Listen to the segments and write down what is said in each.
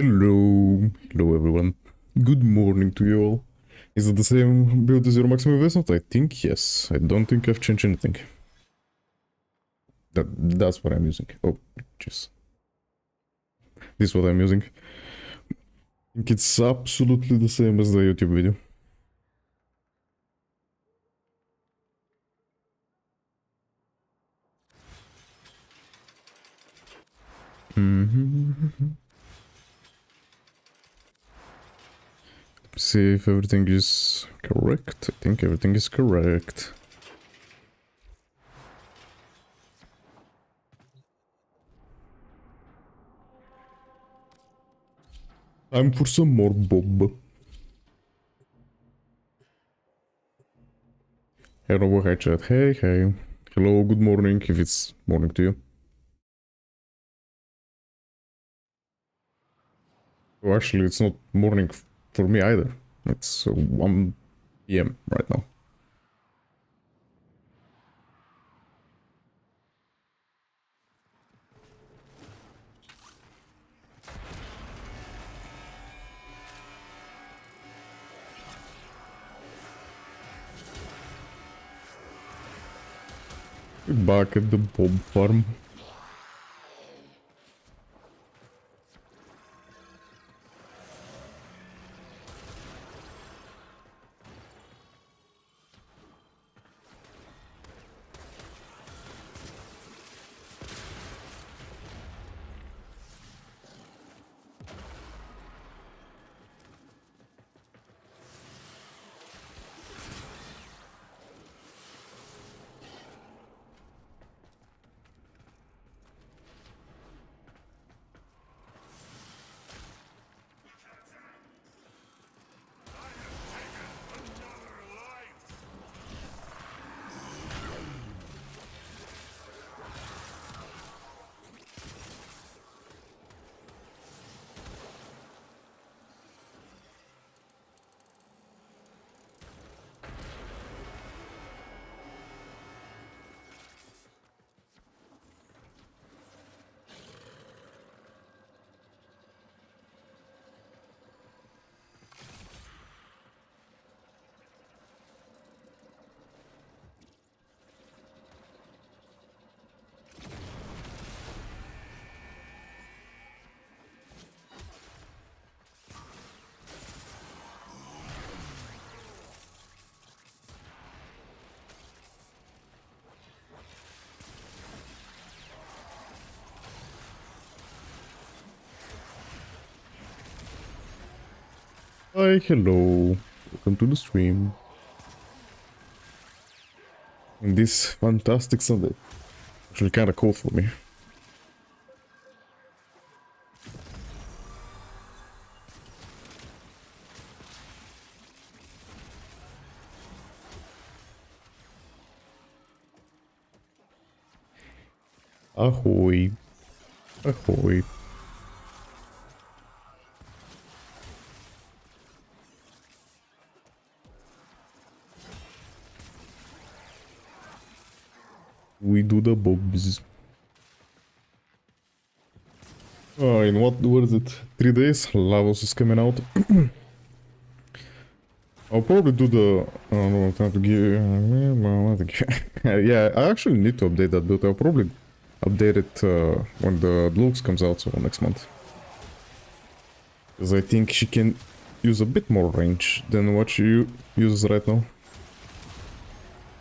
Hello, hello everyone. Good morning to you all. Is it the same build as your maximum investment? I think yes. I don't think I've changed anything. That's what I'm using. Oh, jeez. This is what I'm using. I think it's absolutely the same as the YouTube video. See if everything is correct. I think everything is correct. Time for some more Bob. Hello, hi chat. Hey, hey. Hello, good morning if it's morning to you. Oh, actually, it's not morning for me either. It's 1 p.m. right now. Back at the Bob farm. Hi, hello. Welcome to the stream. In this fantastic Sunday. Actually kinda cold for me. Ahoy. Ahoy. We do the Bobs. Oh, in what is it? 3 days? Lavos is coming out. I'll probably do the... I don't know, time to give... yeah, I actually need to update that build. I'll probably update it when the Lux comes out, so next month. Because I think she can use a bit more range than what she uses right now.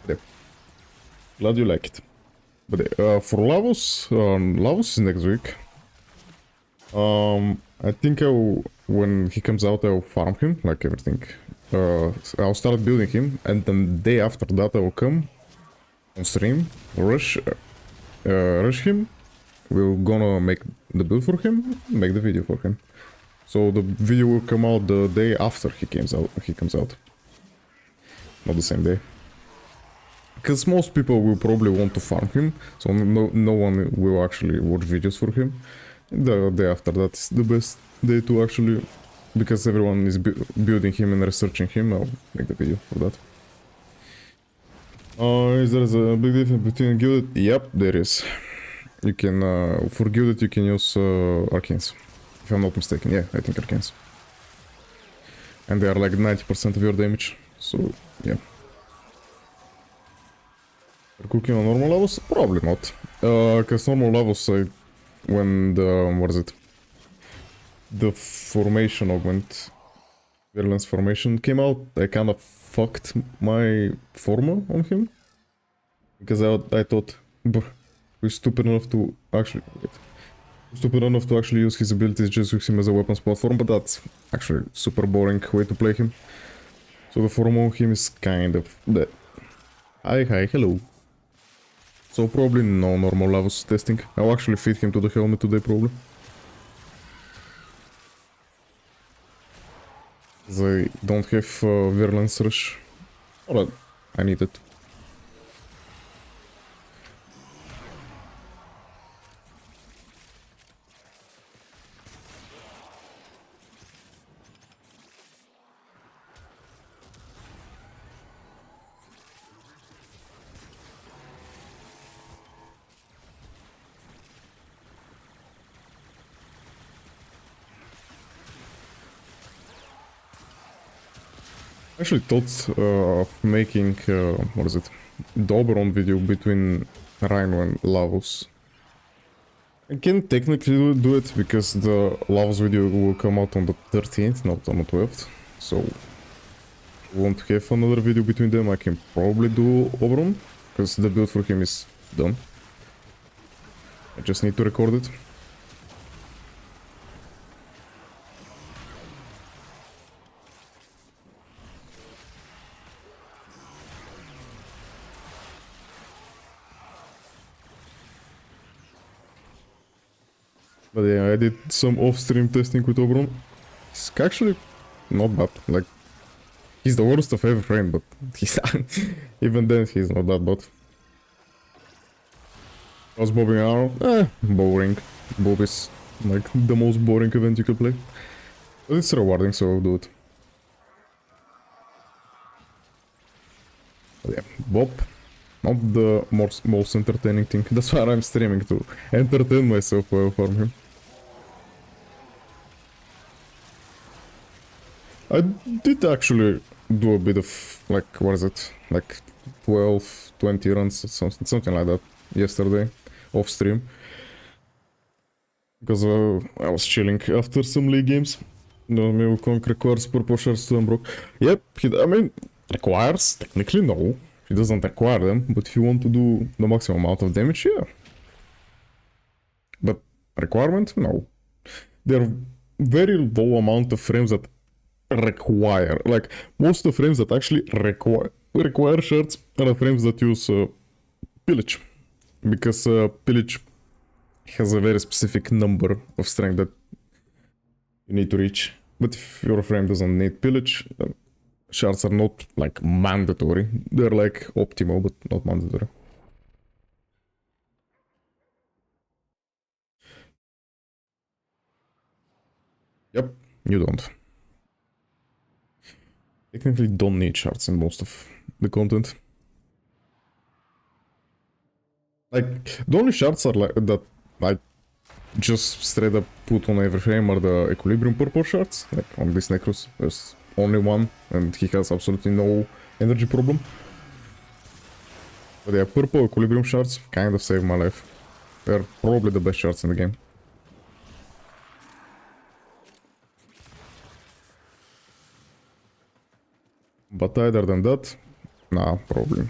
Yep. Glad you like it. But for Lavos, Lavos is next week. I think when he comes out, I'll farm him, like everything. I'll start building him, and then the day after that I will come on stream, rush him. We're gonna make the build for him, make the video for him. So the video will come out the day after he comes out. Not the same day. Because most people will probably want to farm him, so no one will actually watch videos for him. The day after that is the best day to actually, because everyone is building him and researching him. I'll make the video for that. Is there a big difference between gilded? Yep, there is. You can, for gilded you can use arcanes. If I'm not mistaken, yeah, I think Archons. And they are like 90% of your damage, so yeah. Are cooking on normal levels? Probably not. Cause normal levels, when the, what is it? The formation augment, Virulence formation came out, I kind of fucked my forma on him. Because I thought, we're stupid enough to actually... Stupid enough to actually use his abilities, just use him as a weapons platform, but that's actually super boring way to play him. So the form on him is kind of dead. Hi, hello. So probably no normal levels testing. I'll actually feed him to the helmet today probably. They don't have Virulence Rush. Alright, I need it. I actually thought of making, what is it, Dobron video between Rhino and Lavos. I can technically do it because the Lavos video will come out on the 13th, not on the 12th. So, if you want to have another video between them, I can probably do Oberon, because the build for him is done. I just need to record it. But yeah, I did some off-stream testing with Oberon. It's actually not bad. Like, he's the worst of every frame, but he's even then he's not that bad. I was bobbing arrow. Boring. Bob is like the most boring event you can play. But it's rewarding, so I'll do it. But yeah, Bob. Not the most entertaining thing. That's why I'm streaming to entertain myself while farming him. I did actually do a bit of, like, what is it? Like 12, 20 runs, something like that yesterday, off stream. Because I was chilling after some league games. No, Milkonk requires purple shards to unbroke. Yep, I mean, requires, technically no. He doesn't require them, but if you want to do the maximum amount of damage, yeah. But requirement? No. There are very low amount of frames that require, like, most of the frames that actually require shards are the frames that use pillage. Because pillage has a very specific number of strength that you need to reach. But if your frame doesn't need pillage, shards are not like mandatory. They're like optimal, but not mandatory. Yep, you don't. Technically don't need shards in most of the content. Like, the only shards are like that I just straight up put on every frame are the equilibrium purple shards. Like on this Nekros, there's only one and he has absolutely no energy problem. But yeah, purple equilibrium shards kind of saved my life. They're probably the best shards in the game. But other than that, nah, probably.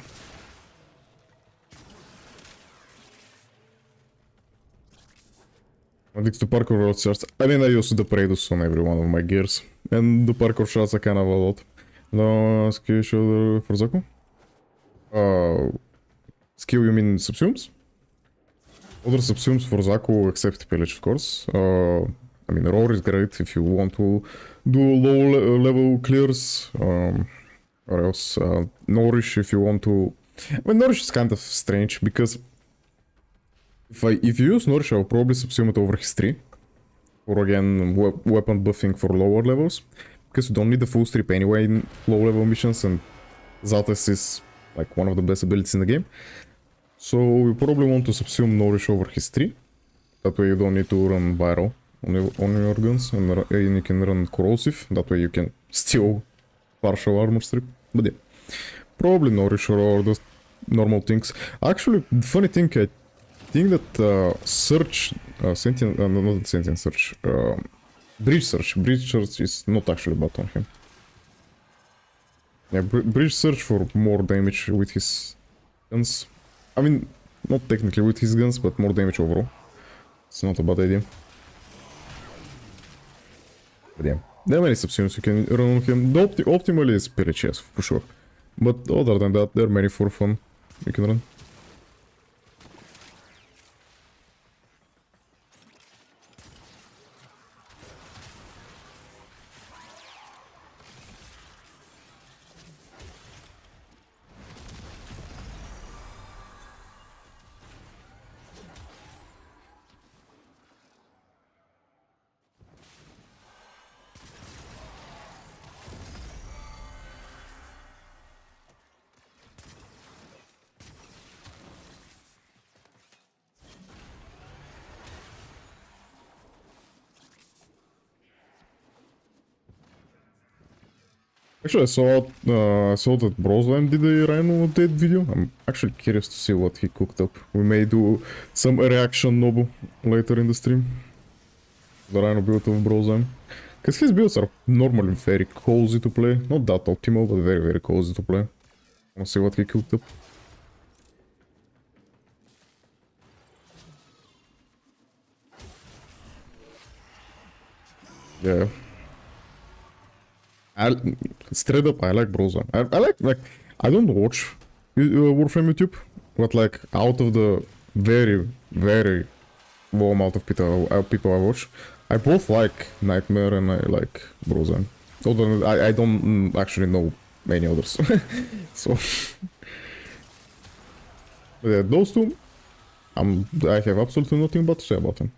Addicts to parkour road shards. I mean, I use the Paradus on every one of my gears. And the parkour shards are kind of a lot. No, skill shoulder for Zaku? Skill you mean subsumes? Other subsumes for Zaku except pillage, of course. I mean, roar is great if you want to do low level clears. Or else nourish if you want to... I mean, nourish is kind of strange because if you use nourish, I'll probably subsume it over his 3. Or again, weapon buffing for lower levels. Because you don't need the full strip anyway in low level missions, and Zates is like one of the best abilities in the game. So you probably want to subsume nourish over his 3. That way you don't need to run viral. on your guns, and you can run corrosive. That way you can steal partial armor strip. But yeah, probably nourish or the normal things. Actually, the funny thing, I think that search, sentient, not sentient search, bridge search is not actually bad on him. Yeah, bridge search for more damage with his guns. I mean, not technically with his guns, but more damage overall. It's not a bad idea. But yeah, there are many subsumes you can run on him. The optimally is Spirit Chest, for sure. But other than that, there are many for fun you can run. Actually, I saw that Brozime did a Rhino update video. I'm actually curious to see what he cooked up. We may do some reaction noble later in the stream. The Rhino build of Brozime. Because his builds are normally very cozy to play. Not that optimal, but very, very cozy to play. Wanna see what he cooked up. Yeah. Straight up, I like Brozime. I like, I don't watch Warframe YouTube, but like, out of the very, very low amount of people I watch, I both like Nightmare and I like Brozime. Although I don't actually know many others. So, but yeah, those two, I have absolutely nothing but to say about them.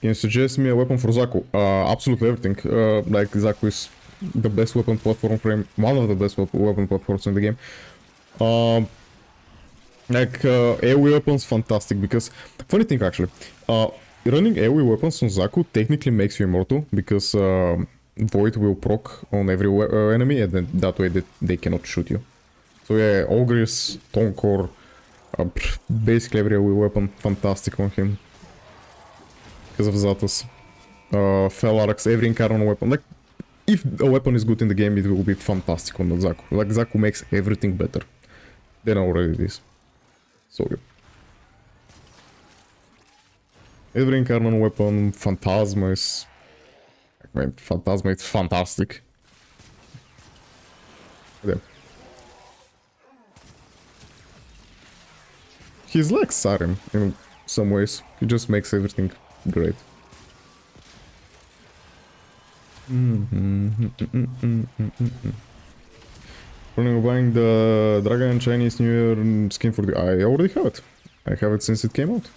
Can you suggest me a weapon for Zaku? Absolutely everything. Like, Zaku is the best weapon platform frame, one of the best weapon platforms in the game. AoE weapons, fantastic, because, funny thing actually, running AoE weapons on Zaku technically makes you immortal, because Void will proc on every enemy, and then that way they cannot shoot you. So yeah, Ogres, Tonkor, basically every AoE weapon, fantastic on him. Because of Zatos. Felarx, every incarnate weapon. Like, if a weapon is good in the game, it will be fantastic on the Zaku. Like, Zaku makes everything better than already it is. So good. Every incarnate weapon, Phantasma is... I mean, Phantasma is fantastic. Yeah. He's like Sarim in some ways. He just makes everything great. Planning on buying the Dragon Chinese New Year skin for the... I already have it. I have it since it came out.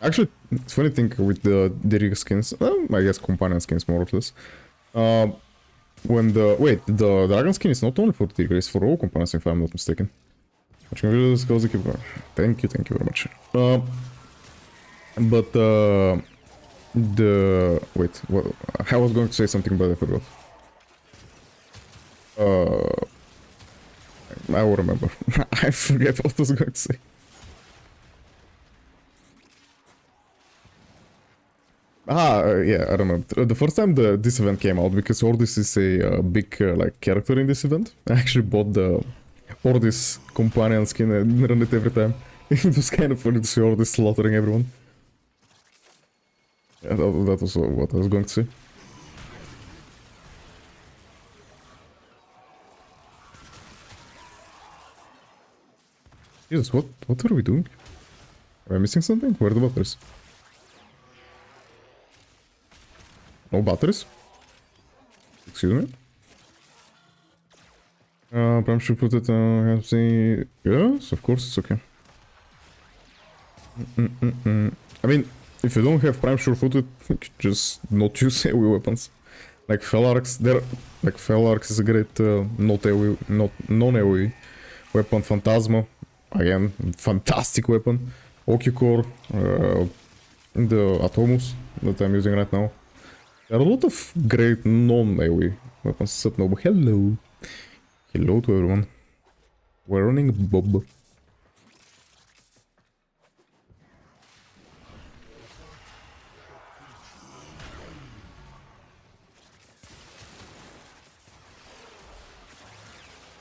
Actually, it's funny thing with the rig skins, I guess companion skins more or less. When the... Wait, the Dragon skin is not only for Tigre, it's for all companions if I'm not mistaken. Thank you very much. But the... Wait, well, I was going to say something but I forgot. I will remember. I forget what I was going to say. Yeah, I remember. The first time this event came out, because Ordis is a big like character in this event, I actually bought the Ordis companion skin and run it every time. It was kind of funny to see Ordis slaughtering everyone. Yeah, that was what I was going to say. Jesus, what are we doing? Am I missing something? Where are the batteries? No batteries? Excuse me? Prime should put it have the... Yes, of course, it's okay. I mean, if you don't have Prime Sure Footed, just not use AoE weapons. Like Felarx, Felarx is a great non-AoE weapon. Phantasma, again, fantastic weapon. Okicore, the Atomus that I'm using right now. There are a lot of great non-AoE weapons. Sup, no, hello. Hello to everyone. We're running Bob.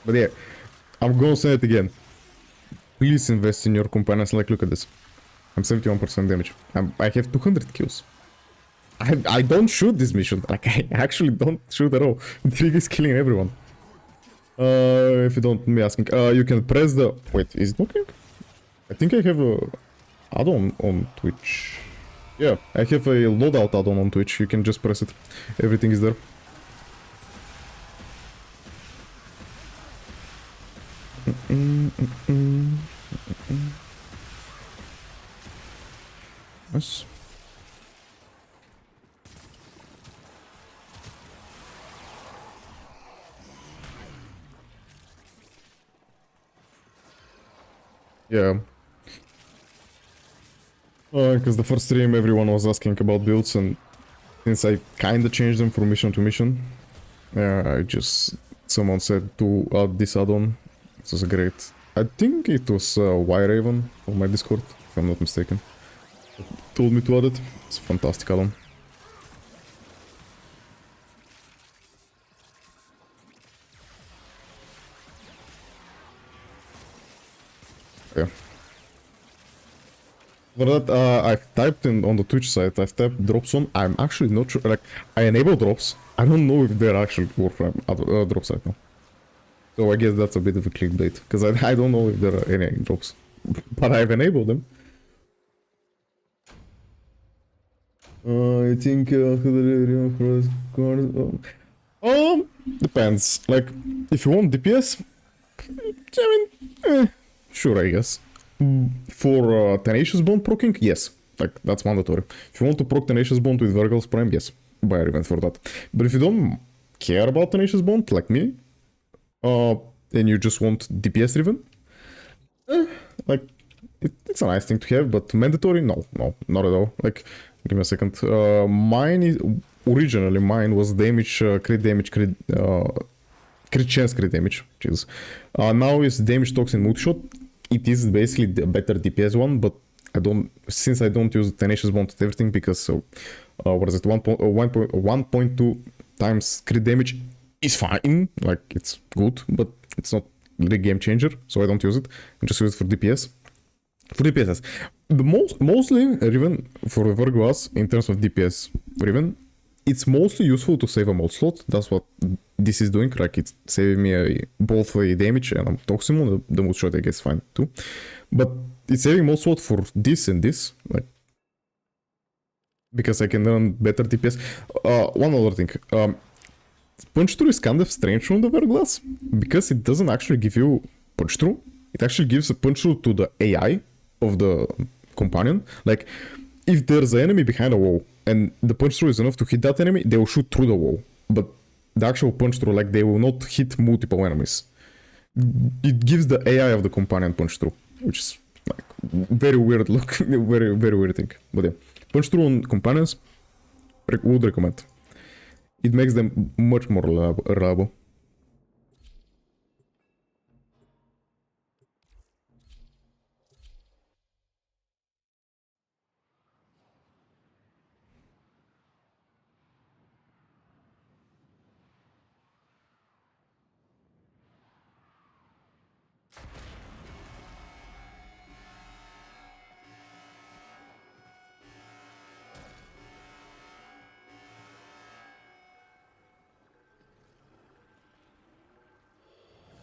But yeah, I'm gonna say it again. Please invest in your companions. Like, look at this. I'm 71% damage. I have 200 kills. I don't shoot this mission. Like, I actually don't shoot at all. Trig is killing everyone. If you don't mind me asking, you can press the... Wait, is it working? I think I have a add-on on Twitch. Yeah, I have a loadout add-on on Twitch. You can just press it. Everything is there. Nice. Yeah. Because the first stream everyone was asking about builds, and since I kinda changed them from mission to mission, I just... Someone said to add this add-on. It was great. I think it was Y-Raven on my Discord, if I'm not mistaken. Told me to add it. It's a fantastic add-on. Yeah. For that, I've typed in on the Twitch site, I've typed drops on. I'm actually not sure, like, I enable drops. I don't know if they're actually Warframe drops right now. So I guess that's a bit of a clickbait, because I don't know if there are any drops. But I've enabled them. I think depends. Like, if you want DPS, I mean, sure, I guess. For Tenacious Bond proccing, yes. Like, that's mandatory. If you want to proc Tenacious Bond with Virgil's Prime, yes. Buy a event for that. But if you don't care about Tenacious Bond, like me, and you just want DPS driven, like, it's a nice thing to have, but mandatory? No, not at all. Like, give me a second. Originally mine was damage, crit damage, crit chance, crit damage, Jesus. Now is damage toxin multi-shot. It is basically the better DPS one, but since I don't use Tenacious Bond to everything, because what is it, 1.2 times crit damage is fine, like, it's good, but it's not really game changer, so I don't use it. I just use it for DPS. For DPS, mostly Riven for the Verglass in terms of DPS Riven, it's mostly useful to save a mod slot. That's what this is doing. Like, it's saving me both a damage and a Toximon. The mod shot I guess fine too, but it's saving mod slot for this and this, like, because I can run better DPS. One other thing, punch through is kind of strange from the Verglass because it doesn't actually give you punch through. It actually gives a punch through to the AI of the companion. Like, if there's an enemy behind a wall and the punch through is enough to hit that enemy, they will shoot through the wall. But the actual punch through, like, they will not hit multiple enemies. It gives the AI of the companion punch through, which is like very weird look, very weird thing. But yeah, punch through on companions would recommend. It makes them much more reliable.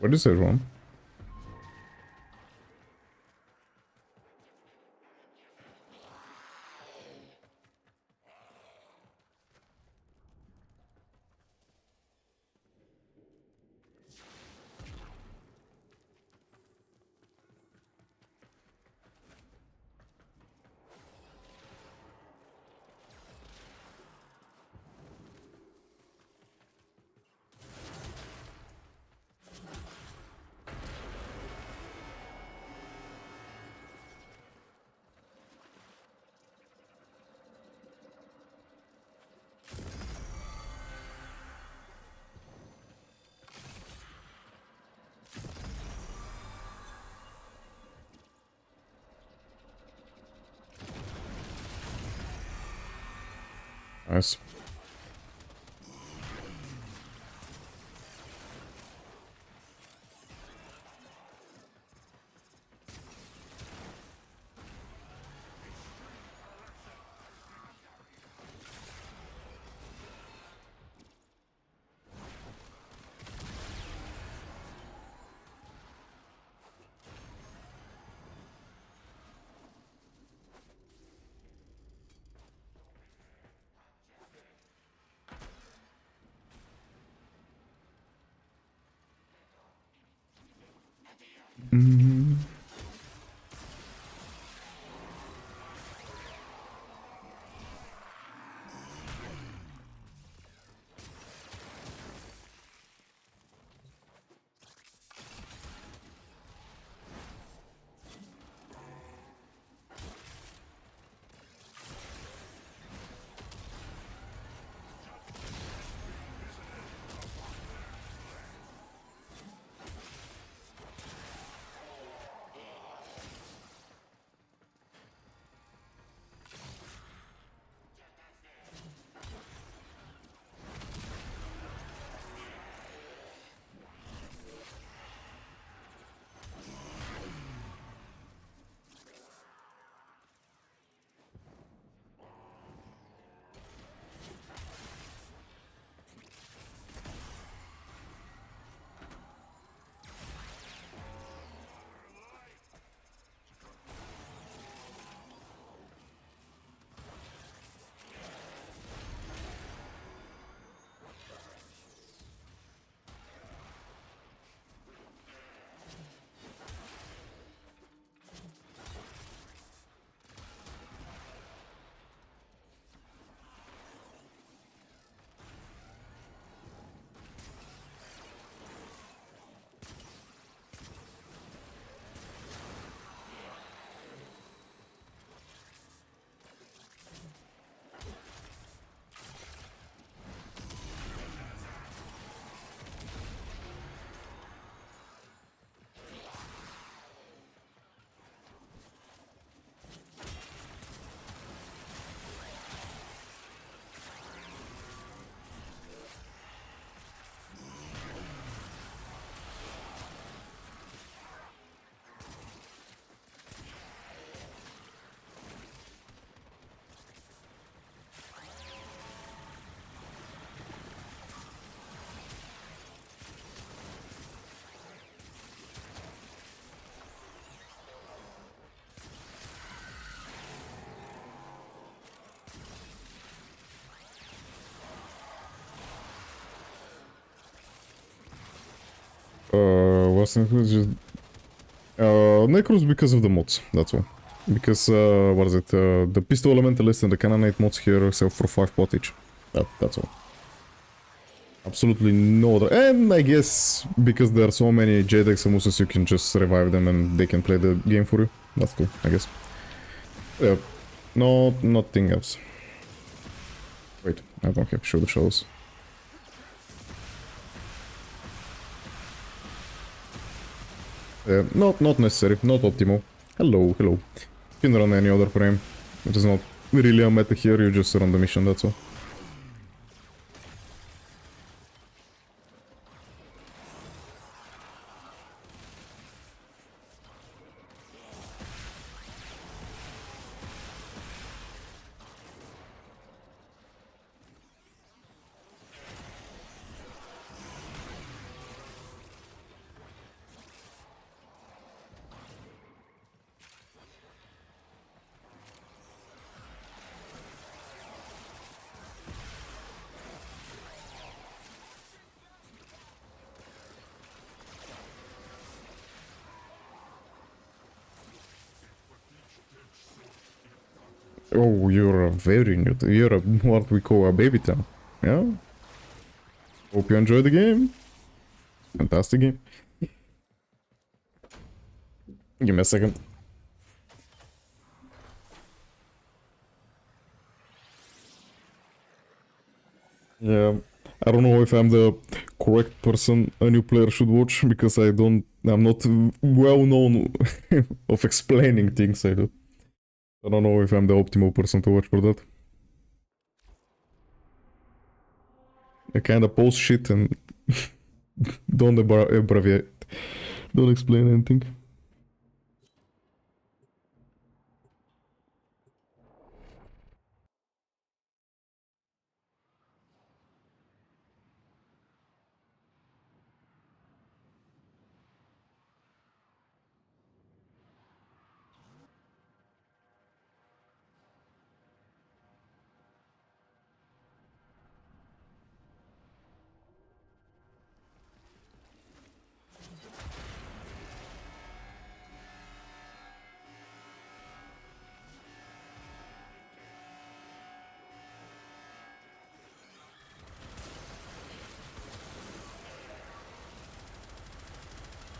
What is everyone? Nice. What's just Nekros because of the mods, that's all. Because, what is it, the Pistol Elementalist and the Cannonade mods here sell for 5 pot each. That's all. Absolutely no other, and I guess because there are so many Jadex and Muses, you can just revive them and they can play the game for you. That's cool, I guess. No, nothing else. Wait, I don't have Show the Shadows. Not necessary, not optimal. Hello. You can run any other frame. It is not really a meta here, you just run the mission, that's all. Oh, you're a very new... You're a, what we call a baby town. Yeah? Hope you enjoy the game. Fantastic game. Give me a second. Yeah, I don't know if I'm the correct person a new player should watch, because I'm not well known of explaining things I do. I don't know if I'm the optimal person to watch for that. I kind of post shit and don't abbreviate, don't explain anything.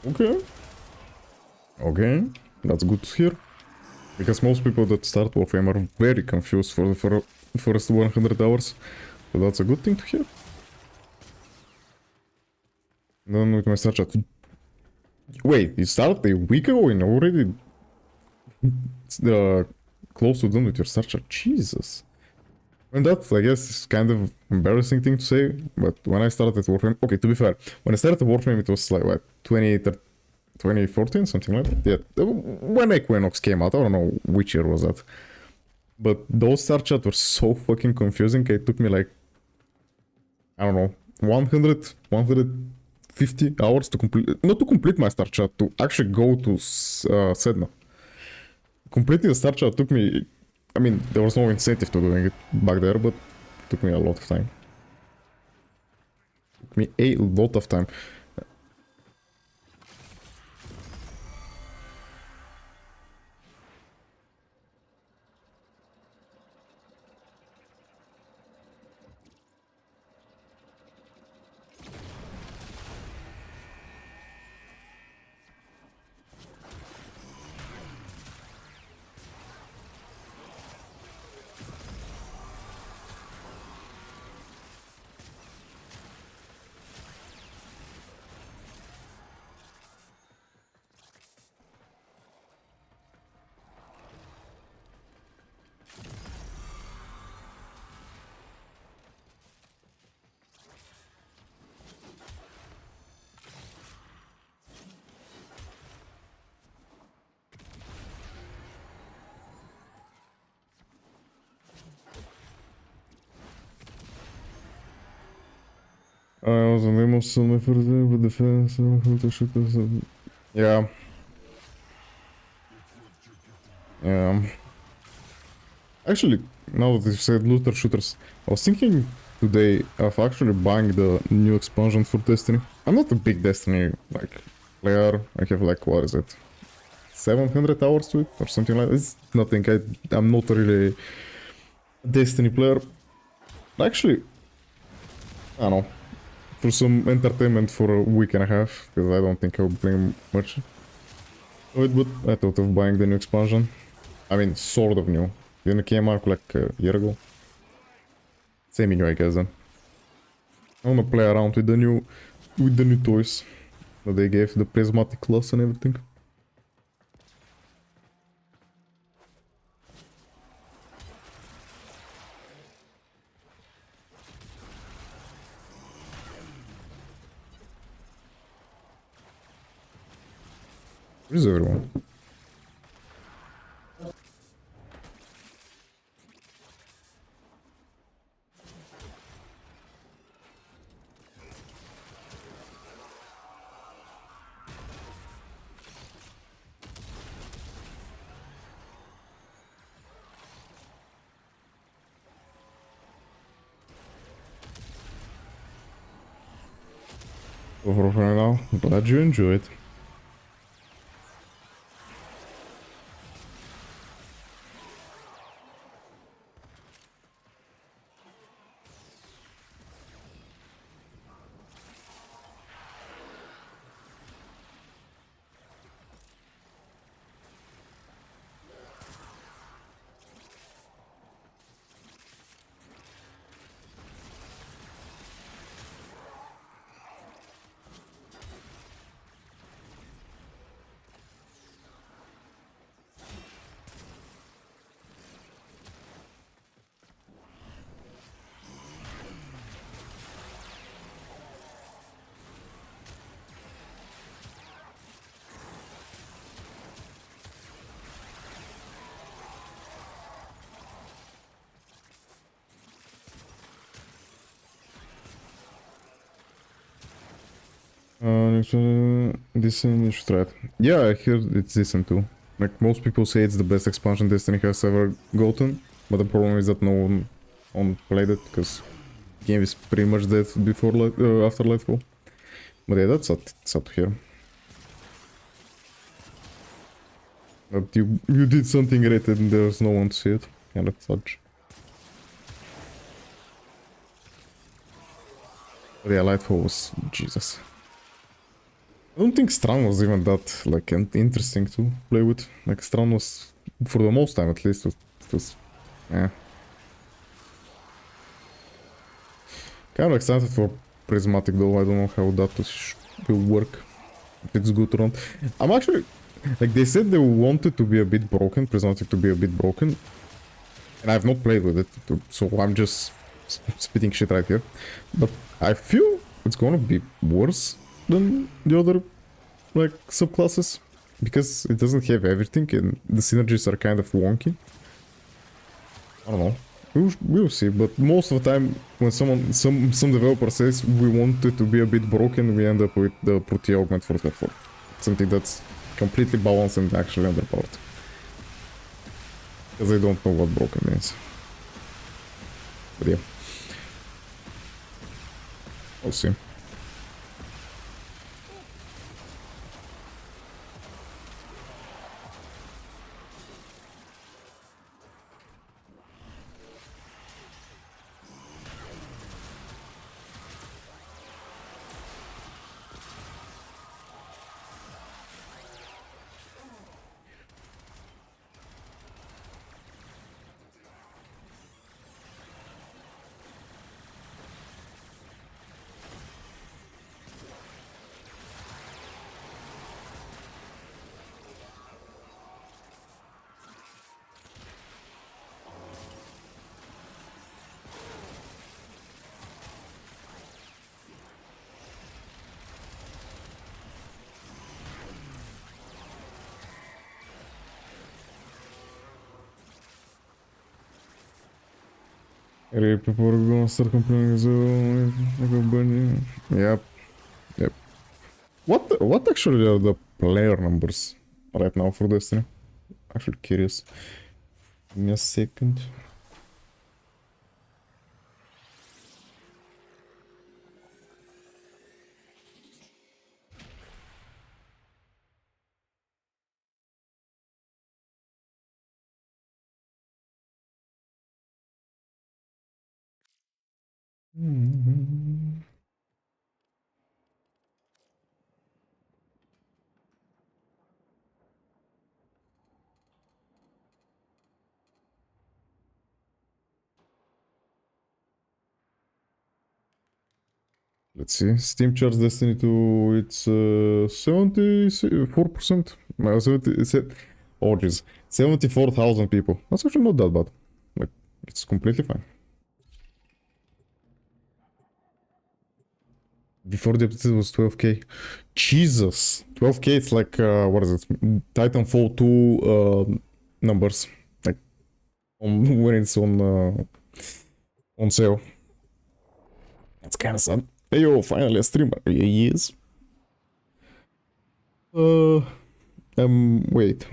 Okay. Okay, that's good to hear. Because most people that start Warframe are very confused for the first 100 hours. So that's a good thing to hear. Then with my start chat. Wait, you started a week ago and already close to done with your start chat? Jesus. And that, I guess, is kind of embarrassing thing to say, but when I started Warframe... Okay, to be fair, when I started Warframe it was like, what, 2014, something like that? Yeah, when Equinox came out, I don't know which year was that. But those start chat were so fucking confusing, it took me like, I don't know, 150 hours to complete... Not to complete my start chat, to actually go to Sedna. Completing the start chat took me... I mean, there was no incentive to doing it back there, but it took me a lot of time. Took me a lot of time. I was on the most on my first day with defense, yeah. Yeah. Actually, now that you said looter shooters, I was thinking today of actually buying the new expansion for Destiny. I'm not a big Destiny like player. I have like, what is it, 700 hours to it or something like that. It's nothing. I'm not really a Destiny player. Actually, I don't know, for some entertainment for a week and a half, because I don't think I'll bring much of it, but I thought of buying the new expansion. I mean, sort of new. Didn't came out like a year ago. Semi-new, I guess, then. I wanna play around with the new toys that they gave, the prismatic class and everything. Where's everyone? Over for now. Glad you enjoyed. Decent, you should try it. Yeah, I heard it's decent too. Like, most people say it's the best expansion Destiny has ever gotten, but the problem is that no one played it, because the game is pretty much dead before after Lightfall. But yeah, it's up to here. But you did something great and there's no one to see it, kind of such. But yeah, Lightfall was Jesus. I don't think Strand was even that like interesting to play with. Like Strand was, for the most time at least, it was yeah. Kind of excited for Prismatic though. I don't know how that will work. If it's good or not. I'm actually, like, they said they wanted to be a bit broken, Prismatic to be a bit broken, and I've not played with it, so I'm just spitting shit right here. But I feel it's gonna be worse than the other, like, subclasses, because it doesn't have everything and the synergies are kind of wonky. I don't know. We'll see, but most of the time when some developer says we want it to be a bit broken, we end up with the Protea augment for Headfall. Something that's completely balanced and actually underpowered. Because I don't know what broken means. But yeah. We'll see. People are gonna start complaining as well, like a bunny. Yep, yep. What actually are the player numbers right now for Destiny? Actually curious. Give me a second. Let's see. Steam charts Destiny 2, it's 74%. 70, oh jeez. 74,000 people. That's actually not that bad. Like, it's completely fine. Before the episode was 12k. Jesus. 12k, it's like, what is it? Titanfall 2 numbers. Like, when it's on sale. That's kind of sad. Hey, yo, finally a streamer. Yes. Wait.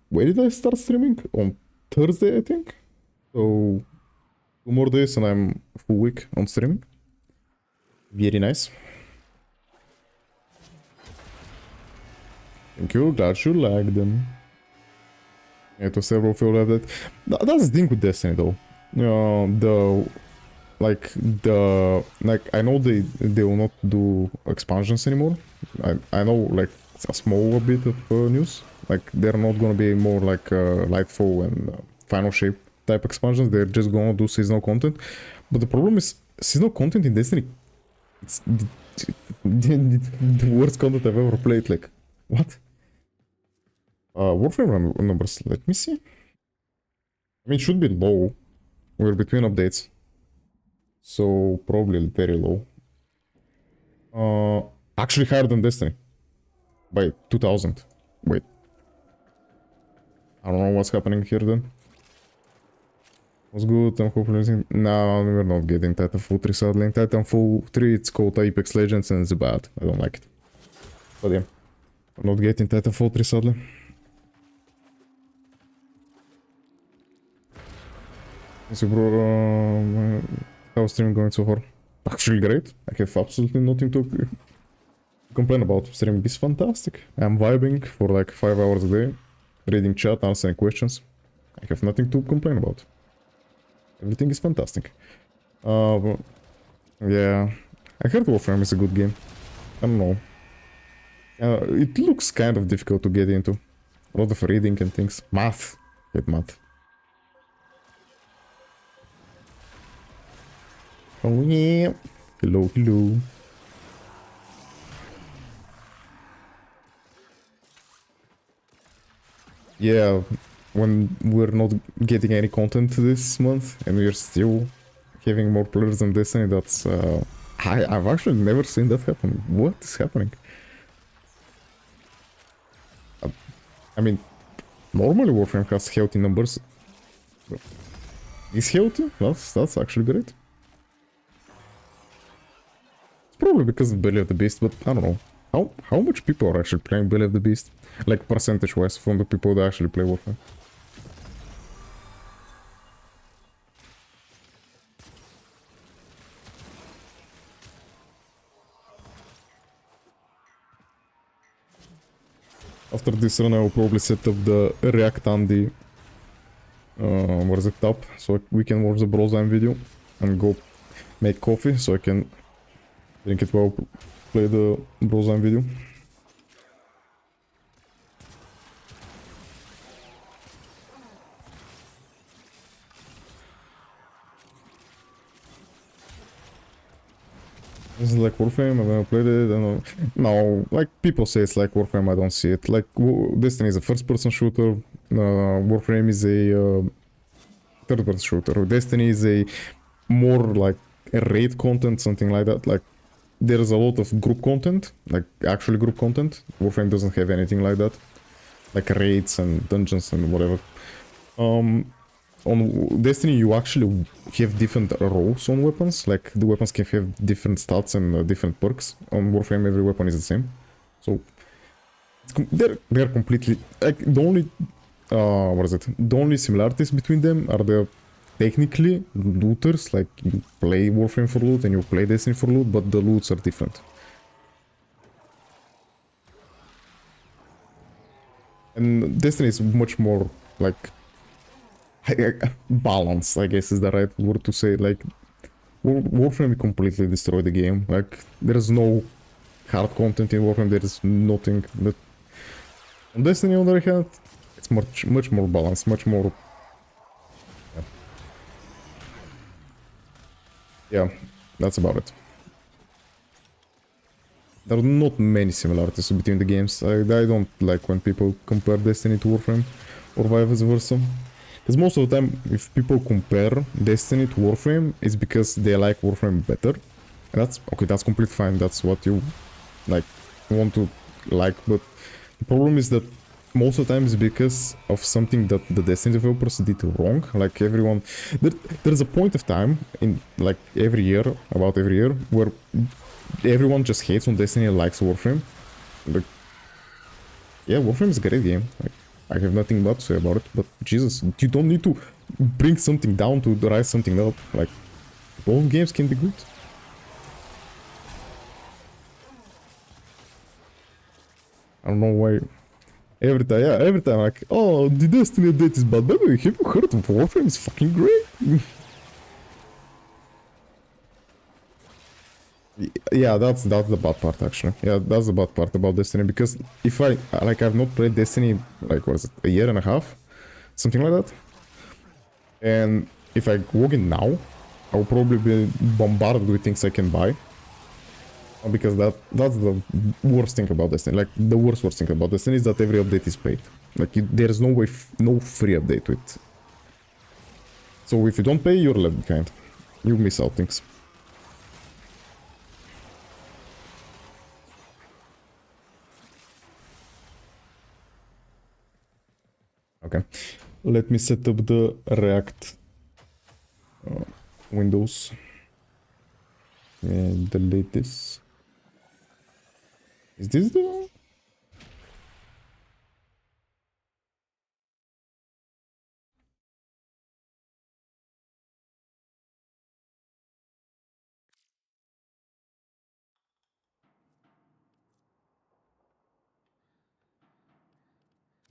Where did I start streaming? On Thursday, I think? So, 2 more days and I'm a full week on streaming. Very nice. Thank you, glad you like them. Yeah, to several feel that. That's the thing with Destiny though. Like I know they will not do expansions anymore. I know, like, a small bit of news. Like, they're not gonna be more like Lightfall and Final Shape type expansions. They're just gonna do seasonal content. But the problem is seasonal content in Destiny. It's the worst content I've ever played. Like, what? Warframe numbers. Let me see. I mean, it should be low. We're between updates. So, probably very low. Actually higher than Destiny. By 2000. Wait. I don't know what's happening here then. Was good, I'm hopefully... No, we're not getting Titanfall 3 sadly. Titanfall 3, it's called Apex Legends and it's bad. I don't like it. But yeah, I'm not getting Titanfall 3 sadly. So bro, how's stream going so far? Actually great. I have absolutely nothing to complain about. Stream is fantastic. I'm vibing for like 5 hours a day, reading chat, answering questions. I have nothing to complain about. Everything is fantastic. But yeah, I heard Warframe is a good game. I don't know. It looks kind of difficult to get into. A lot of reading and things. Math. Hate math. Oh yeah. Hello, hello. Yeah, when we're not getting any content this month and we're still having more players than Destiny, that's I've actually never seen that happen. What is happening? I mean, normally Warframe has healthy numbers. Is healthy? That's actually great. It's probably because of Belly of the Beast, but I don't know. How much people are actually playing Belly of the Beast? Like percentage-wise from the people that actually play Warframe. After this run I will probably set up the React on the where's it top, so we can watch the Brozime video and go make coffee so I can drink it while play the Brozime video. This is like Warframe, I've never played it, I don't know. No, like people say it's like Warframe, I don't see it. Like Destiny is a first person shooter, Warframe is a third person shooter. Destiny is a more like a raid content, something like that. Like there's a lot of group content, like actually group content. Warframe doesn't have anything like that, like raids and dungeons and whatever. On Destiny you actually have different roles on weapons, like the weapons can have different stats and different perks. On Warframe every weapon is the same, so they're completely like the only what is it? The only similarities between them are the technically looters, like you play Warframe for loot and you play Destiny for loot, but the loots are different. And Destiny is much more like balance, I guess is the right word to say. Like Warframe completely destroyed the game. Like there's no hard content in Warframe, there is nothing. But on Destiny on the other hand, it's much more balanced, much more. Yeah, that's about it. There are not many similarities between the games. I don't like when people compare Destiny to Warframe or vice versa. Because most of the time, if people compare Destiny to Warframe, it's because they like Warframe better. And that's okay, that's completely fine. That's what you like want to like. But the problem is that most of the time it's because of something that the Destiny developers did wrong. Like everyone, there's a point of time in like about every year, where everyone just hates on Destiny and likes Warframe. Like, yeah, Warframe is a great game. Like, I have nothing bad to say about it, but Jesus, you don't need to bring something down to rise something up. Like, both games can be good. I don't know why. Every time, like, oh, the Destiny update is bad. Baby, have you heard of Warframe? It's fucking great. Yeah, that's the bad part actually. Yeah, that's the bad part about Destiny, because if I've not played Destiny like what is it, a year and a half, something like that. And if I log in now, I will probably be bombarded with things I can buy. Because that's the worst thing about Destiny. Like the worst thing about Destiny is that every update is paid. Like there's no way, no free update to it. So if you don't pay, you're left behind. You miss out things. Okay, let me set up the React windows and delete this. Is this the one?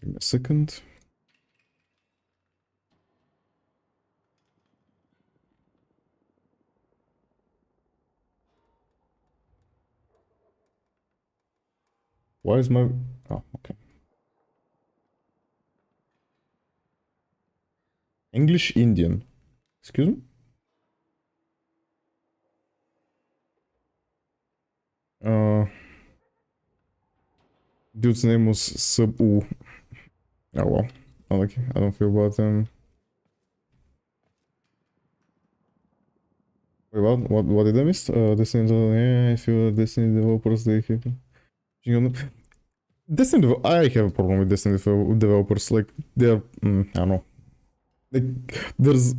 Give me a second. Why is my... Oh, okay. English Indian. Excuse me? Dude's name was Sub... Ooh. Oh well. I don't feel about them. Wait, what did I miss? Destiny... Yeah, I feel Destiny developers, they have... Destiny... I have a problem with Destiny developers. Like, they're... I don't know. Like, there's...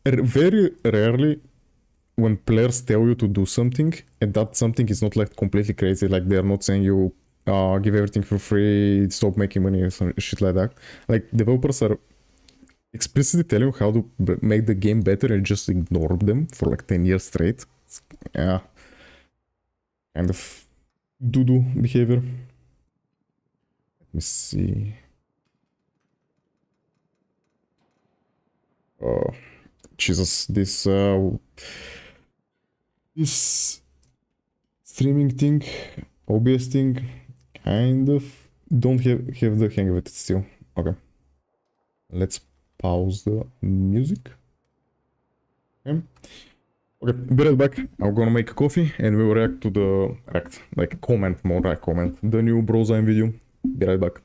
Very rarely when players tell you to do something and that something is not like completely crazy, like they're not saying you give everything for free, stop making money or some shit like that. Like, developers are explicitly telling you how to make the game better and just ignore them for like 10 years straight. Yeah, kind of doo-doo behavior. Let me see. Oh, Jesus, this streaming thing, OBS thing, kind of don't have the hang of it still. Okay, let's pause the music. Okay, be right back. I'm gonna make a coffee and we'll react to the comment the new Brozime video. Be right back.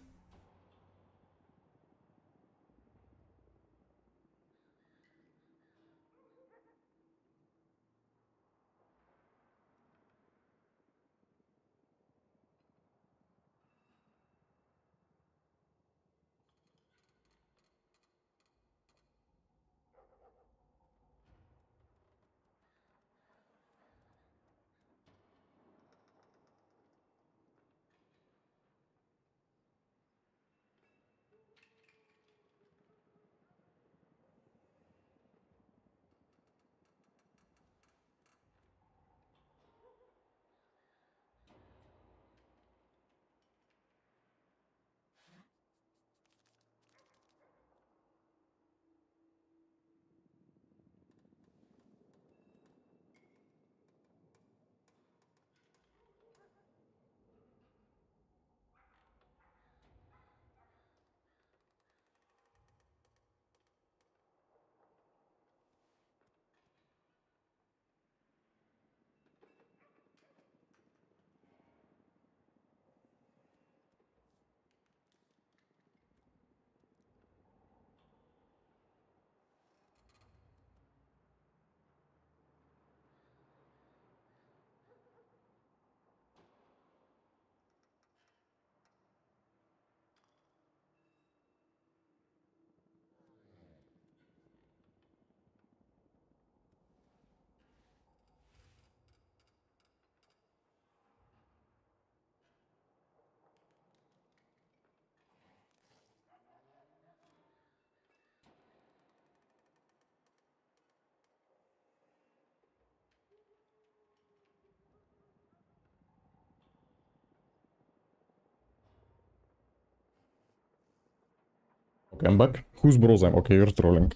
Okay, I'm back. Who's Brozime? Okay, you're trolling.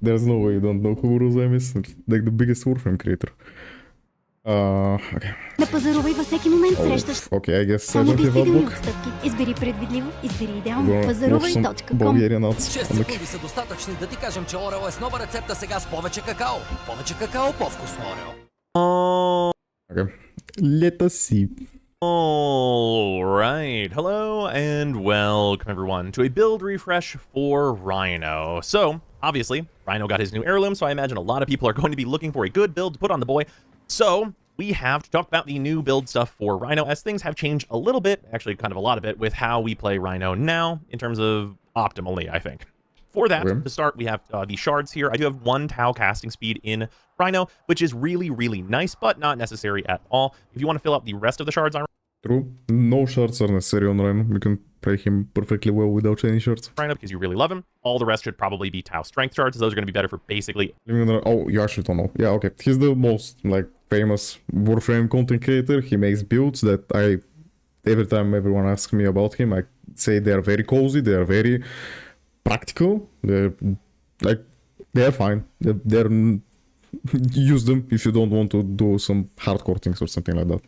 There's no way you don't know who Brozime is. It's like the biggest Warframe creator. Okay. Okay, I guess I don't have outlook. Избери предвидливо, избери идеално. Watch some Пазарувай.com. Bulgarian ads. 6 on the секунди са достатъчни да ти кажем, че Орео е с нова рецепта сега с повече какао. Повече какао, по-вкусно Орео. Okay. Let us see. Alright, hello and welcome everyone to a build refresh for Rhino. So, obviously, Rhino got his new heirloom, so I imagine a lot of people are going to be looking for a good build to put on the boy. So, we have to talk about the new build stuff for Rhino, as things have changed a little bit, actually kind of a lot of it, with how we play Rhino now, in terms of optimally, I think. For that, to start, we have the shards here. I do have 1 Tau casting speed in Rhino, which is really, really nice, but not necessary at all. If you want to fill out the rest of the shards on True. No shards are necessary on Rhino. You can play him perfectly well without any shards. Rhino because you really love him. All the rest should probably be Tau strength shards. Those are going to be better for basically. Oh, you actually don't know. Yeah, okay. He's the most like famous Warframe content creator. He makes builds that every time everyone asks me about him, I say they are very cozy, they are very practical. They're fine. They're use them if you don't want to do some hardcore things or something like that.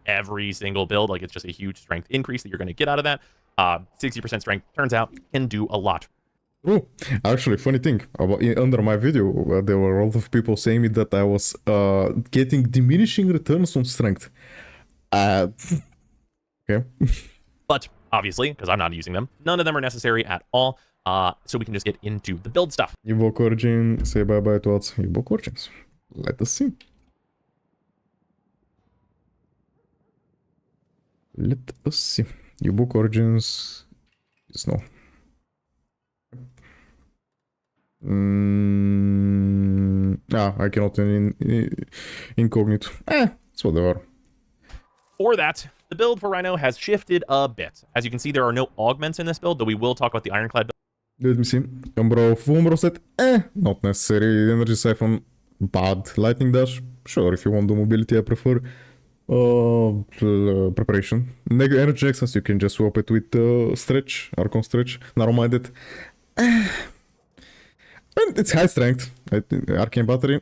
Every single build, like it's just a huge strength increase that you're going to get out of that. 60% strength turns out can do a lot. Oh, actually, funny thing under my video, there were a lot of people saying me that I was getting diminishing returns on strength. Okay. But obviously, because I'm not using them, none of them are necessary at all. So we can just get into the build stuff. Evoke Origin, say bye-bye to what's Evoke Origins. Let us see. Let us see. Evoke Origins is no. I cannot incognito. It's whatever. For that, the build for Rhino has shifted a bit. As you can see, there are no augments in this build, though we will talk about the Ironclad build. Let me see. Umbro set. Not necessary. Energy Siphon. Bad. Lightning Dash. Sure, if you want the mobility, I prefer preparation. Energy Access, you can just swap it with Stretch. Archon Stretch. Narrow-minded. And it's high strength. Arcane Battery.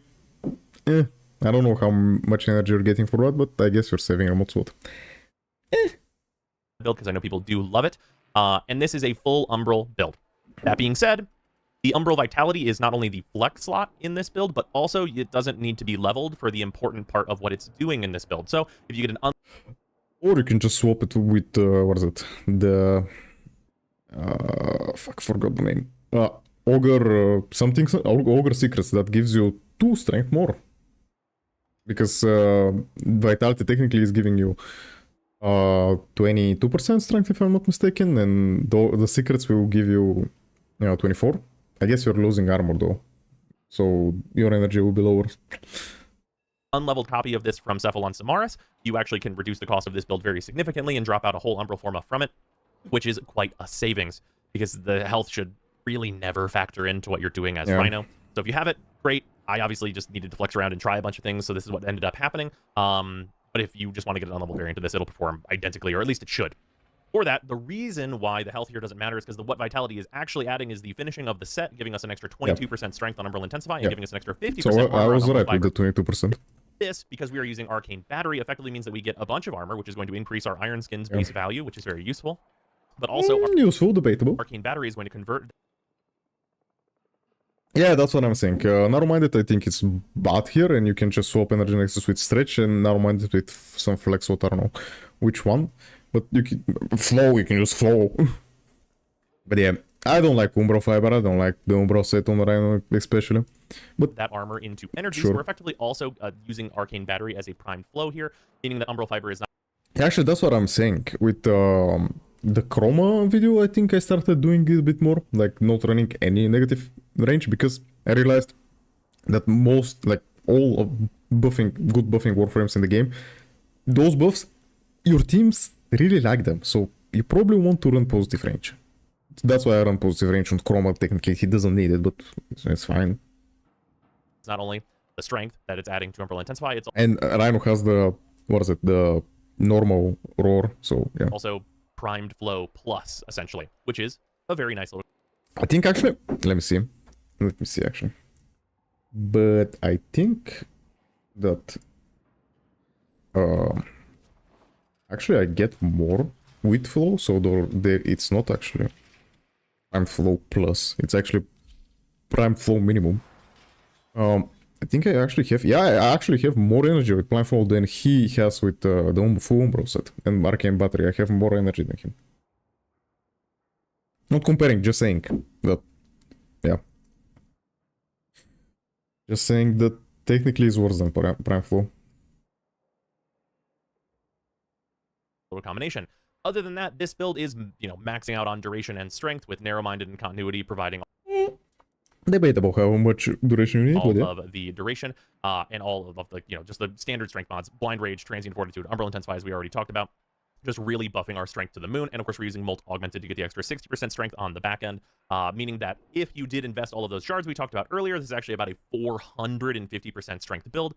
I don't know how much energy you're getting for that, but I guess you're saving remote sword. Build, because I know people do love it. And this is a full Umbral build. That being said, the Umbral Vitality is not only the flex slot in this build, but also it doesn't need to be leveled for the important part of what it's doing in this build. So if you get an or you can just swap it with, what is it? The... forgot the name. Ogre something, Ogre Secrets, that gives you 2 strength more. Because Vitality technically is giving you 22% strength, if I'm not mistaken, and the secrets will give you, 24. I guess you're losing armor though, so your energy will be lower. unleveled copy of this from Cephalon Samaris, you actually can reduce the cost of this build very significantly and drop out a whole Umbral Forma from it, which is quite a savings, because the health should really never factor into what you're doing as Rhino. So if you have it, great. I obviously just needed to flex around and try a bunch of things, so this is what ended up happening. But if you just want to get an unleveled variant of this, it'll perform identically, or at least it should. For that, the reason why the health here doesn't matter is because what Vitality is actually adding is the finishing of the set, giving us an extra 22% strength on Umbral Intensify, and giving us an extra 50% so I was on right with the 22%. This, because we are using Arcane Battery, effectively means that we get a bunch of armor, which is going to increase our Iron Skin's base value, which is very useful. But also, useful, debatable. Arcane Battery is going to convert... Yeah, that's what I'm saying. Narrow-minded, I think it's bad here, and you can just swap Energy Nexus with Stretch, and narrow-minded with some Flex, what I don't know which one. But you can... Flow, you can just flow. But yeah, I don't like Umbral Fiber, I don't like the Umbral set on the Rhino especially. But that armor into energy, so we're effectively also using Arcane Battery as a primed flow here, meaning that Umbral Fiber is not... Actually, that's what I'm saying. With the Chroma video, I think I started doing it a bit more, like not running any negative range, because I realized that most, like all of good buffing Warframes in the game, those buffs, your teams really like them, so you probably want to run positive range. That's why I run positive range on Chroma. Technically, he doesn't need it, but it's fine. It's not only the strength that it's adding to Umbral Intensify, it's and Rhino has the, what is it, the normal roar, so yeah. Also primed flow plus, essentially, which is a very nice little... I think actually, let me see actually. But I think that actually I get more with flow, so it's not actually prime flow plus, it's actually prime flow minimum. I think I actually have, I actually have more energy with prime flow than he has with the full Umbral set and Arcane Battery. I have more energy than him. Not comparing, just saying that, yeah. Just saying that technically is worse than prime flow. Combination. Other than that, this build is, maxing out on duration and strength with narrow-minded and continuity, providing debatable how much duration you need. All of the duration and all of the, just the standard strength mods: Blind Rage, Transient Fortitude, Umbral Intensify, as we already talked about. just really buffing our strength to the moon. And of course, we're using Molt Augmented to get the extra 60% strength on the back end, meaning that if you did invest all of those shards we talked about earlier, this is actually about a 450% strength build,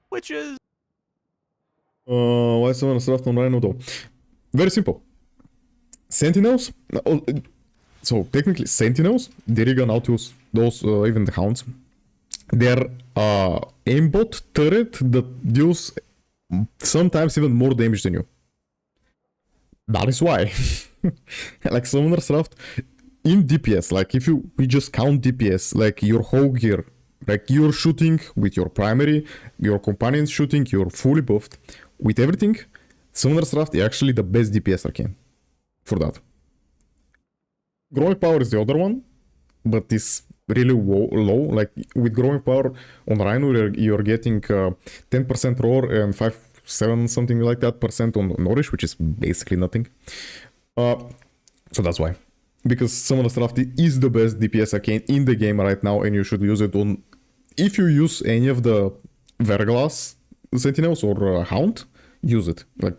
which is... Why someone left on Rhino though? Very simple. Sentinels. So technically, Sentinels, they're gonna outuse those, even the Hounds. They're aimbot turret that deals sometimes even more damage than you. That is why. Like Summoner's Raft in DPS, like if we just count DPS, like your whole gear, like you're shooting with your primary, your companion's shooting, you're fully buffed. With everything, Summoner's Raft is actually the best DPS arcane for that. Growing Power is the other one, but it's really low. Like with Growing Power on Rhino, you're getting 10% Roar and 5-7 something like that % on Nourish, which is basically nothing. So that's why. Because Summoner's Raft is the best DPS arcane in the game right now, and you should use it on... If you use any of the Verglass Sentinels or Hound, use it. Like,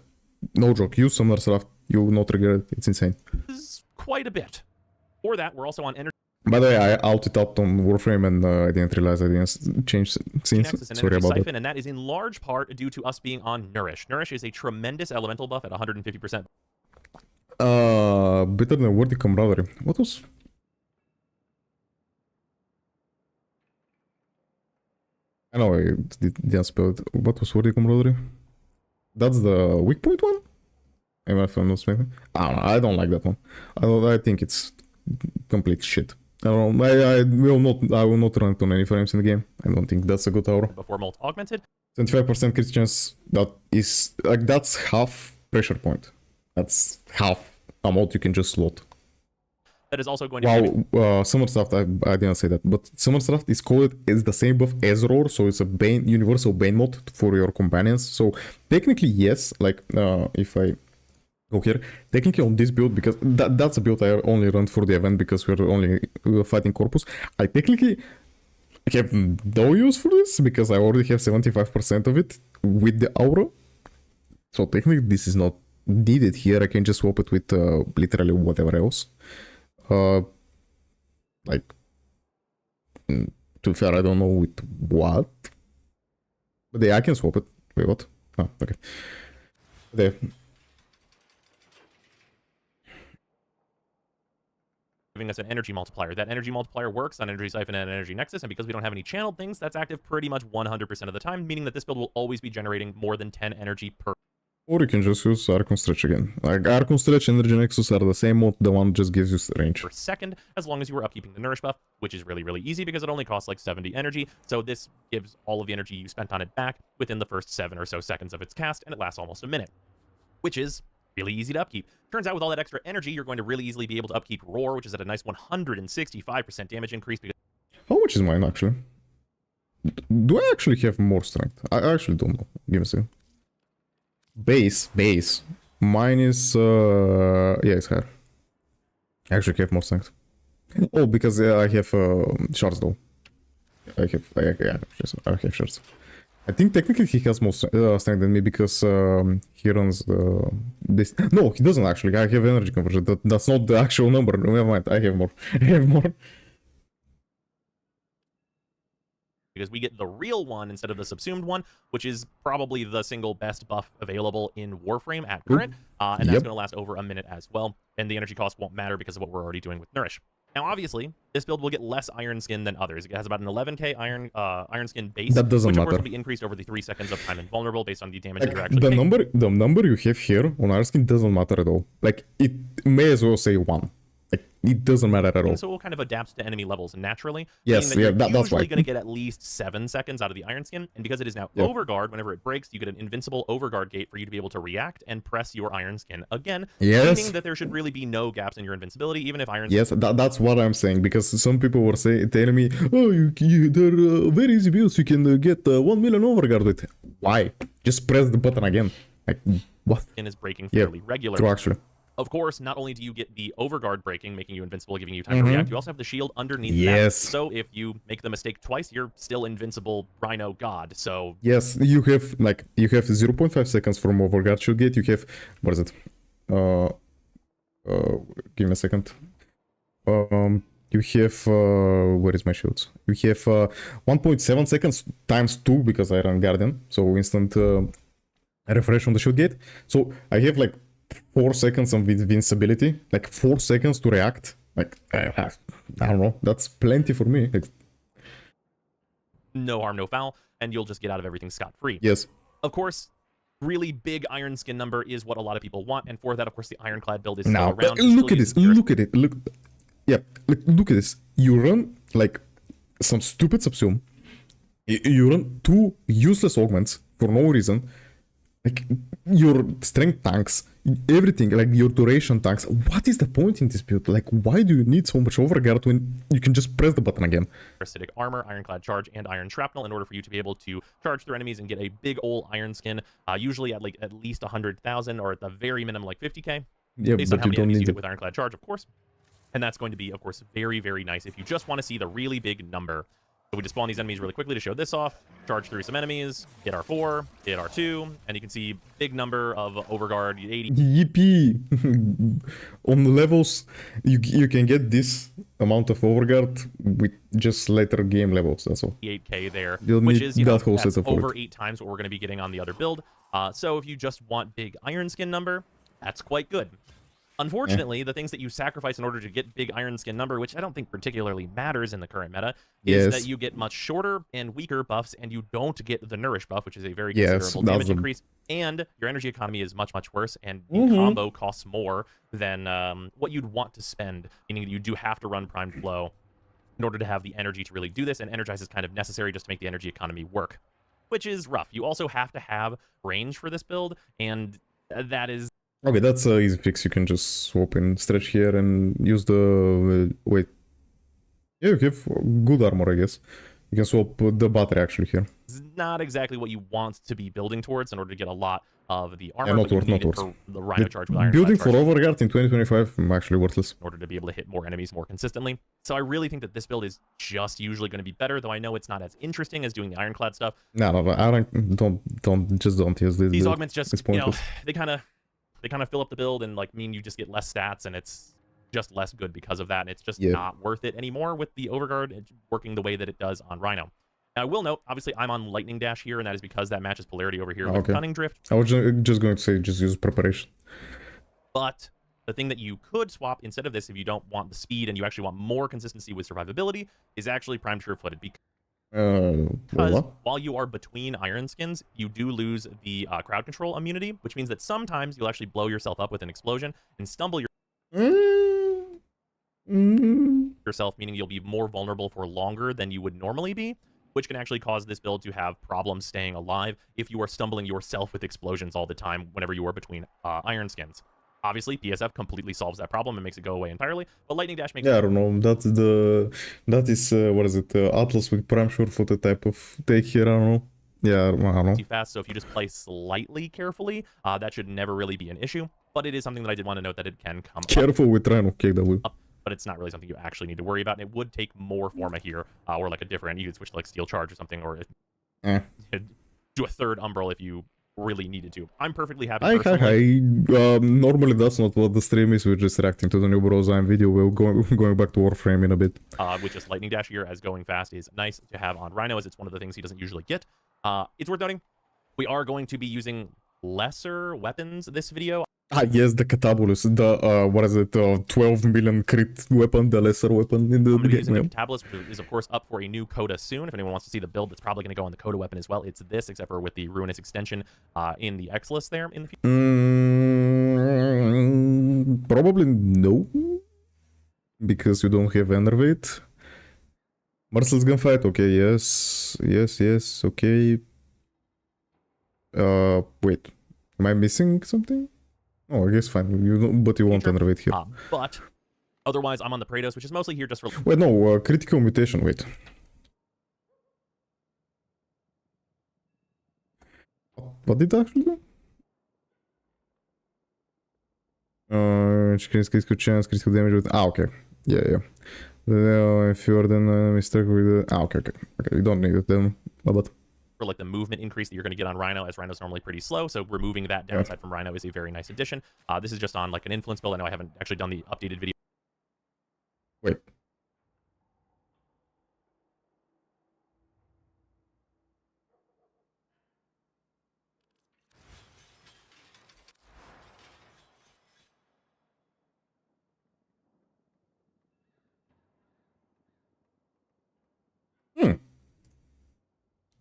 no joke, use Summoner's Raft. You will not regret it. It's insane. Is quite a bit. For that, we're also on energy. By the way, I outed up on Warframe and I didn't realize I didn't change scenes. Sorry about Siphon, that. and that is in large part due to us being on Nourish. Nourish is a tremendous elemental buff at 150%. Better than Worthy Camaraderie. What was... I know I didn't spell it. What was Worthy Camaraderie? That's the weak point one? Even if I'm not mistaken. I don't know, I don't like that one. I think it's complete shit. I don't know, I will not run it on any frames in the game. I don't think that's a good aura. Before Molt Augmented. 25% crit chance, that is, like, that's half pressure point. That's half amount you can just slot. That is also going to be... Summoner's Raft, I didn't say that, but Summoner's Raft is called as the same buff as Roar, so it's a universal Bane mod for your companions. So technically, yes, like, if I go here, technically on this build, because that's a build I only run for the event because we're fighting Corpus, I technically have no use for this because I already have 75% of it with the aura. So technically this is not needed here. I can just swap it with literally whatever else. Like, to be fair, I don't know with what, but yeah, I can swap it. Wait, what? Oh, okay. There. Giving us an energy multiplier. That energy multiplier works on Energy Siphon and Energy Nexus, and because we don't have any channeled things, that's active pretty much 100% of the time, meaning that this build will always be generating more than 10 energy per. Or you can just use Archon Stretch again. Like, Archon Stretch and Energy Nexus are the same mode, the one just gives you range. Per second, as long as you are upkeeping the Nourish buff, which is really, really easy because it only costs like 70 energy, so this gives all of the energy you spent on it back within the first 7 or so seconds of its cast, and it lasts almost a minute, which is really easy to upkeep. Turns out with all that extra energy, you're going to really easily be able to upkeep Roar, which is at a nice 165% damage increase. Because how much is mine, actually? Do I actually have more strength? I actually don't know. Give me a second. Base. Mine is, yeah, it's higher. I actually have more strength. Oh, because I have shards, though. I have shards. I think technically he has more strength than me because he runs this. No, he doesn't actually. I have energy conversion. That's not the actual number. Never mind. I have more. Because we get the real one instead of the subsumed one, which is probably the single best buff available in Warframe at current, and that's going to last over a minute as well. And the energy cost won't matter because of what we're already doing with Nourish. Now, obviously, this build will get less Iron Skin than others. It has about an 11k Iron Skin base, that doesn't which matter. of course will be increased over the 3 seconds of time invulnerable based on the damage that you're actually taking. The number you have here on Iron Skin doesn't matter at all. Like, it may as well say 1. Like, it doesn't matter at all. So it will kind of adapt to enemy levels naturally. Yes, yeah, that's why. Usually going to get at least 7 seconds out of the Iron Skin, and because it is now Overguard, whenever it breaks, you get an invincible Overguard gate for you to be able to react and press your Iron Skin again, meaning that there should really be no gaps in your invincibility, even if Iron Skin... Yes, that's what I'm saying, because some people were telling me, oh, they're very easy builds, you can get 1 million Overguard with. Why? Just press the button again. Like, what? Skin is breaking fairly regularly. True, actually. Of course, not only do you get the Overguard breaking, making you invincible, giving you time to react, you also have the shield underneath that. So if you make the mistake twice, you're still invincible Rhino God, so... Yes, you have 0.5 seconds from Overguard shield gate, you have, what is it? uh, give me a second. You have, where is my shields? You have 1.7 seconds times 2 because I run Guardian, so instant refresh on the shield gate. So I have like 4 seconds of invincibility, like 4 seconds to react. Like, I don't know, that's plenty for me. Like, no harm, no foul, and you'll just get out of everything scot-free. yes. Of course, really big iron skin number is what a lot of people want, and for that, of course, the ironclad build is Now, still around. look at this, look at it, look. Yeah, look at this. You run like some stupid subsume. You run 2 useless augments for no reason. Like your strength tanks, everything, like your duration tanks. What is the point in this build? Like, why do you need so much overguard when you can just press the button again? Parasitic armor, ironclad charge, and iron shrapnel in order for you to be able to charge through enemies and get a big old iron skin, usually at like at least 100,000 or at the very minimum like 50k. Yeah, based on but how you many don't enemies you need get it. with ironclad charge, of course. And that's going to be, of course, very, very nice if you just want to see the really big number. So we just spawn these enemies really quickly to show this off, charge through some enemies, hit R4, hit R2, and you can see big number of overguard, 80. Yippee! On the levels, you can get this amount of overguard with just later game levels, that's all. 8k there, You'll which need is, you know, that whole that's setup for over it. 8 times what we're going to be getting on the other build. So if you just want big iron skin number, that's quite good. Unfortunately, the things that you sacrifice in order to get big iron skin number, which I don't think particularly matters in the current meta, is Yes. that you get much shorter and weaker buffs, and you don't get the nourish buff, which is a very Yes, considerable that's damage the- increase, and your energy economy is much, much worse, and the combo costs more than what you'd want to spend, meaning that you do have to run primed flow in order to have the energy to really do this, and energize is kind of necessary just to make the energy economy work, which is rough. You also have to have range for this build, and that is Okay, that's an easy fix. You can just swap in stretch here and use the... wait. Yeah, you have good armor, I guess. You can swap the battery actually here. not exactly what you want to be building towards in order to get a lot of the armor, not but you worth, need not it worth. for the Rhino charge with iron Building charge for overguard in 2025, actually worthless. in order to be able to hit more enemies more consistently. So I really think that this build is just usually going to be better, though I know it's not as interesting as doing the ironclad stuff. No, I don't use this. These build. augments just, It's you know, pointless. they kind of fill up the build and like mean you just get less stats, and it's just less good because of that, and it's just Yeah. not worth it anymore with the overguard working the way that it does on Rhino. Now, I will note, obviously, I'm on Lightning Dash here, and that is because that matches polarity over here with Okay. Cunning Drift. I was just going to say, just use preparation. But the thing that you could swap instead of this, if you don't want the speed and you actually want more consistency with survivability, is actually Primed Sure-Footed. Because What? while you are between iron skins, you do lose the crowd control immunity, which means that sometimes you'll actually blow yourself up with an explosion and stumble yourself, meaning you'll be more vulnerable for longer than you would normally be, which can actually cause this build to have problems staying alive if you are stumbling yourself with explosions all the time whenever you are between iron skins. Obviously, PSF completely solves that problem and makes it go away entirely, but Lightning Dash makes Yeah, I don't know. That is what is it? Atlas with prime sure-footed type of take here. I don't know. Yeah, I don't know. too fast, so if you just play slightly carefully, that should never really be an issue, but it is something that I did want to note that it can come up. Careful with Rhino KW. But it's not really something you actually need to worry about, and it would take more forma here, or like a different, you could switch to like Steel Charge or something, or do a third Umbral if you really needed to. I'm perfectly happy personally. Normally that's not what the stream is. We're just reacting to the new Brozime video. We're going back to Warframe in a bit. With just Lightning Dash here as going fast is nice to have on Rhino, as it's one of the things he doesn't usually get. It's worth noting, we are going to be using lesser weapons this video. Yes, the Catabulus, the what is it, 12 million crit weapon, the lesser weapon in the I'm going to be using the game. Catabulus, which is of course up for a new coda soon. If anyone wants to see the build that's probably going to go on the coda weapon as well, it's this, except for with the Ruinous extension in the X list there in the future. Probably no, because you don't have Enervate. Merciless Gunfight, okay, yes, okay. Wait, am I missing something? Oh, I guess fine. But you won't Enervate here. But otherwise, I'm on the Praetos, which is mostly here just for... Wait, no, critical mutation, wait. What did it actually do? Critical chance, critical damage with... okay. Yeah. If you're then struck with... okay, you don't need it then. But for like the movement increase that you're going to get on Rhino, as Rhino's normally pretty slow. So removing that downside from Rhino is a very nice addition. This is just on like an influence build. I know I haven't actually done the updated video. Wait.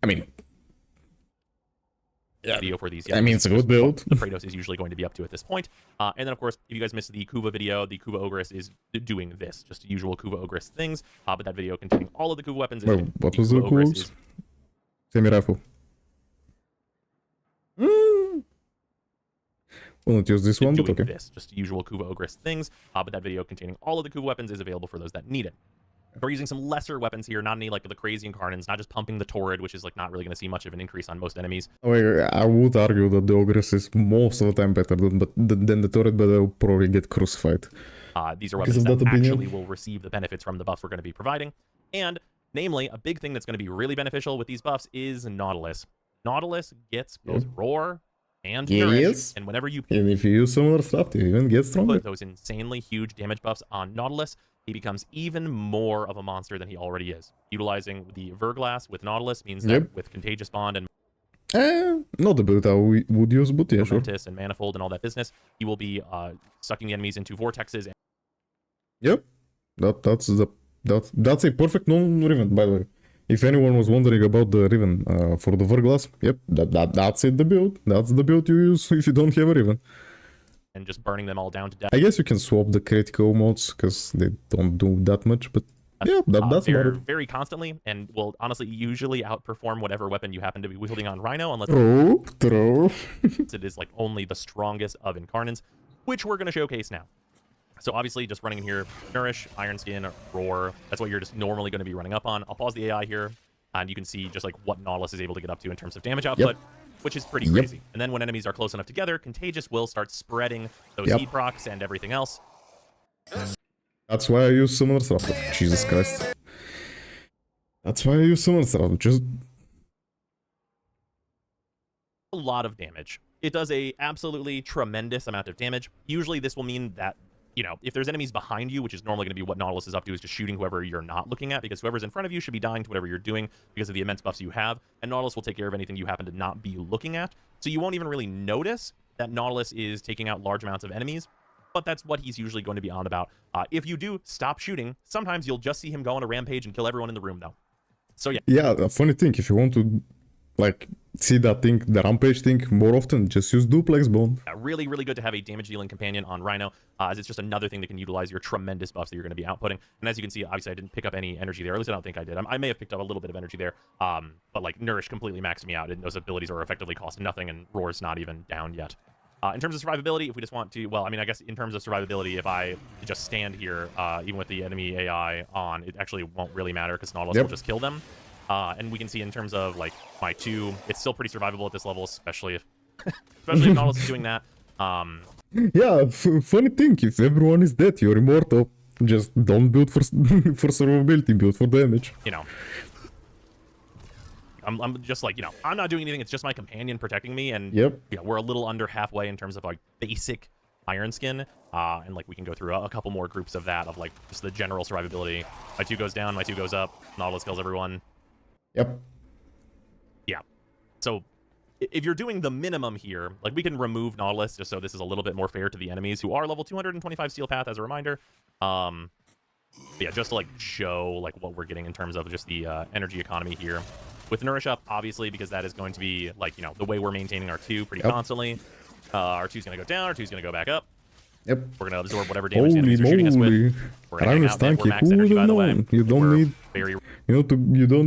I mean, Video for these. I mean, it's a good build. The Kratos is usually going to be up to at this point. And then, of course, if you guys missed the Kuva video, the Kuva Ogress is doing this, just usual Kuva Ogress things. But that video containing all of the Kuva weapons. Wait, what was the Kuva? Semi-rifle. Will not use this one, but okay. This, just usual Kuva Ogress things. But that video containing all of the Kuva weapons is available for those that need it. We're using some lesser weapons here, not any like the crazy incarnants, not just pumping the Torrid, which is like not really going to see much of an increase on most enemies. I would argue that the Ogress is most of the time better than the Torrid, but they'll probably get crucified. These are weapons that actually will receive the benefits from the buffs we're going to be providing. And namely, a big thing that's going to be really beneficial with these buffs is Nautilus. Nautilus gets both Roar and Nourish, and whenever you and if you use similar stuff, you even get stronger. Put those insanely huge damage buffs on Nautilus, he becomes even more of a monster than he already is. Utilizing the Verglass with Nautilus means that with Contagious Bond and not the build I would use, but yeah, sure. And Manifold and all that business, he will be sucking the enemies into vortexes. Yep, that's a perfect non-Riven, by the way. If anyone was wondering about the Riven for the Verglass, yep, that's it. The build. That's the build you use if you don't have a Riven. And just burning them all down to death. I guess you can swap the critical modes because they don't do that much, but yeah, that's very, very constantly, and will honestly usually outperform whatever weapon you happen to be wielding on Rhino, unless it is like only the strongest of incarnants, which we're going to showcase now. So obviously, just running in here, Nourish, Iron Skin, Roar. That's what you're just normally going to be running up on. I'll pause the AI here, and you can see just like what Nautilus is able to get up to in terms of damage output. Which is pretty crazy. And then when enemies are close enough together, Contagious will start spreading those heat procs and everything else. That's why I use similar stuff. Jesus Christ. That's why I use similar stuff. Just a lot of damage. It does a absolutely tremendous amount of damage. Usually this will mean that, you know, if there's enemies behind you, which is normally going to be what Nautilus is up to, is just shooting whoever you're not looking at, because whoever's in front of you should be dying to whatever you're doing because of the immense buffs you have, and Nautilus will take care of anything you happen to not be looking at. So you won't even really notice that Nautilus is taking out large amounts of enemies, but that's what he's usually going to be on about. If you do stop shooting, sometimes you'll just see him go on a rampage and kill everyone in the room, though. So yeah. Yeah, a funny thing, if you want to like see that thing, the rampage thing more often, just use Duplex Bond. Really, really good to have a damage dealing companion on Rhino, as it's just another thing that can utilize your tremendous buffs that you're going to be outputting. And as you can see, obviously I didn't pick up any energy there, at least I don't think I did. I may have picked up a little bit of energy there, but like Nourish completely maxed me out, and those abilities are effectively cost nothing, and Roar's not even down yet. In terms of survivability, if we just want to, well, I mean, I guess in terms of survivability, if I just stand here, even with the enemy AI on, it actually won't really matter because Nautilus will just kill them. And we can see in terms of like my 2, it's still pretty survivable at this level, especially if Nautilus is doing that. Yeah, funny thing, if everyone is dead, you're immortal. Just don't build for survivability, build for damage. You know, I'm just like, you know, I'm not doing anything. It's just my companion protecting me, and you know, we're a little under halfway in terms of like basic Iron Skin, and like we can go through a couple more groups of that, of like just the general survivability. My 2 goes down, my 2 goes up, Nautilus kills everyone. Yeah. So if you're doing the minimum here, like we can remove Nautilus just so this is a little bit more fair to the enemies who are level 225 Steel Path as a reminder. Yeah, just to like show like what we're getting in terms of just the energy economy here. With Nourish up, obviously, because that is going to be like, you know, the way we're maintaining our 2 pretty constantly. Our 2's going to go down, our 2's going to go back up. We're going to absorb whatever damage the enemies are shooting us with. We're going to hang out, we're max energy, by the way. You don't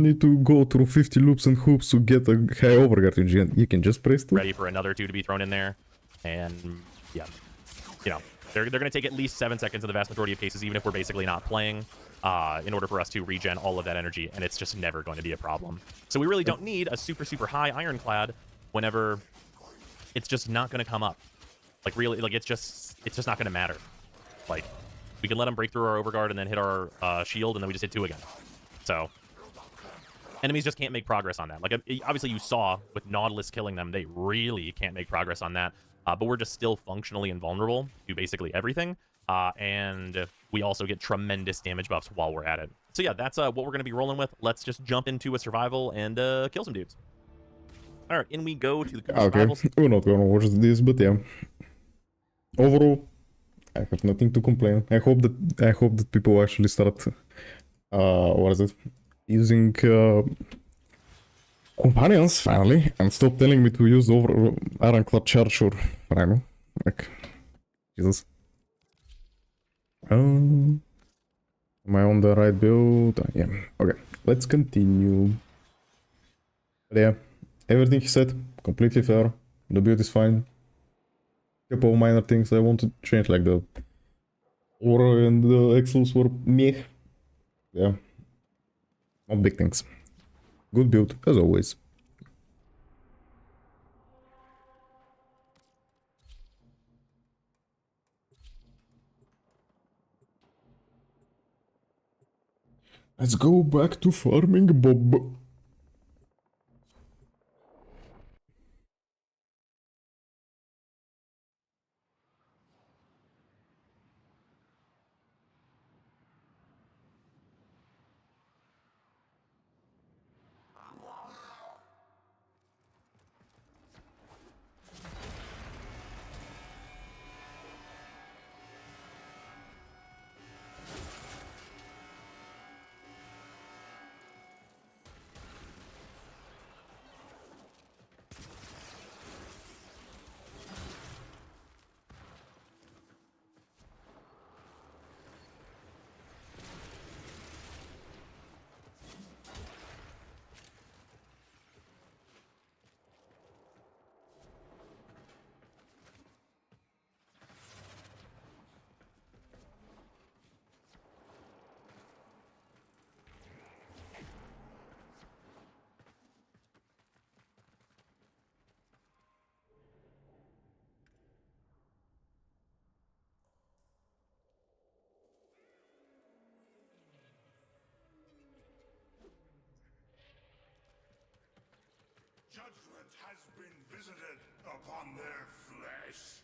need to go through 50 loops and hoops to get a high overguard. You can just press 2. Ready for another 2 to be thrown in there. And yeah, you know, they're going to take at least 7 seconds in the vast majority of cases, even if we're basically not playing, in order for us to regen all of that energy, and it's just never going to be a problem. So we really don't need a super, super high Ironclad whenever it's just not going to come up. Like really, like it's just not going to matter. Like we can let them break through our overguard and then hit our shield, and then we just hit 2 again. So enemies just can't make progress on that. Like, obviously you saw with Nautilus killing them, they really can't make progress on that. But we're just still functionally invulnerable to basically everything. And we also get tremendous damage buffs while we're at it. So yeah, that's what we're going to be rolling with. Let's just jump into a survival and kill some dudes. All right, in we go to the Okay, we're not gonna watch this, but yeah. Overall, I have nothing to complain. I hope that people actually start, what is it, using companions finally, and stop telling me to use over Ironclad Charge or Rhino. Like, Jesus. Am I on the right build? Yeah. Okay, let's continue. But yeah, everything he said, completely fair. The build is fine. Couple of minor things I want to change, like the aura and the exos were meh. Yeah, not big things. Good build, as always. Let's go back to farming, Bob. Judgment has been visited upon their flesh.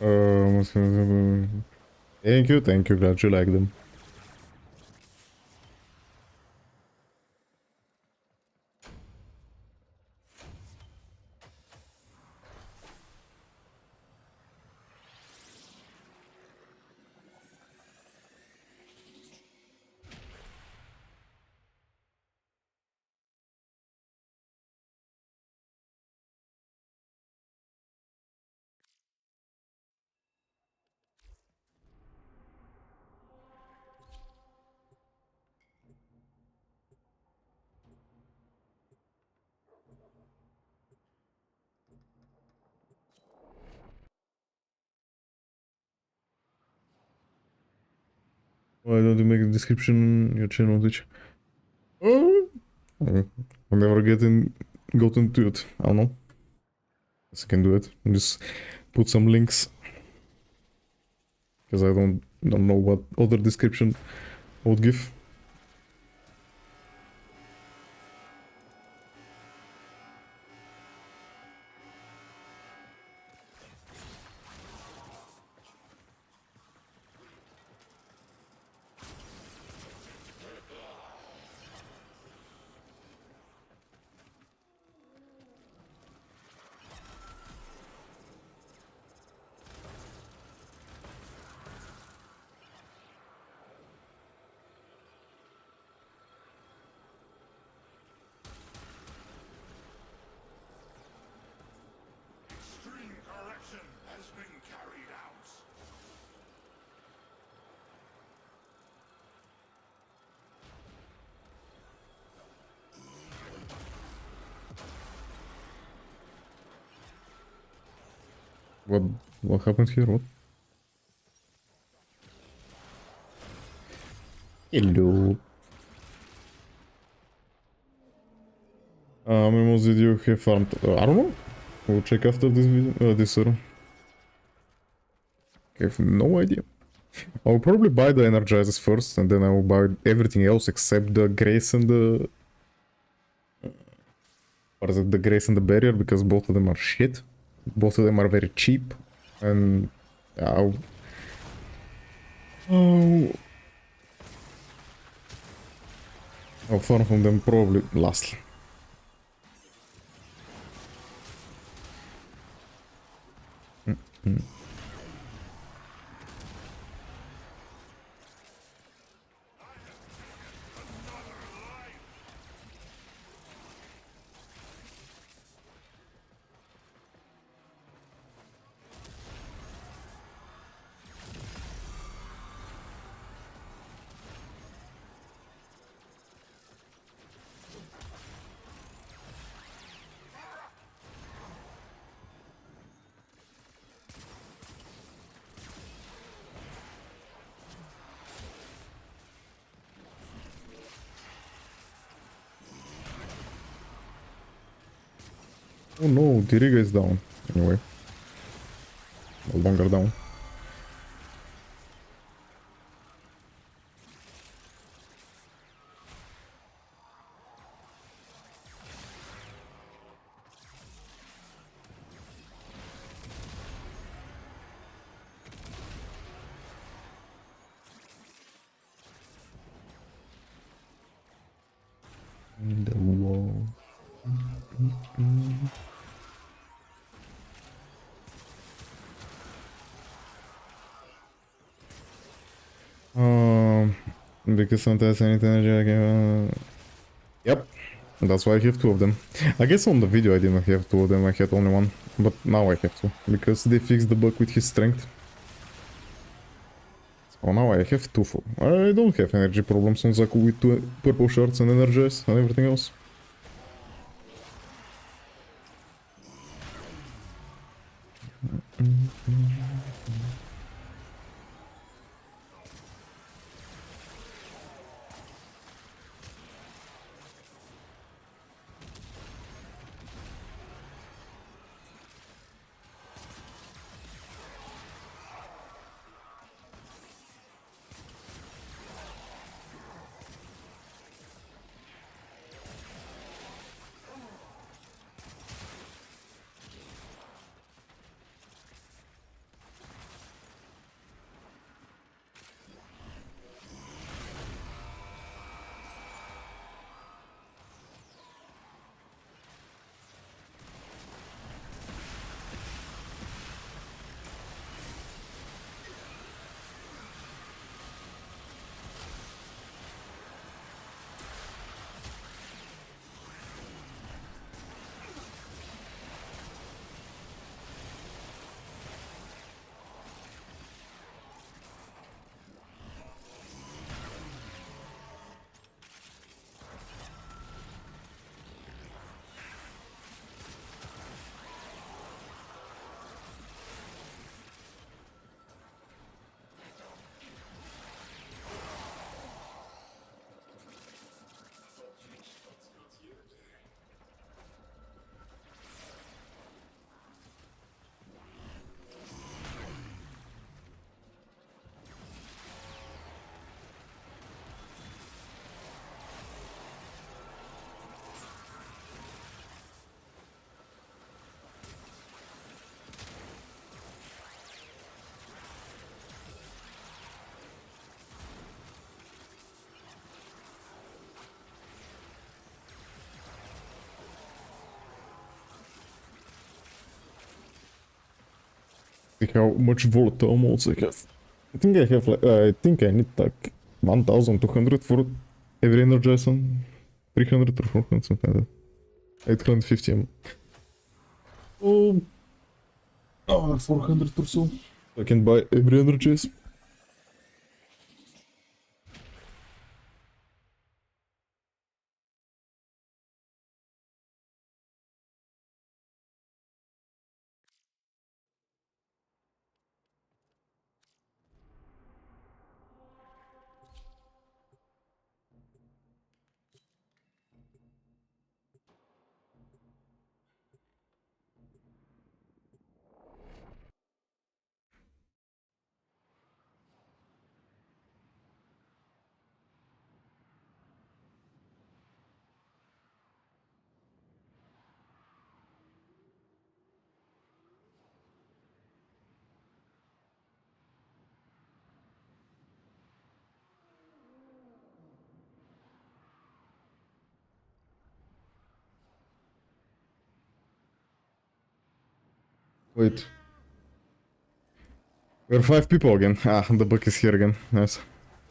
Thank you, glad you like them. Why don't you make a description on your channel on Twitch? Oh, I never got into it. I don't know. Guess I can do it. Just put some links. Because I don't know what other description I would give. Extreme correction has been carried out. What happened here? What? Hello. How many mods did you have farmed? I don't know. We'll check after this video. This I have no idea. I'll probably buy the energizers first, and then I will buy everything else except the grace and the... What is it? The grace and the barrier, because both of them are shit. Both of them are very cheap, and I'll... I'll farm from them probably lastly. Oh no, Diriga is down. Anyway. No longer down. In the wall. Because sometimes I need energy, I can... Yep, that's why I have two of them. I guess on the video I didn't have two of them, I had only one. But now I have two, because they fixed the bug with his strength. So now I have two full. I don't have energy problems on Zaku with two purple shards and energize and everything else. See how much volatile modes I have. I think I have like, I think I need like 1200 for every energization. 300 or 400, something like that. 850 Oh, 400 or so. I can buy every energize. Wait. We're 5 people again. Ah, the book is here again. Nice.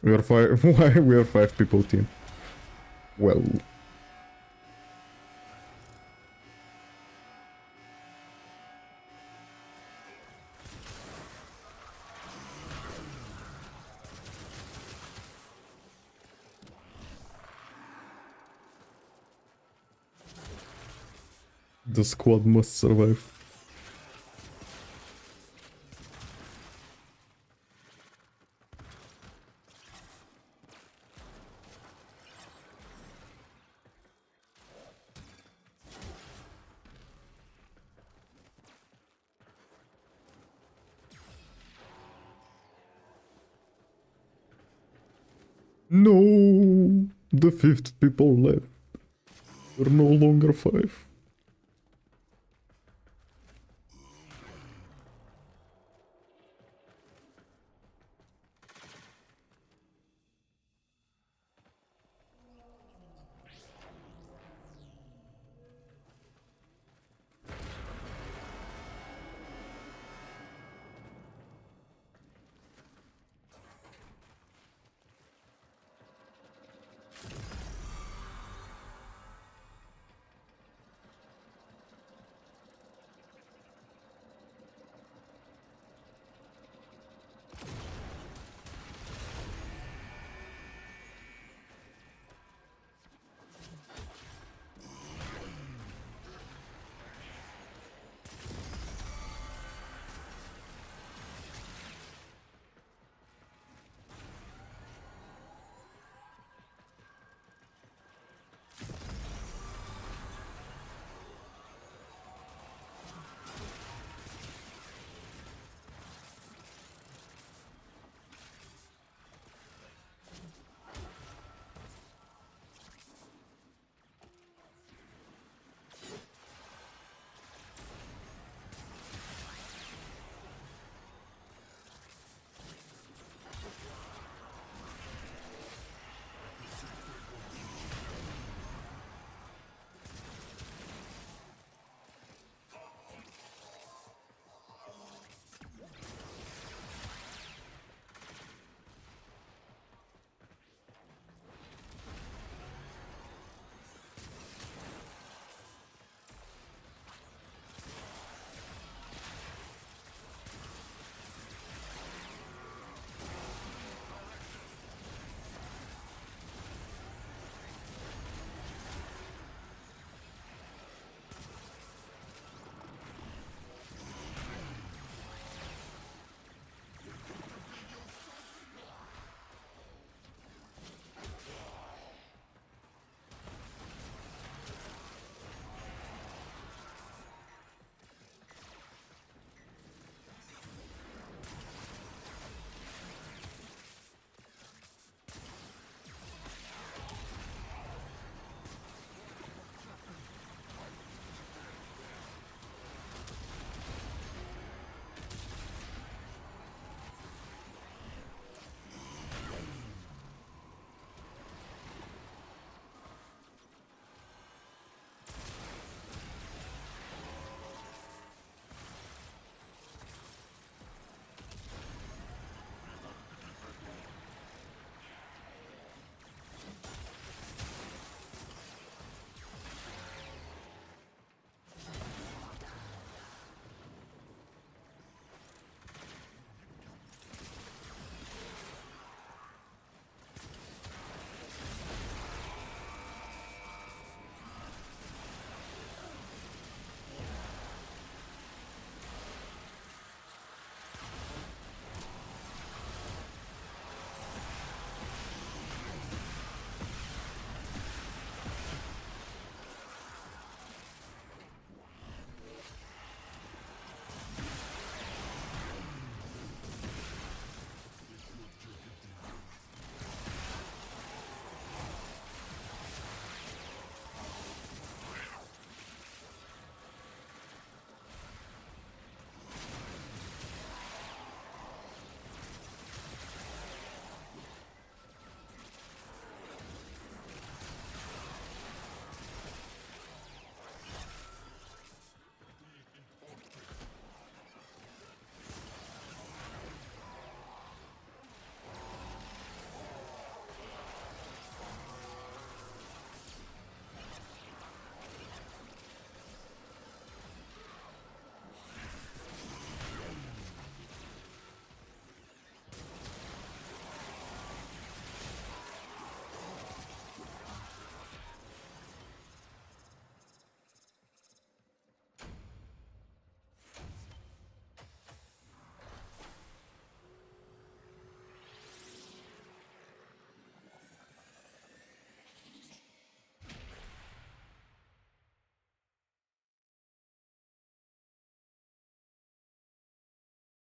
We are 5. Why? We are 5 people team. Well. The squad must survive. No, the 5th people left. We're no longer 5.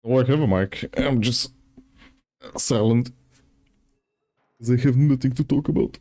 Oh, I have a mic. I'm just silent. They have nothing to talk about.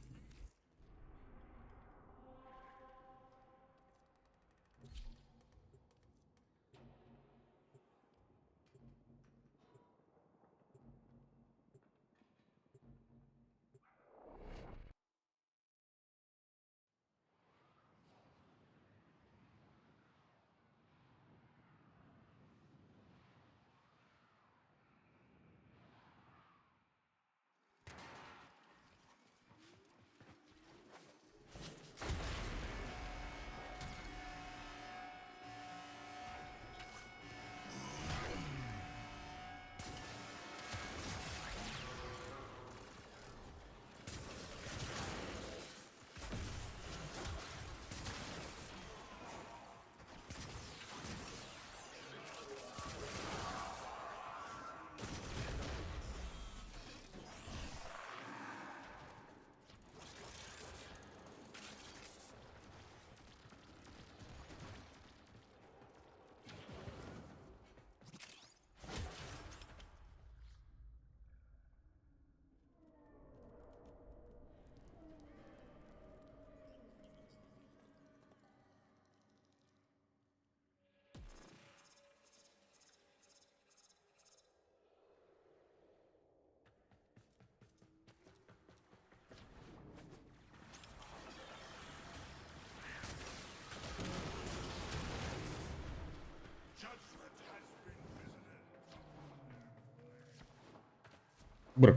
Bro.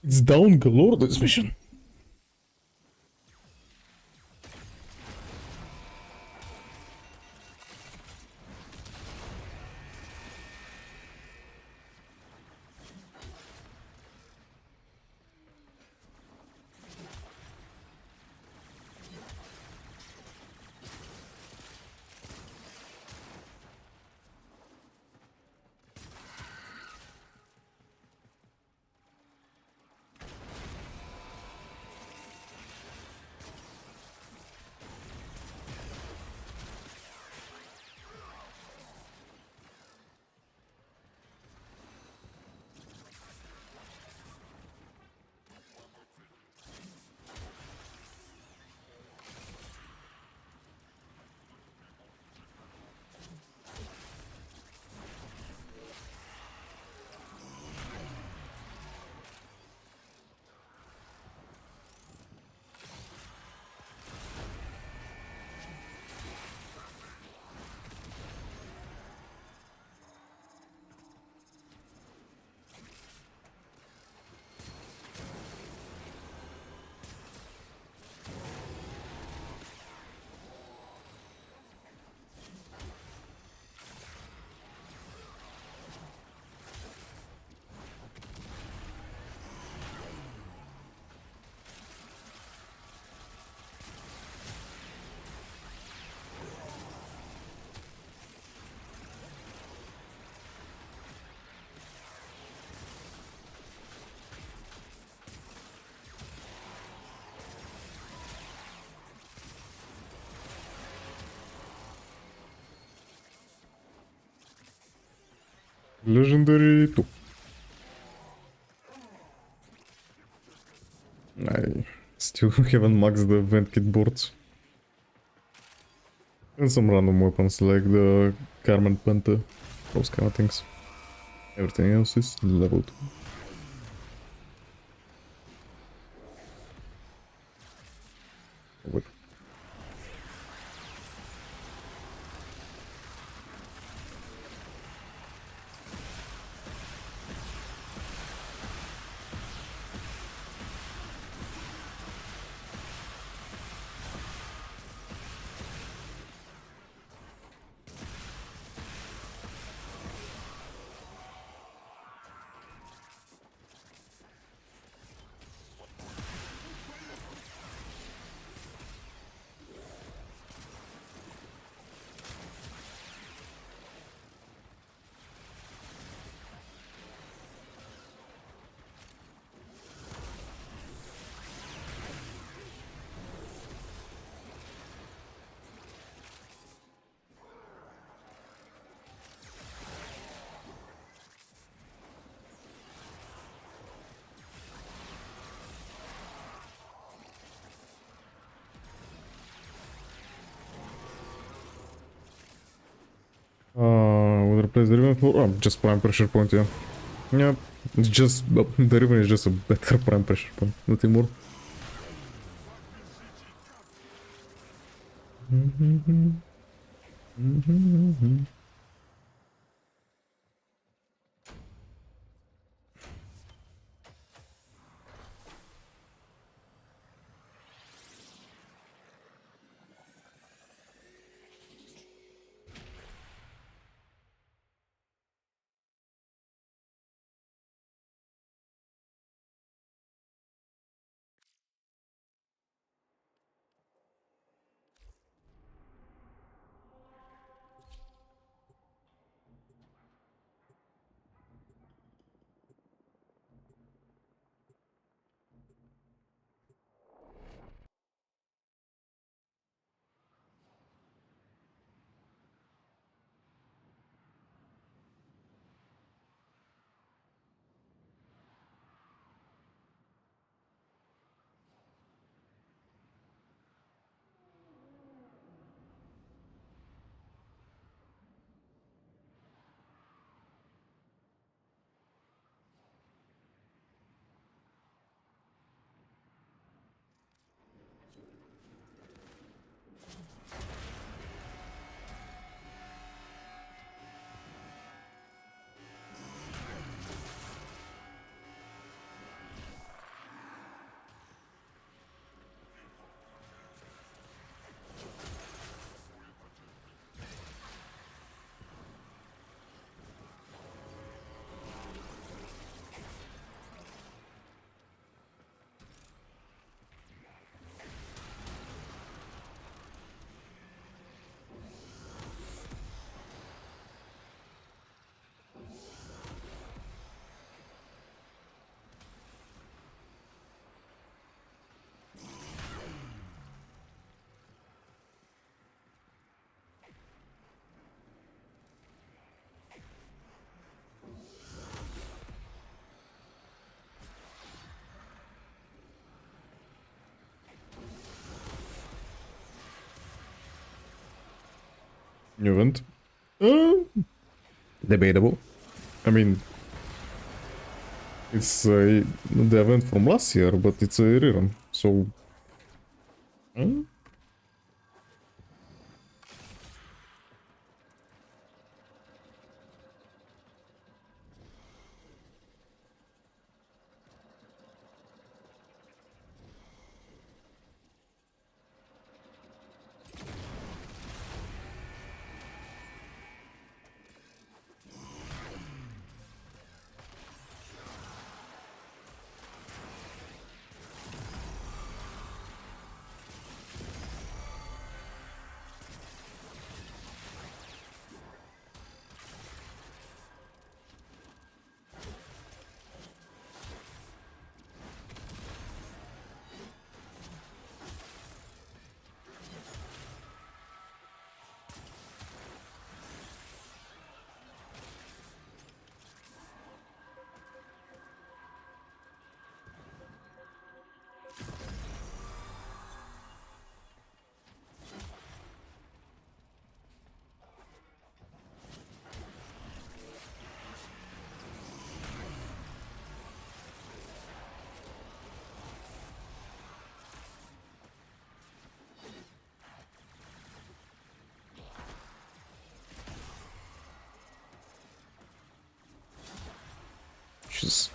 It's down galore this mission. Legendary 2. I still haven't maxed the event kit boards. And some random weapons like the Carmen Banter, those kind of things. Everything else is level 2. Wait. Would replace the Riven for just prime pressure point, yeah. Yeah, it's just the Riven is just a better prime pressure point, nothing more. New event. Debatable. I mean, it's the event from last year, but it's a rerun, so... She's...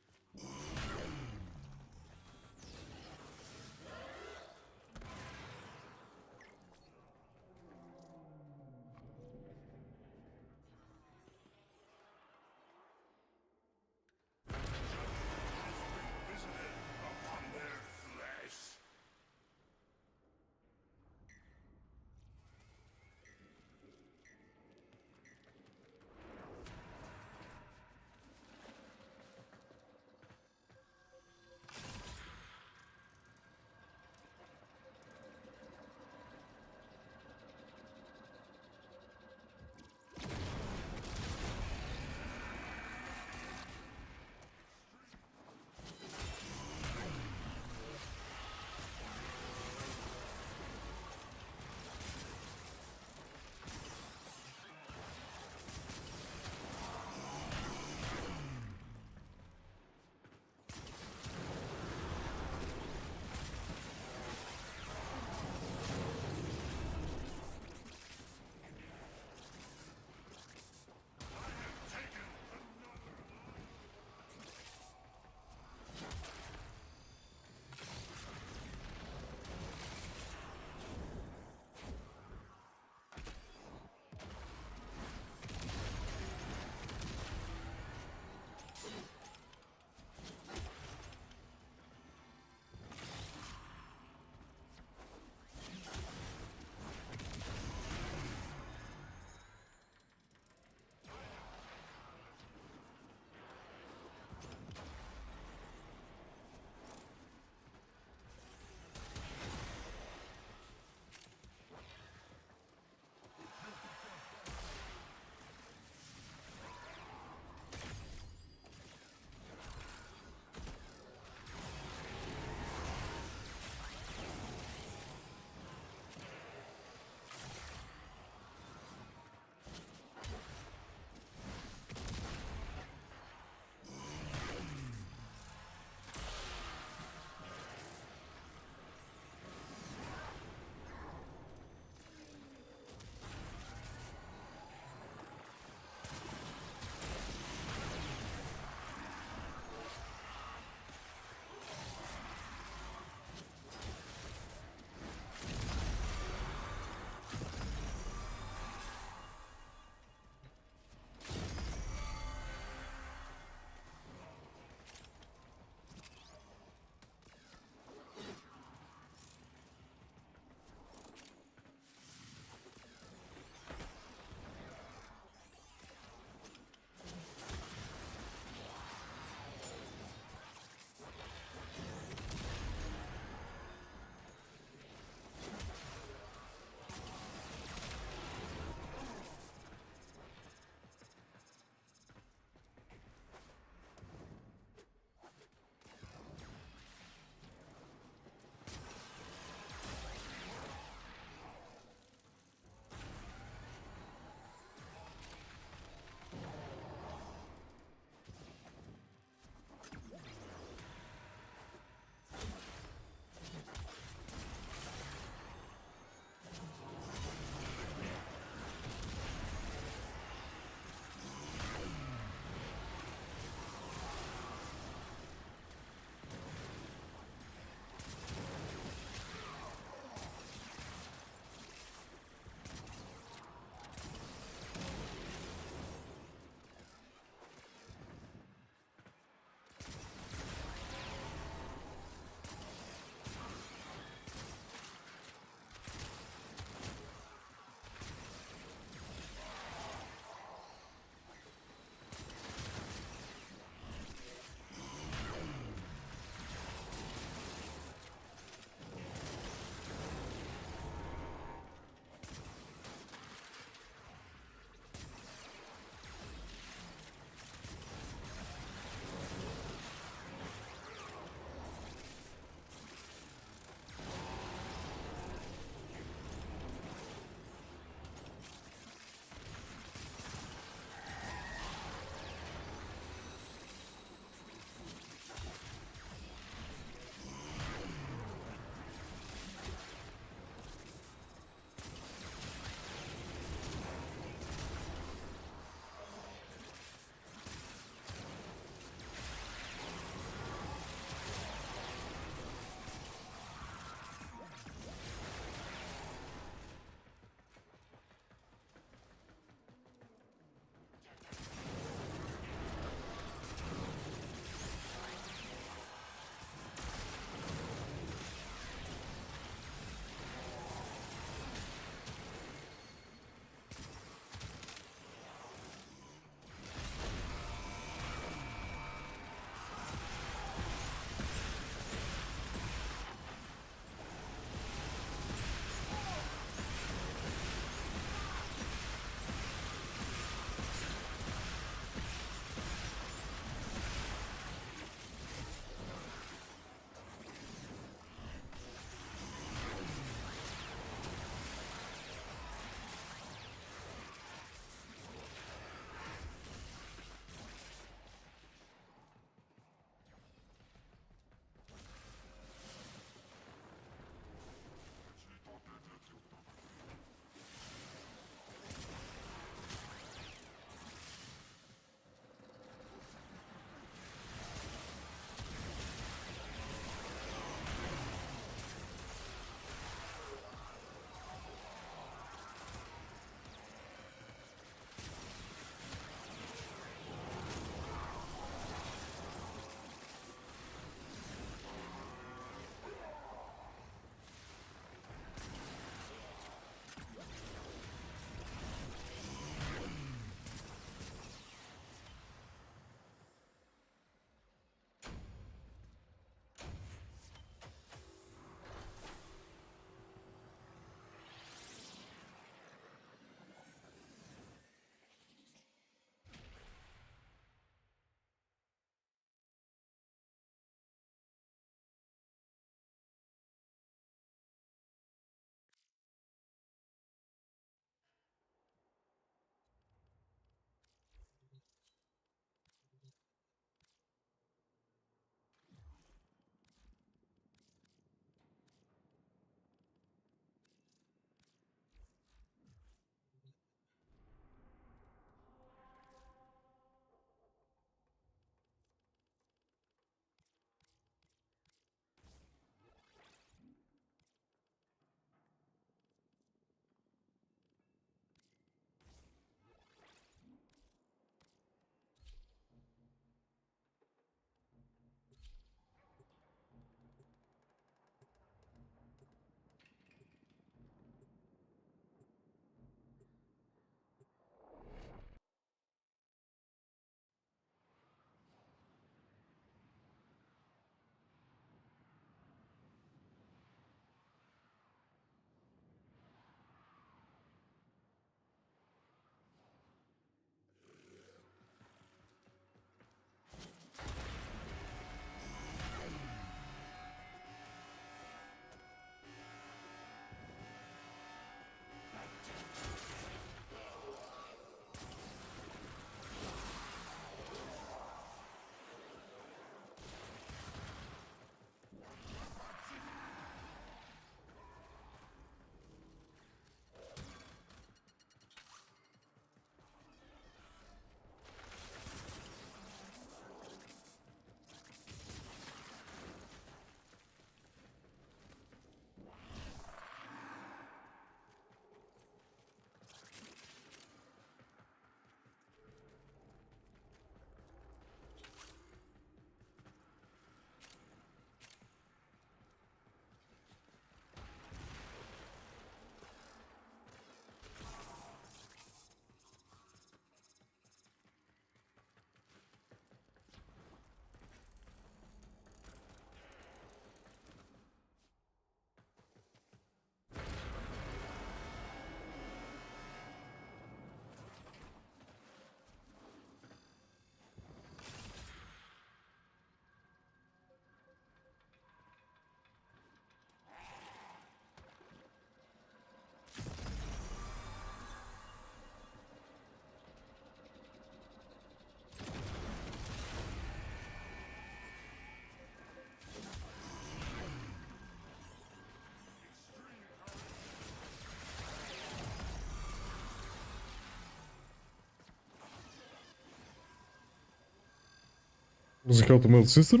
Was it how to melt sister?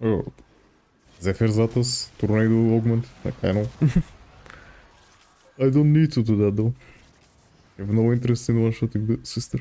Oh. Zephyr Zatas, Tornado Augment. Like, I know. I don't need to do that though. I have no interest in one-shotting the sister.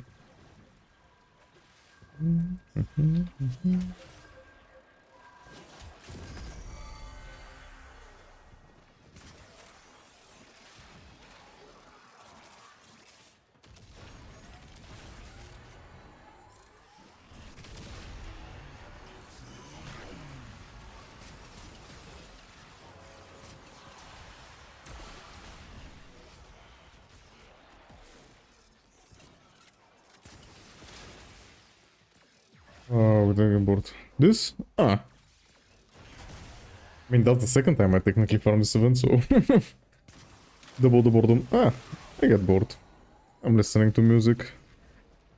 Oh, we're doing a board. This? Ah. I mean, that's the second time I technically farmed this event, so... Double the boredom. Ah, I get bored. I'm listening to music.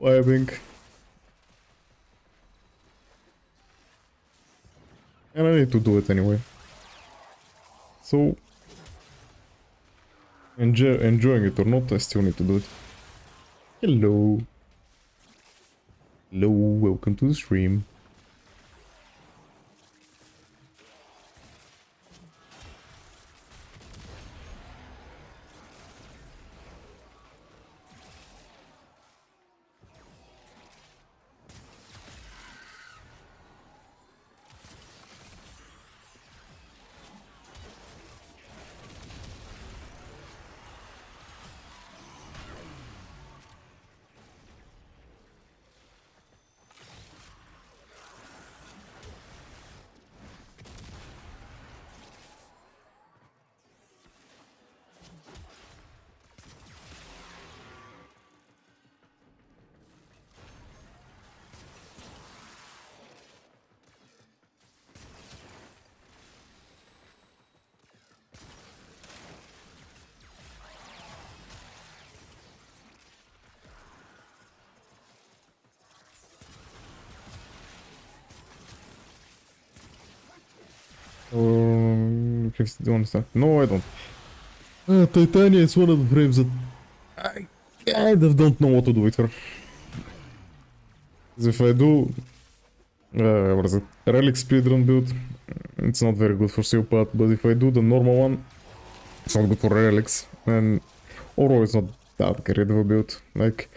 Vibing. And I need to do it anyway. So... enjoying it or not, I still need to do it. Hello. Hello, welcome to the stream. Please don't understand. No, I don't. Titania is one of the frames that I kind of don't know what to do with her. 'Cause if I do, what is it? Relic speedrun build, it's not very good for Silpat, but if I do the normal one, it's not good for relics. And overall, it's not that great of a build. Like,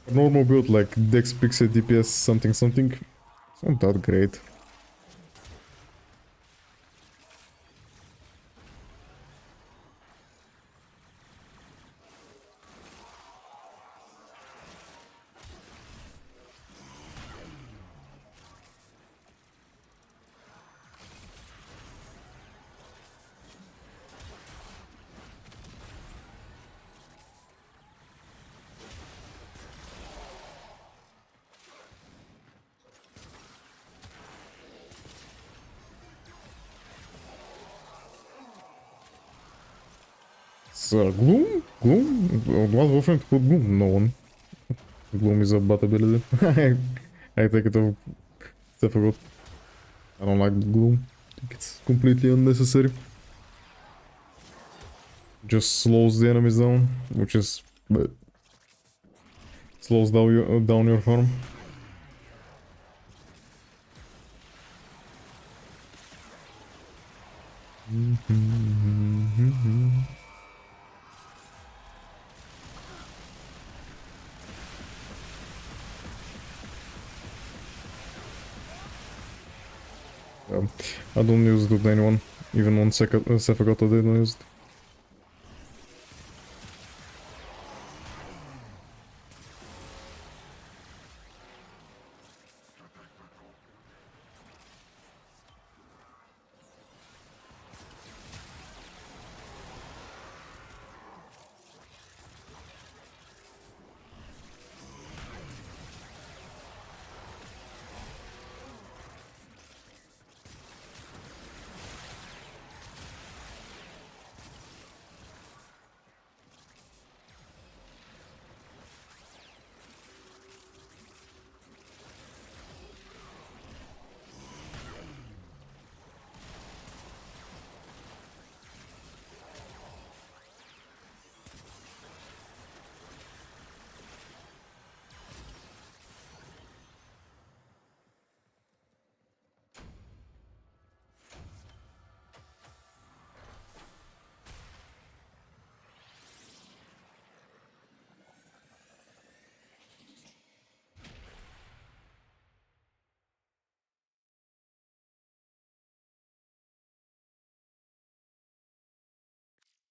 a normal build like Dex, Pixie, DPS, something, it's not that great. Gloom? Gloom? What Warframe to put Gloom? No one. Gloom is a bot ability. I take it off. I forgot. I don't like the Gloom. I think it's completely unnecessary. Just slows the enemies down, which is... slows down your farm. I don't use it with anyone, even on Sephagota they don't use it.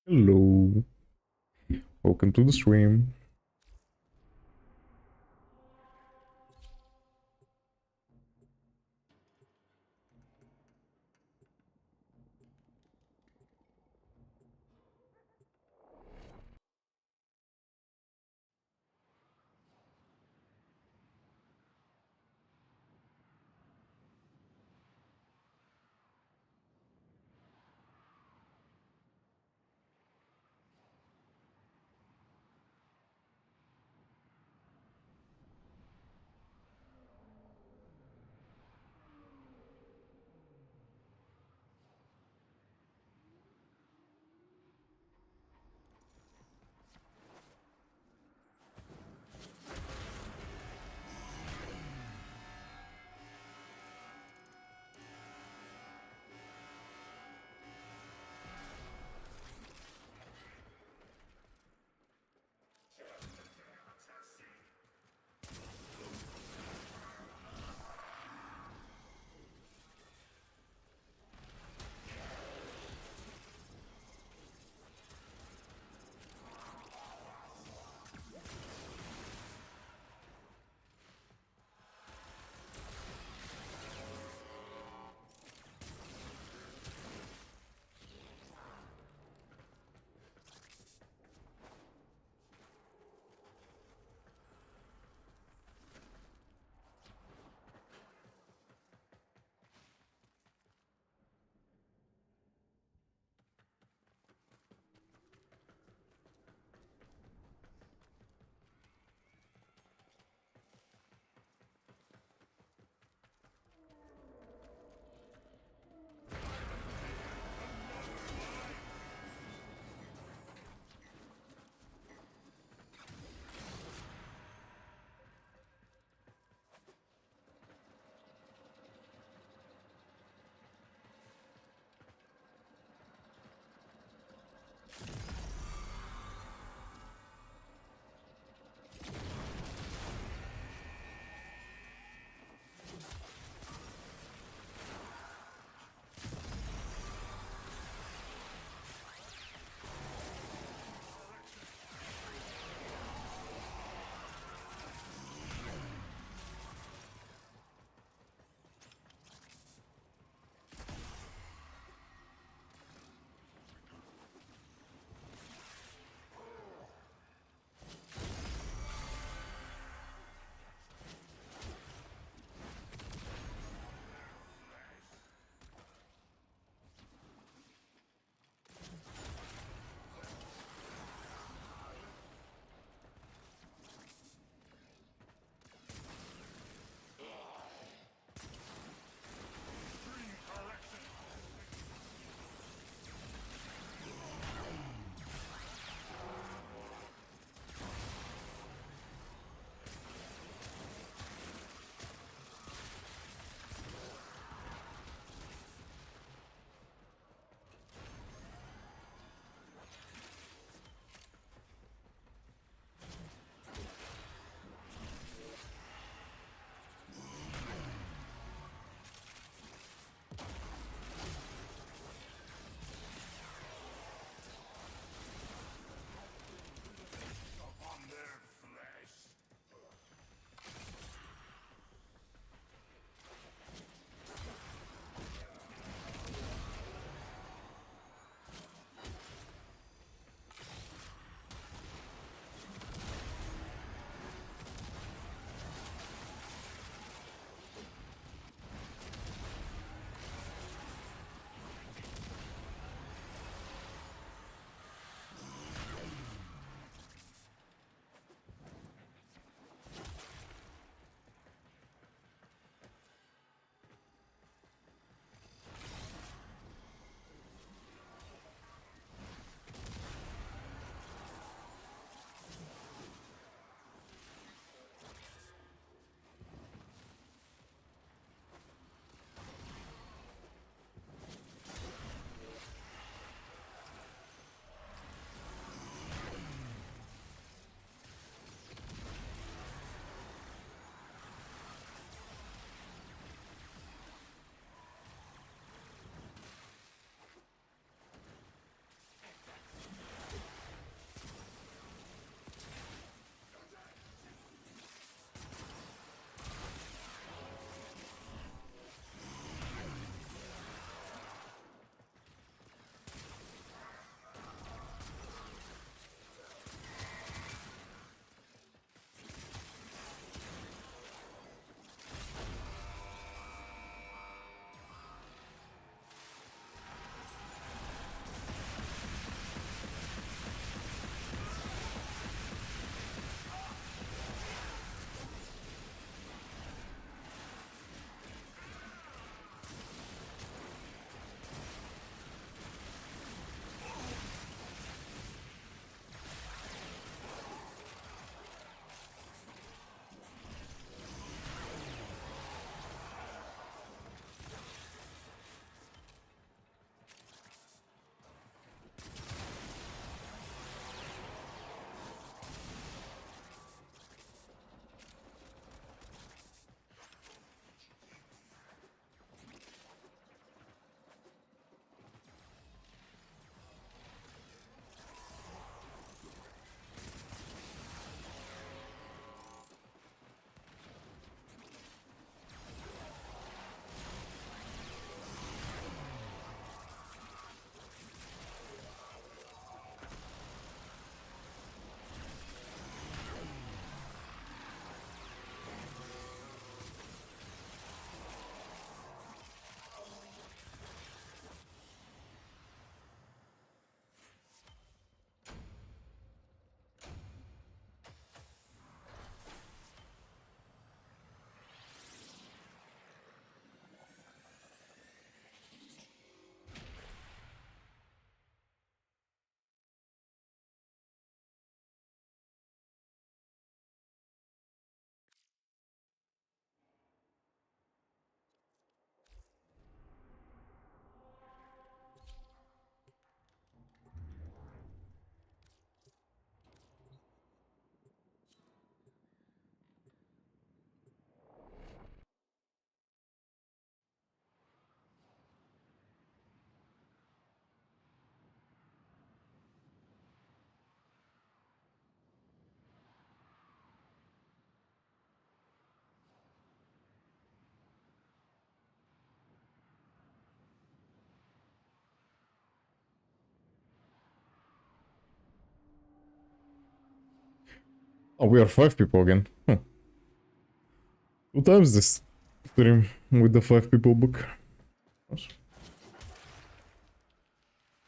Hello. Welcome to the stream. Oh, we are 5 people again. Huh. 2 times this stream with the 5 people book.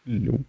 Hello.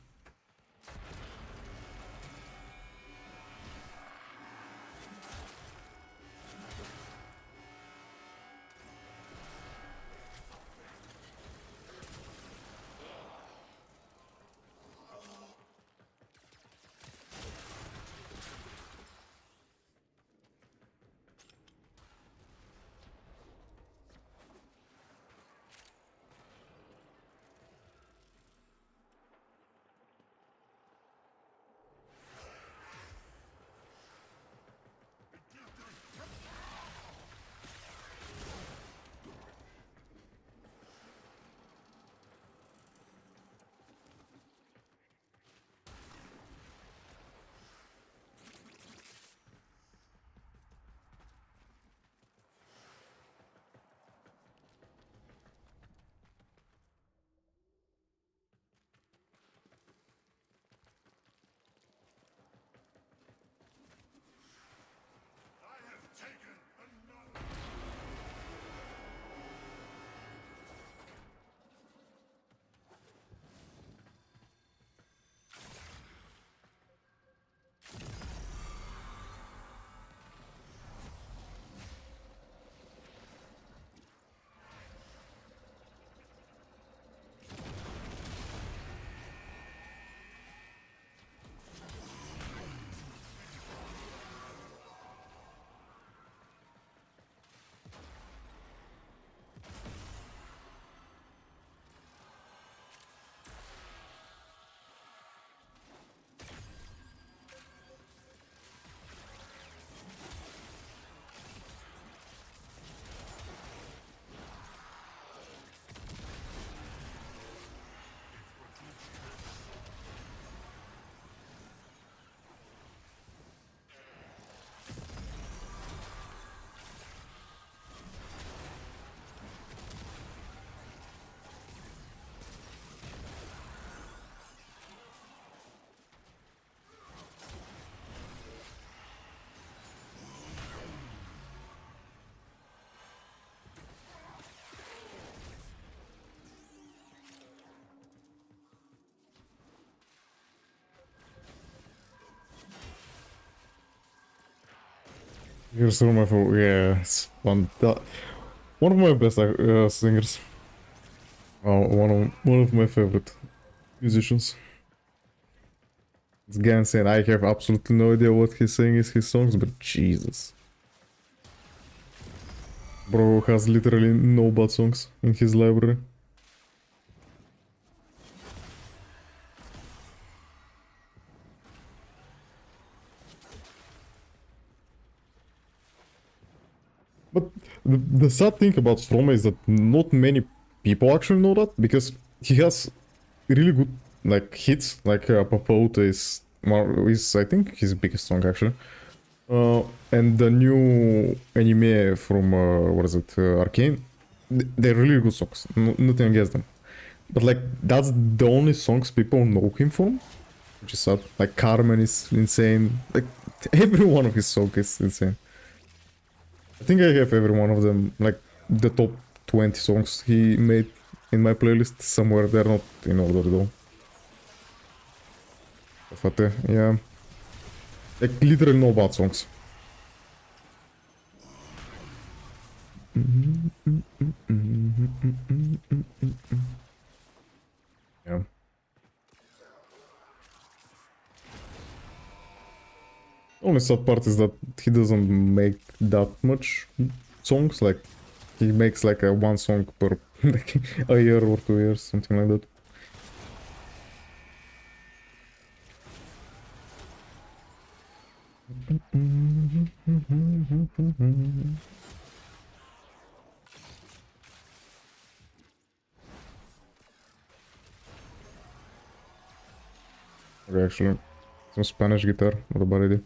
Here's one of my favorite. Yeah, it's fun. One of my best singers. One of my favorite musicians. It's Gansyn. I have absolutely no idea what he's saying is his songs, but Jesus. Bro has literally no bad songs in his library. But the sad thing about Stroma is that not many people actually know that, because he has really good like hits, like Papote is I think his biggest song actually. And the new anime from what is it, Arcane, they're really good songs. Nothing against them, but like that's the only songs people know him from, which is sad. Like Carmen is insane. Like every one of his songs is insane. I think I have every one of them, like the top 20 songs he made in my playlist somewhere. They're not in order though. But yeah, like literally no bad songs. Yeah. Only sad part is that he doesn't make that much songs. Like he makes like a one song per like a year or 2 years, something like that. Okay, actually, some Spanish guitar, not a bad idea.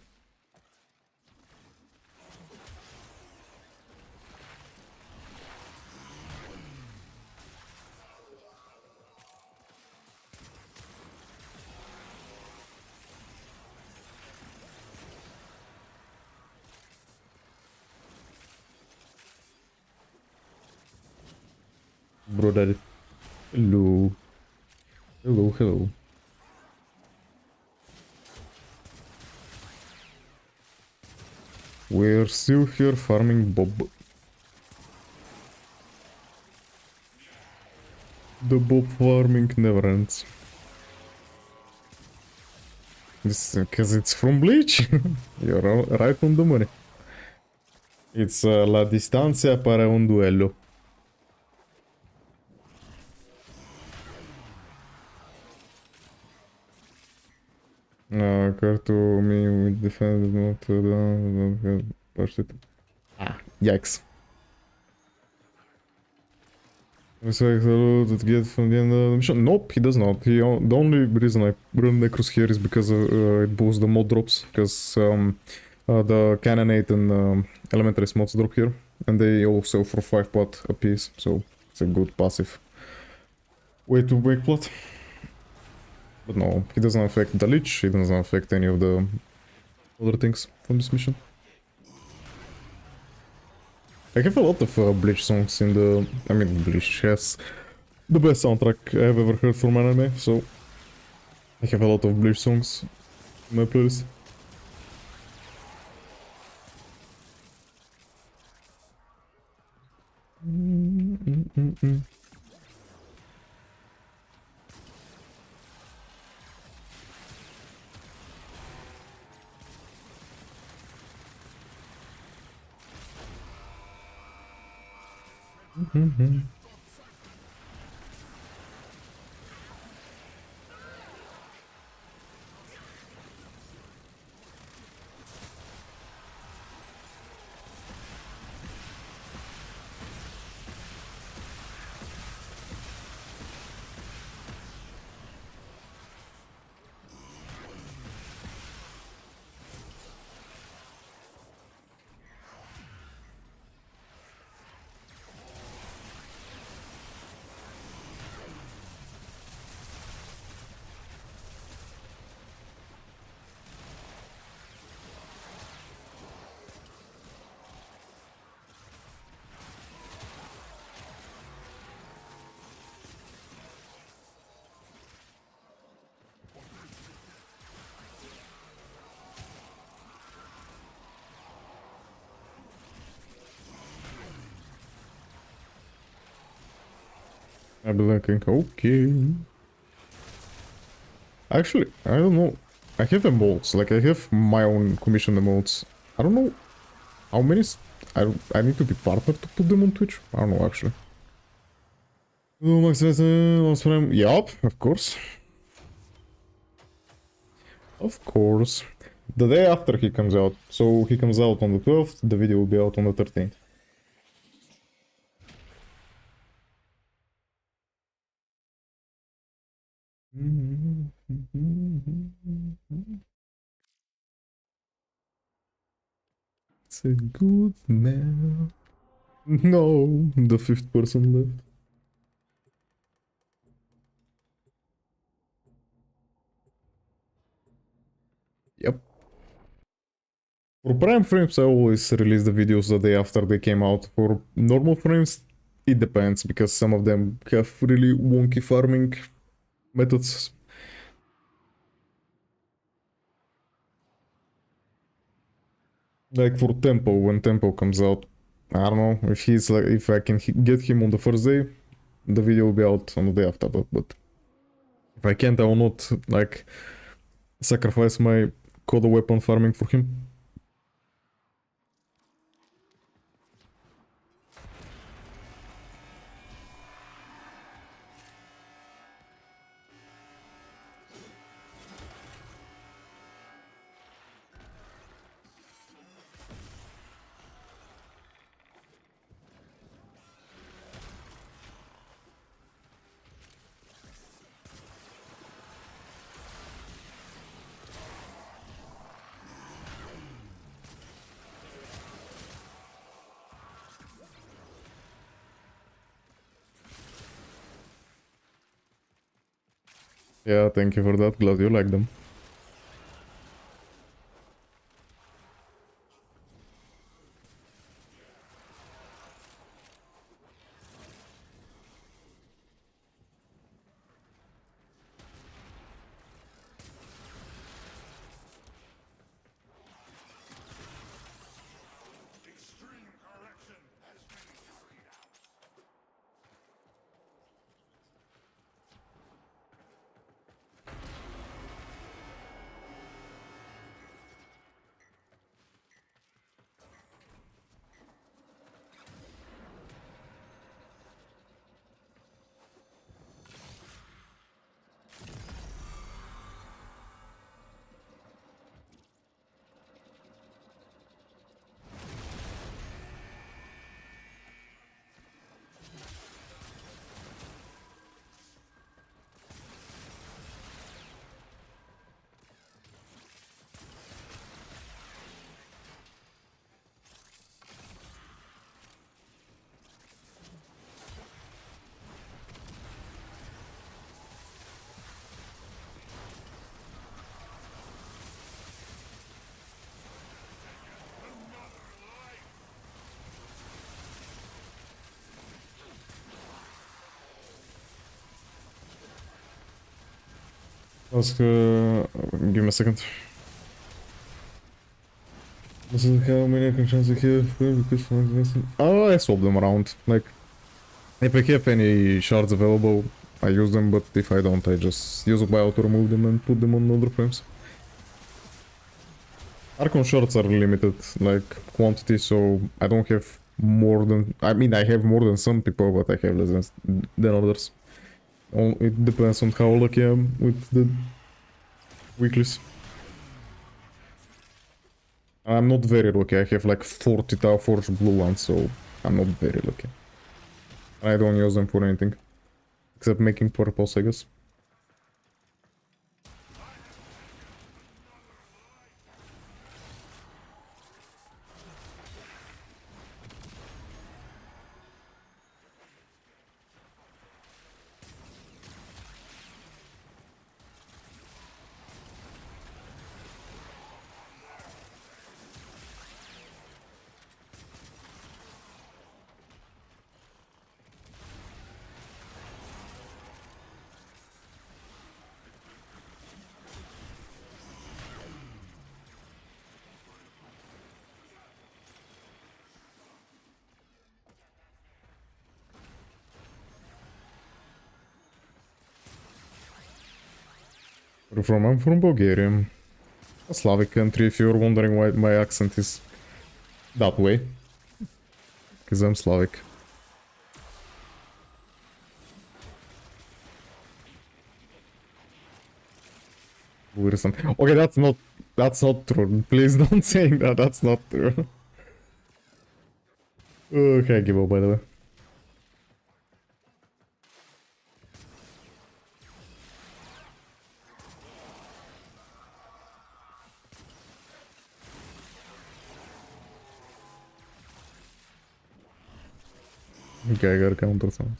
Bro daddy. Hello. Hello, hello. We're still here farming Bob. The Bob farming never ends. This because it's from Bleach. You're right on the money. It's la distancia para un duello. Occur to me with defend not yikes. Looks like the loot that get from the end of the mission. Nope, he does not. The only reason I run Nekros here is because it boosts the mod drops. Because the Cannonade and Elementaries mods drop here. And they all sell for 5 pot a piece. So it's a good passive way to break plot. But no, he doesn't affect the Lich. He doesn't affect any of the other things from this mission. I have a lot of Bleach songs in the... I mean, Bleach has the best soundtrack I've ever heard from anime, so... I have a lot of Bleach songs in my playlist. I'll be looking, okay. Actually, I don't know. I have emotes, like I have my own commission emotes. I don't know how many... I need to be partner to put them on Twitch? I don't know, actually. Oh, Max last frame. Yup, of course. Of course. The day after he comes out. So he comes out on the 12th, the video will be out on the 13th. It's a good man. No, the 5th person left. Yep. For prime frames, I always release the videos the day after they came out. For normal frames, it depends, because some of them have really wonky farming methods. Like for Tempo, when Tempo comes out, I don't know if he's like, if I can get him on the first day, the video will be out on the day after that. But if I can't, I will not like sacrifice my Coda weapon farming for him. Yeah, thank you for that. Glad you like them. Ask, give me a second. This is how many I can chance I have. Oh, I swap them around. Like, if I have any shards available, I use them, but if I don't, I just use a bio to remove them and put them on other frames. Archon shards are limited, like, quantity, so I don't have more than... I mean, I have more than some people, but I have less than others. It depends on how lucky I am with the weeklies. I'm not very lucky, I have like 40 Tau Forge blue ones, so I'm not very lucky. I don't use them for anything. Except making purples, I guess. Where from? I'm from Bulgaria. A Slavic country, if you're wondering why my accent is that way. Because I'm Slavic. Okay, that's not true. Please don't say that, that's not true. Okay, I give up, by the way. Okay, I gotta counter sounds.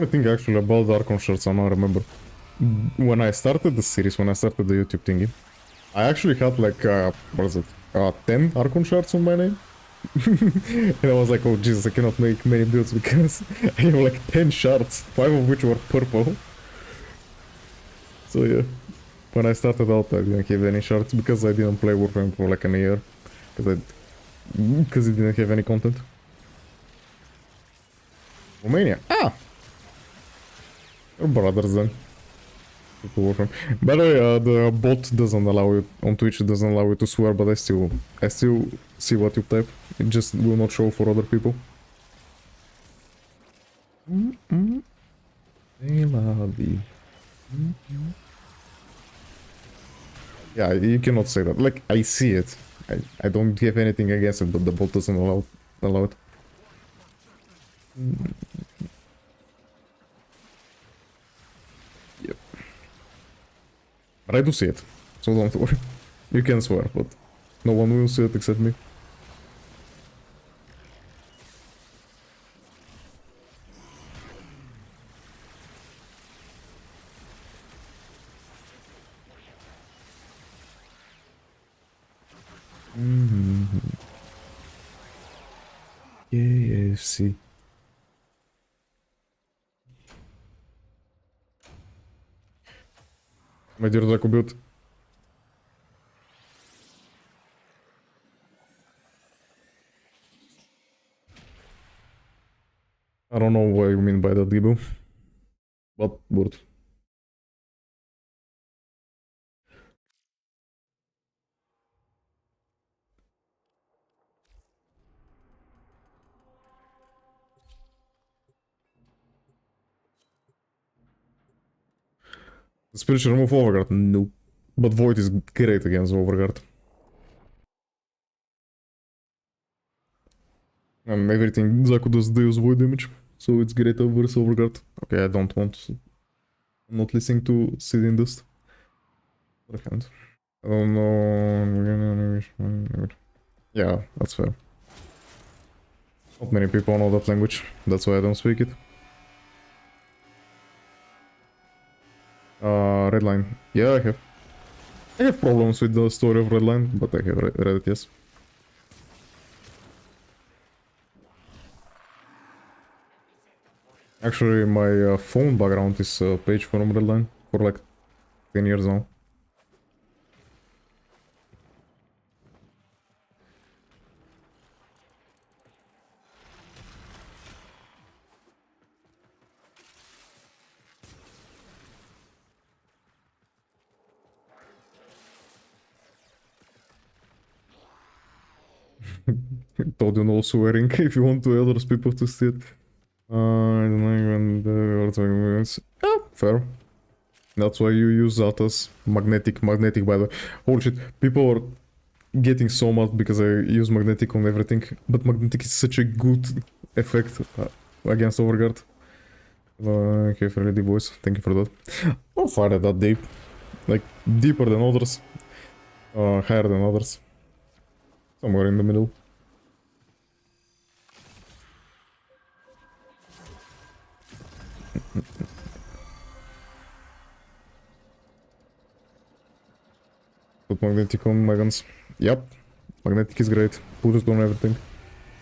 I think actually about the Archon shirts, I now remember. When I started the series, when I started the YouTube thingy, I actually had like, what is it, 10 Archon shards on my name. And I was like, oh Jesus, I cannot make many builds because I have like 10 shards, 5 of which were purple. So yeah, when I started out I didn't have any shards because I didn't play Warframe for like a year. Because it didn't have any content. Romania. Ah! We're brothers then. Warframe. By the way, the bot doesn't allow you, on Twitch it doesn't allow you to swear, but I still see what you type. It just will not show for other people. Yeah, you cannot say that. Like, I see it. I don't have anything against it, but the bot doesn't allow it. Yep. But I do see it, so don't worry. You can swear, but no one will see it except me. KFC. My dear Draco build. I don't know what you mean by that, Gibu. What word? The spirit should remove Overguard? No. But Void is great against Overguard. And everything Zaku does deals Void damage, so it's great versus Overguard. Okay, I don't want to... I'm not listening to Seeding Dust. Other hand. I don't know... Yeah, that's fair. Not many people know that language, that's why I don't speak it. Redline. Yeah, I have. I have problems with the story of Redline, but I have read it, yes. Actually, my phone background is a page from Redline for like 10 years now. Told you no swearing if you want to others people to see it. I don't know when the arguments. Yeah, fair. That's why you use that as magnetic by the way. Holy shit, people are getting so mad because I use magnetic on everything, but magnetic is such a good effect against overguard. Okay, fairly deep voice, thank you for that. I'll find it that deep. Like, deeper than others. Higher than others. Somewhere in the middle. Put magnetic on my guns. Yep, magnetic is great. Put it on everything.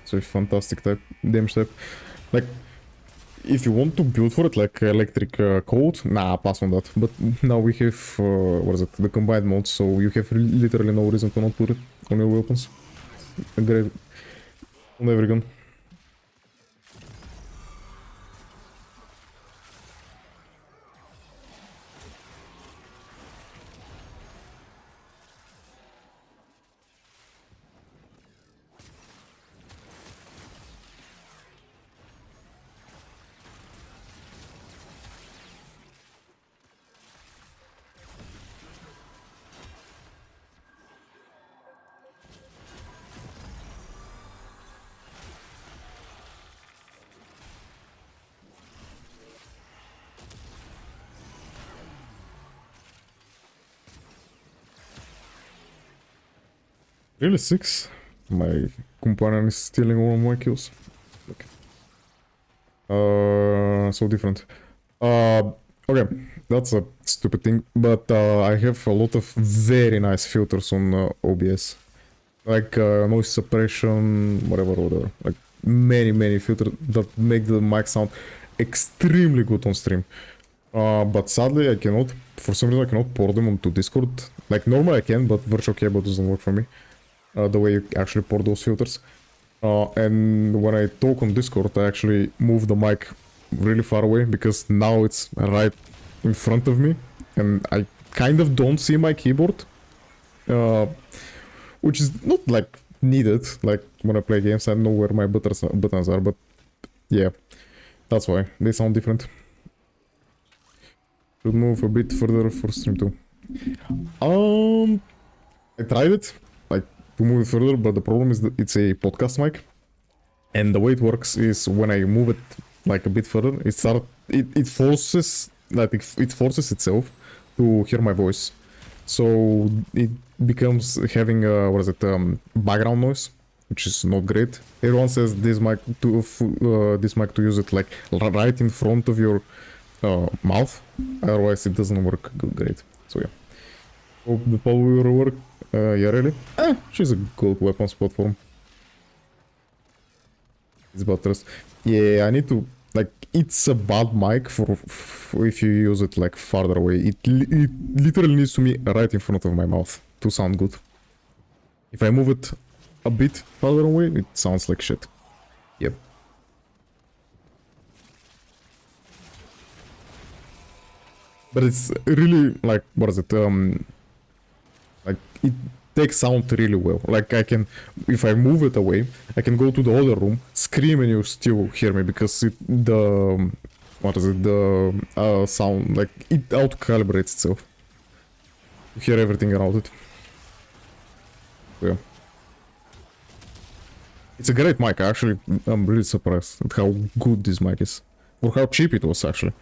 It's a fantastic type, damage type. Like, if you want to build for it, like electric code, nah, pass on that. But now we have, what is it, the combined mode, so you have literally no reason to not put it on your weapons. Great. On every gun. Really 6? My companion is stealing all of my kills. Okay. So different. Okay, that's a stupid thing, but I have a lot of very nice filters on OBS. Like noise suppression, whatever. Like many filters that make the mic sound extremely good on stream. But sadly I cannot, for some reason I cannot pour them onto Discord. Like normally I can, but virtual cable doesn't work for me. The way you actually pour those filters. And when I talk on Discord, I actually move the mic really far away because now it's right in front of me and I kind of don't see my keyboard. Which is not like needed, like when I play games I know where my buttons are, but yeah, that's why they sound different. Should move a bit further for stream too. I tried it, like to move it further, but the problem is that it's a podcast mic, and the way it works is when I move it like a bit further, it forces itself to hear my voice, so it becomes having background noise, which is not great. Everyone says this mic to use it like right in front of your mouth, otherwise it doesn't work great. So yeah, hope the power will work. Yeah, really? She's a good weapons platform. It's butters. Yeah, I need to, like, it's a bad mic for if you use it like farther away. It literally needs to be right in front of my mouth to sound good. If I move it a bit farther away, it sounds like shit. Yep. But it's really like, what is it? Like it takes sound really well. Like I can, if I move it away, I can go to the other room, scream, and you still hear me because the sound, like it auto-calibrates itself. You hear everything around it. Yeah. It's a great mic. Actually, I'm really surprised at how good this mic is, or how cheap it was actually.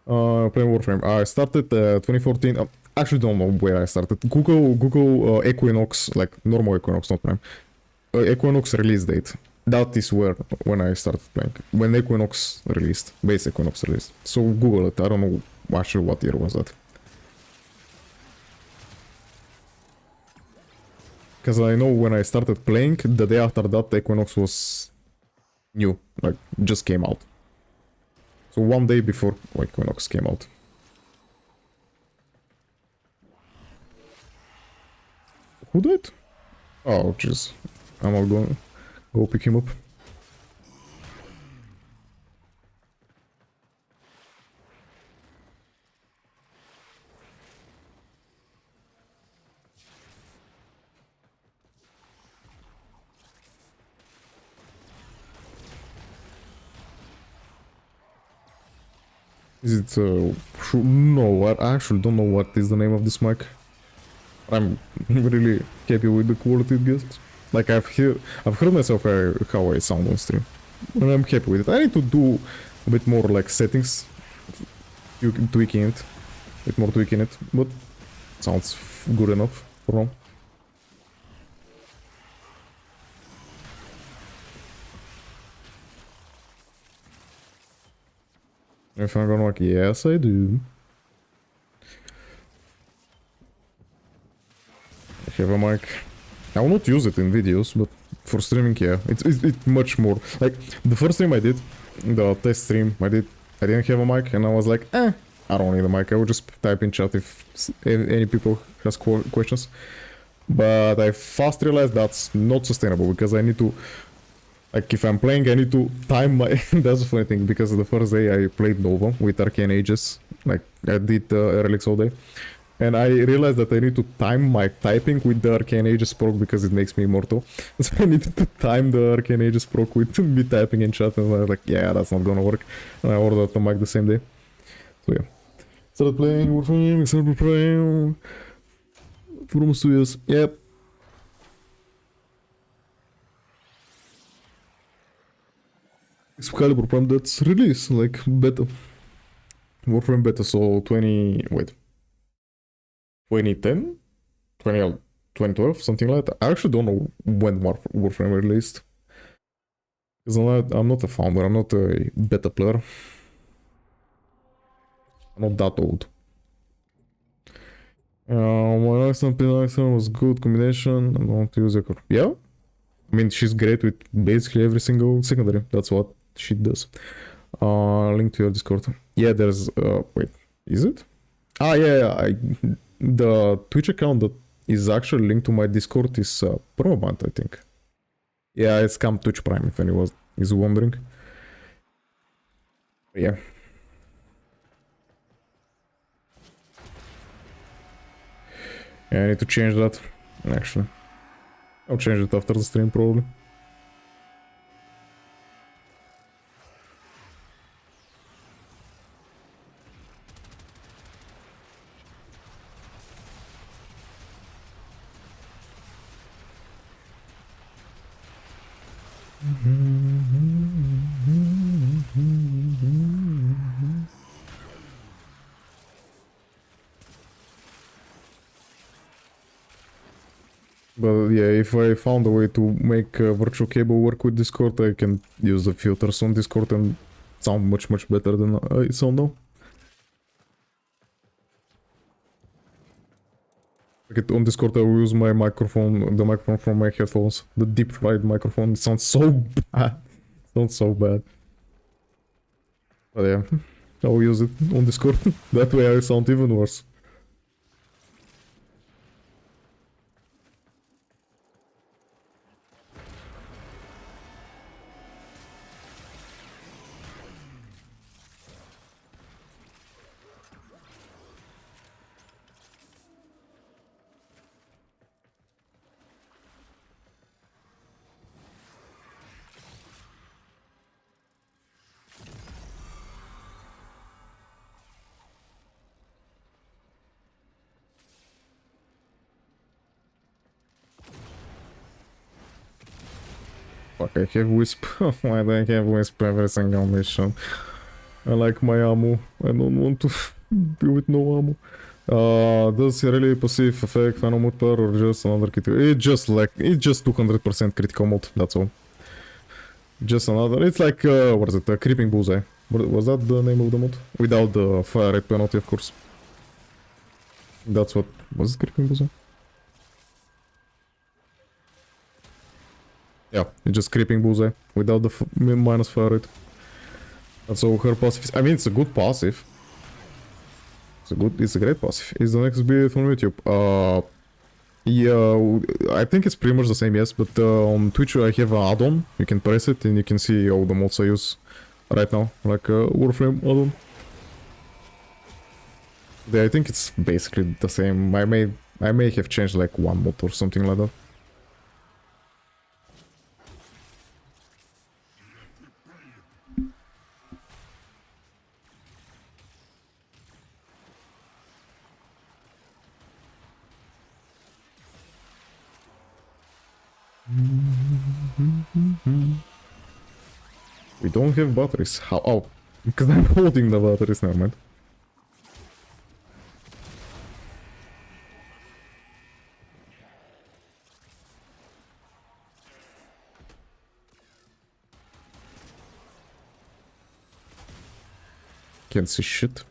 Playing Warframe. I started 2014. Actually, don't know where I started. Google Equinox, like normal Equinox, not Prime. Equinox release date. That is when I started playing. When Equinox released, base Equinox released. So Google it. I don't know actually what year was that. Because I know when I started playing, the day after that, Equinox was new, like, just came out. So one day before Equinox came out. Who did? Oh, jeez. I'm not gonna go pick him up. Is it, no, I actually don't know what is the name of this mic. I'm really happy with the quality it gets. Like, I've heard myself how I sound on stream. And I'm happy with it. I need to do a bit more, like, settings. Tweaking it. A bit more tweaking it. But sounds good enough for now. If I'm gonna like, yes I do. I have a mic. I will not use it in videos, but for streaming, yeah. It's much more. Like, the first stream I did, the test stream I didn't have a mic, and I was like, I don't need a mic. I will just type in chat if any people has questions. But I fast realized that's not sustainable, because I need to, like, if I'm playing, I need to time my... That's a funny thing, because the first day I played Nova with Arcane Ages. Like, I did Relics all day. And I realized that I need to time my typing with the Arcane Ages proc, because it makes me immortal. So I needed to time the Arcane Ages proc with me typing in chat, and I was like, yeah, that's not gonna work. And I ordered the mic the same day. So yeah. Started playing Warframe, started playing... For almost 2 years. Yep. Excalibur Prime, that's release, like, beta. Warframe beta, so 2010? 2012, something like that. I actually don't know when Warframe released. Because I'm not a founder, I'm not a beta player. I'm not that old. My next one was good combination. I don't use a... Yeah? I mean, she's great with basically every single secondary. That's what she does. Link to your Discord. Yeah, there's... wait, is it? Ah, yeah, the Twitch account that is actually linked to my Discord is Permaband, I think. Yeah, it's Cam Twitch Prime, if anyone is wondering. Yeah. Yeah, I need to change that, actually. I'll change it after the stream, probably. But yeah, if I found a way to make virtual cable work with Discord, I can use the filters on Discord and sound much better than I sound now. Like on Discord I will use my microphone, the microphone from my headphones, the deep fried microphone. It sounds so bad. Sounds so bad. But yeah, I'll use it on Discord. That way I sound even worse. Fuck, I have Wisp. Why do I have Wisp every single mission? I like my ammo. I don't want to be with no ammo. Does he really passive effect final mode power or just another critical? It's just 200% critical mode, that's all. Just another, it's like, what is it, a creeping bullseye. Was that the name of the mod? Without the fire rate penalty, of course. That's what, was it creeping bullseye? Yeah, it's just creeping Bullseye without the minus fire rate. That's all her passive is. I mean, it's a good passive. It's a great passive. It's the next build from YouTube. Yeah, I think it's pretty much the same, yes, but on Twitch I have an add-on. You can press it and you can see all the mods I use right now, like Warframe add-on. Yeah, I think it's basically the same. I may have changed like one mod or something like that. We don't have batteries. How? Oh, because I'm holding the batteries. Never mind. Can't see shit.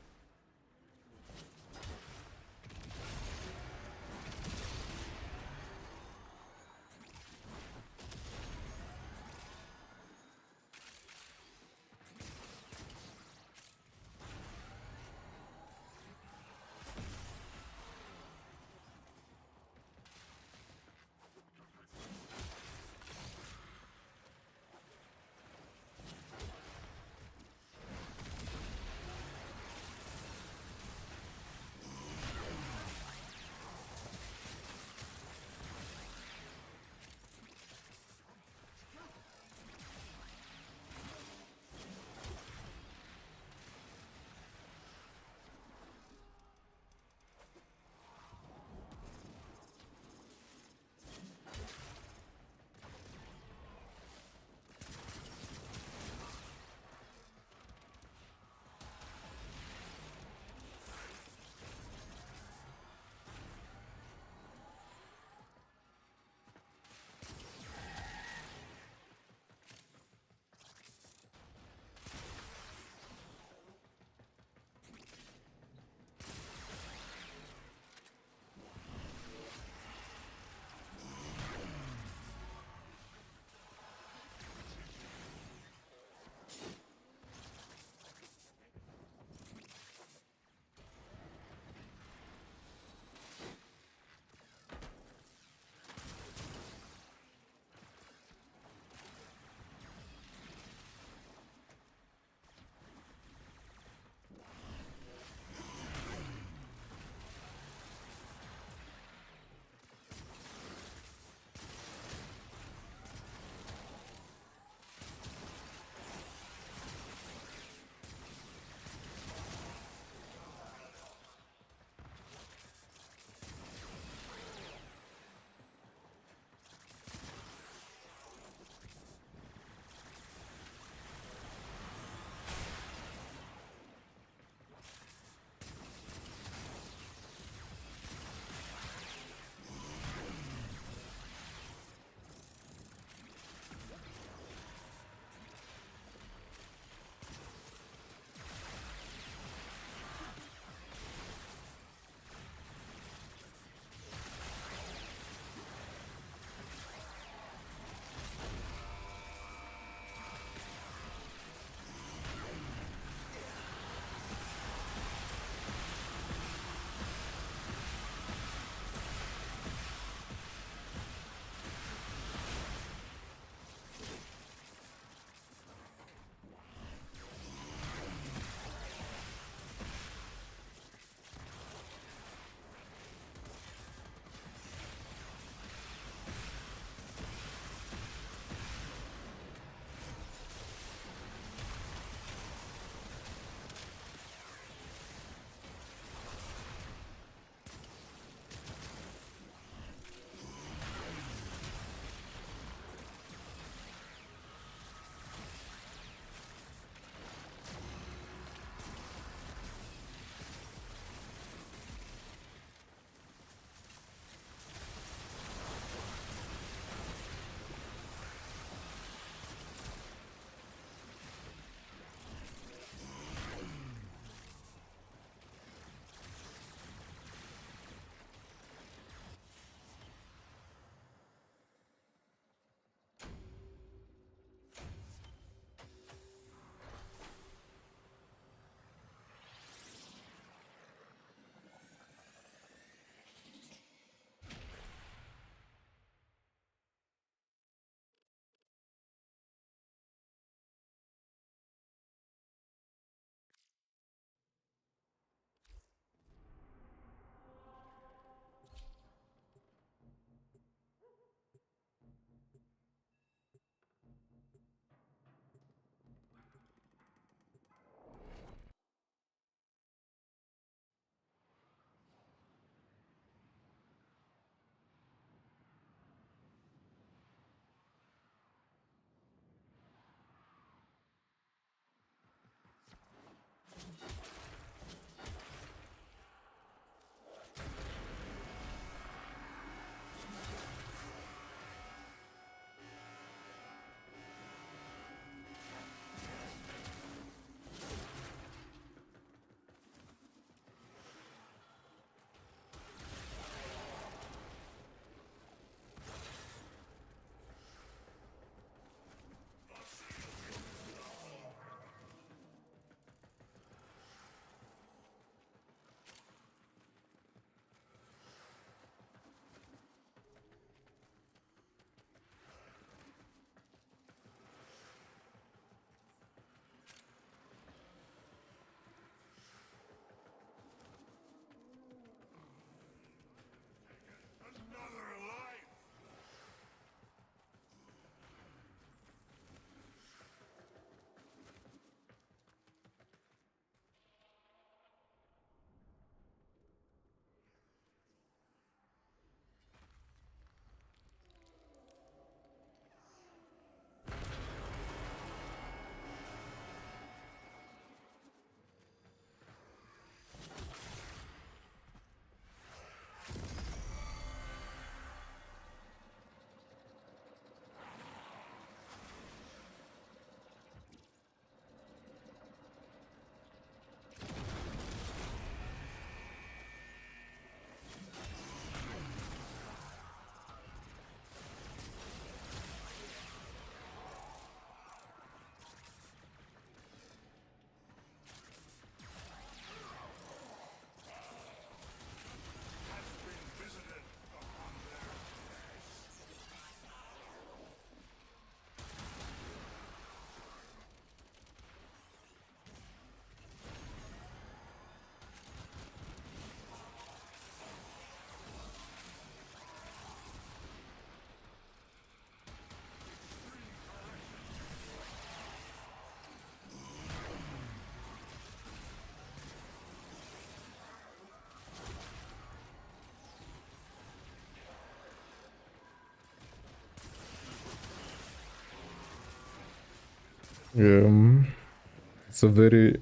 It's a very,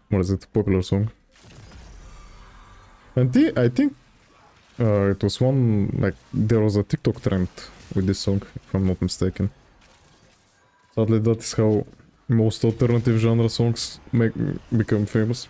what is it, popular song. And I think it was one, like, there was a TikTok trend with this song, if I'm not mistaken. Sadly, that is how most alternative genre songs become famous.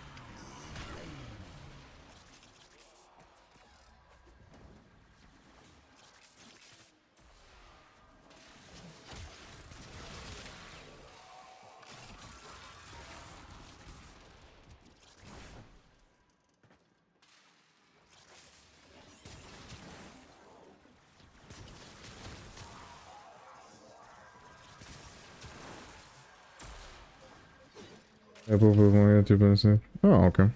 Ja, probably my YouTube is it. Oh, okay.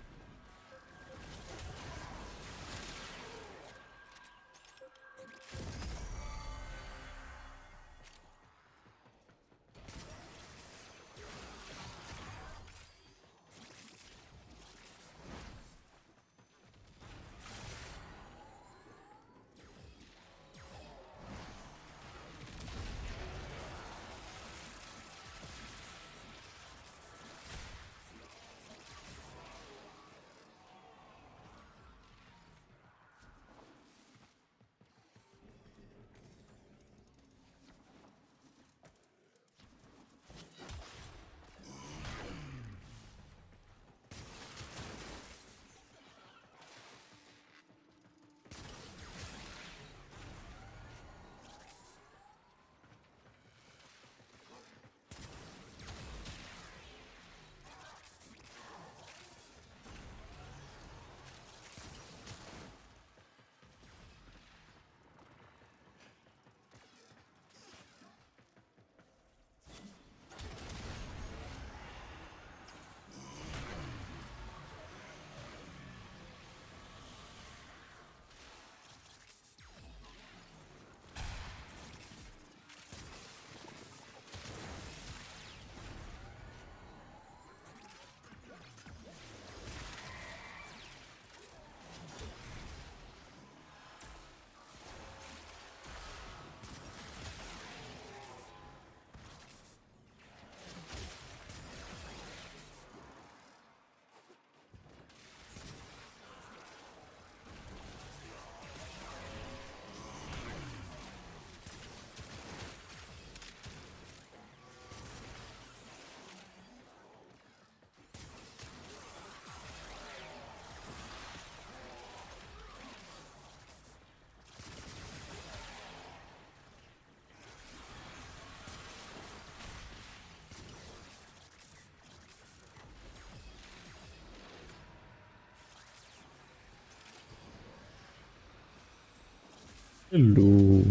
Hello.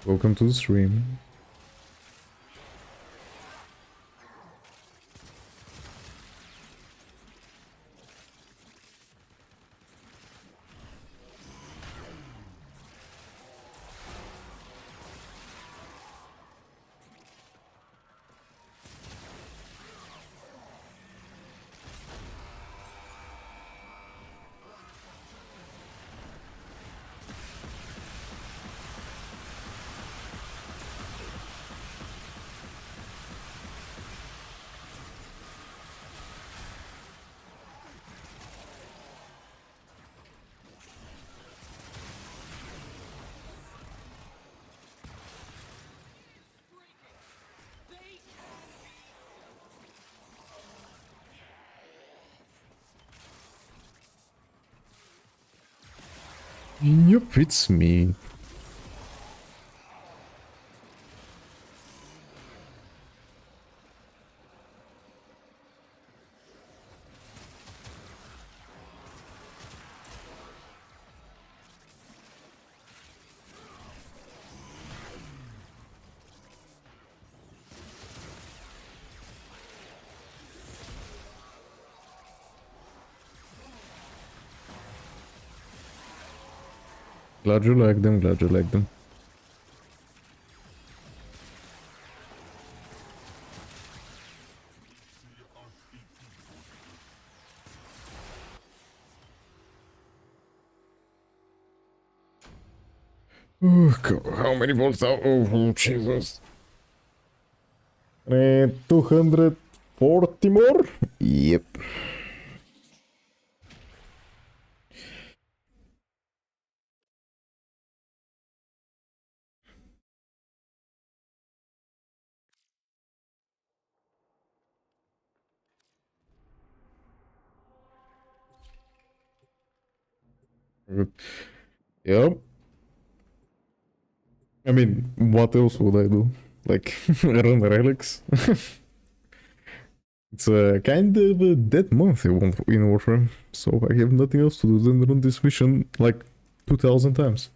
Welcome to the stream. Yup, it's me. Glad you like them, glad you like them. Oh, God, how many volts are? Oh, Jesus. 240 more? Yep. Good. Yep. I mean, what else would I do? Like, run relics? It's a kind of a dead month in Warframe, so I have nothing else to do than run this mission like 2000 times.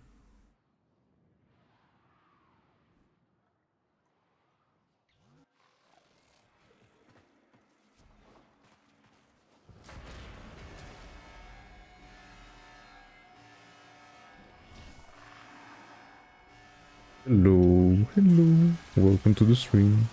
Hello, hello, welcome to the stream.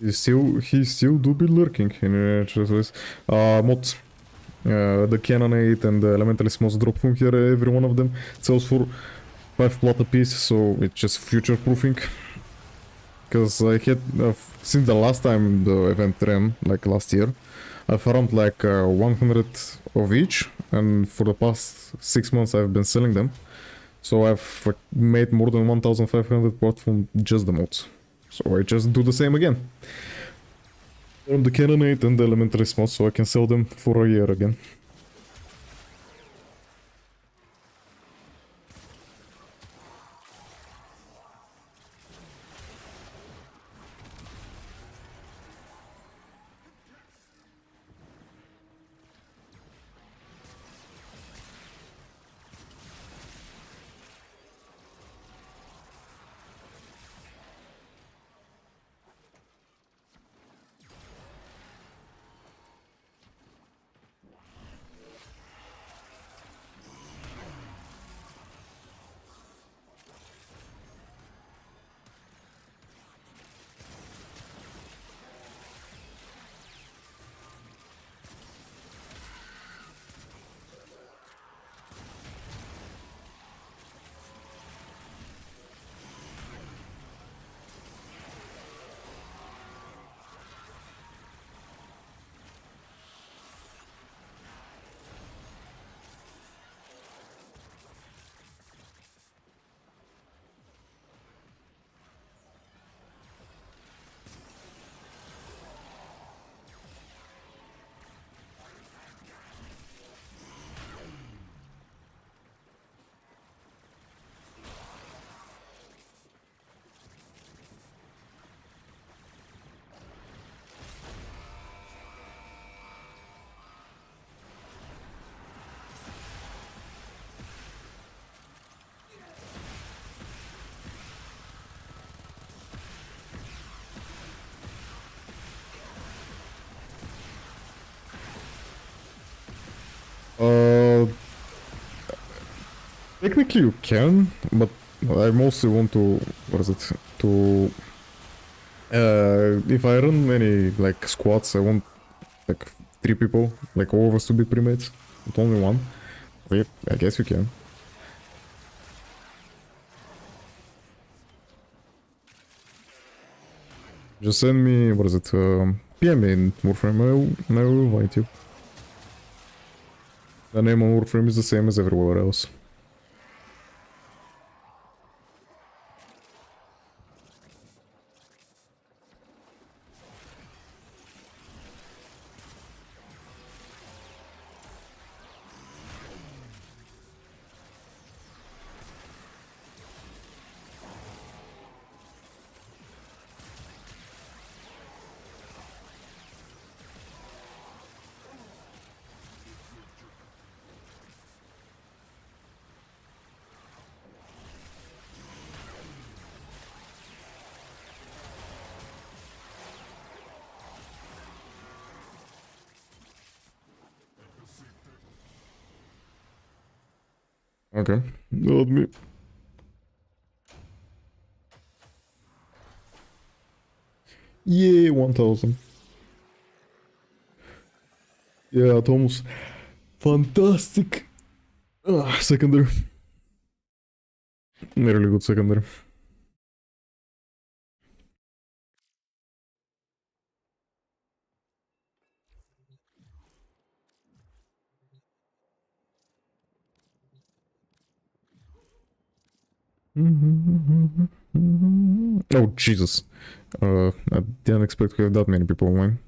He still do be lurking in just mods. The Cannonade and the Elementalist mods drop from here, every one of them sells for 5 plat a piece, so it's just future proofing. Because I had, since the last time the event ran, like last year, I farmed like 100 of each, and for the past 6 months I've been selling them. So I've made more than 1500 plat from just the mods. So I just do the same again. On the Cannonade and the Elementalist mods, so I can sell them for a year again. Technically you can, but I mostly want to, what is it, to, if I run any, like, squads, I want, like, 3 people, like, all of us to be primates, not only one. Wait, I guess you can. Just send me, what is it, PM me in Warframe, I will invite you. The name on Warframe is the same as everywhere else. Okay, let me... Yay, 1000. Yeah, Thomas. Fantastic. Secondary. Really good secondary. Oh, Jesus. I didn't expect to have that many people online.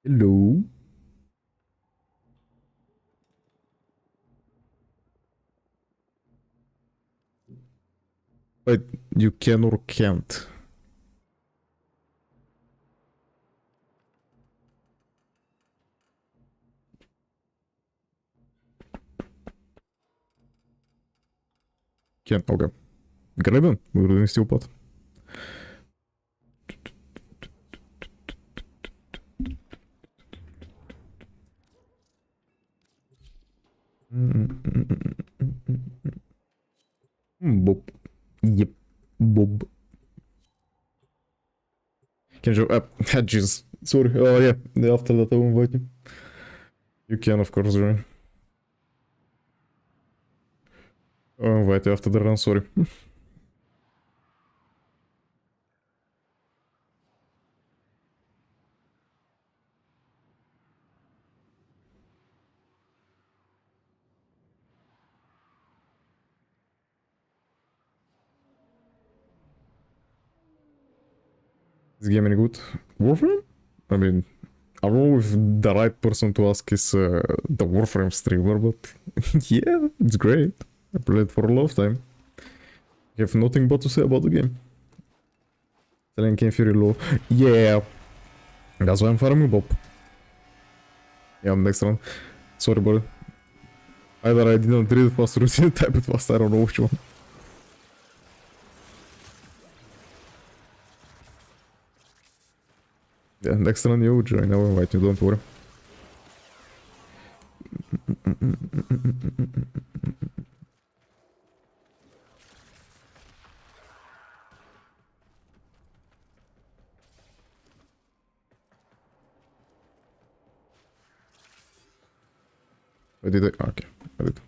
Hello. But you can or can't. Can, okay. Great then. We're doing steel pot. Bob. Yep. Bob. Can you... jeez. Sorry. Oh, yeah. After that I will invite you. You can, of course, join. I'll invite you after the run, sorry. Is game any good? Warframe? I mean, I don't know if the right person to ask is the Warframe streamer, but yeah, it's great. I played it for a lot of time. I have nothing but to say about the game. Selling Game Fury low. Yeah, that's why I'm farming Bob. Yeah, next round. Sorry, buddy. Either I didn't read it fast or I didn't type it fast, I don't know which one. Yeah, next round you join, I will invite you, don't worry. I did it. Okay, I did.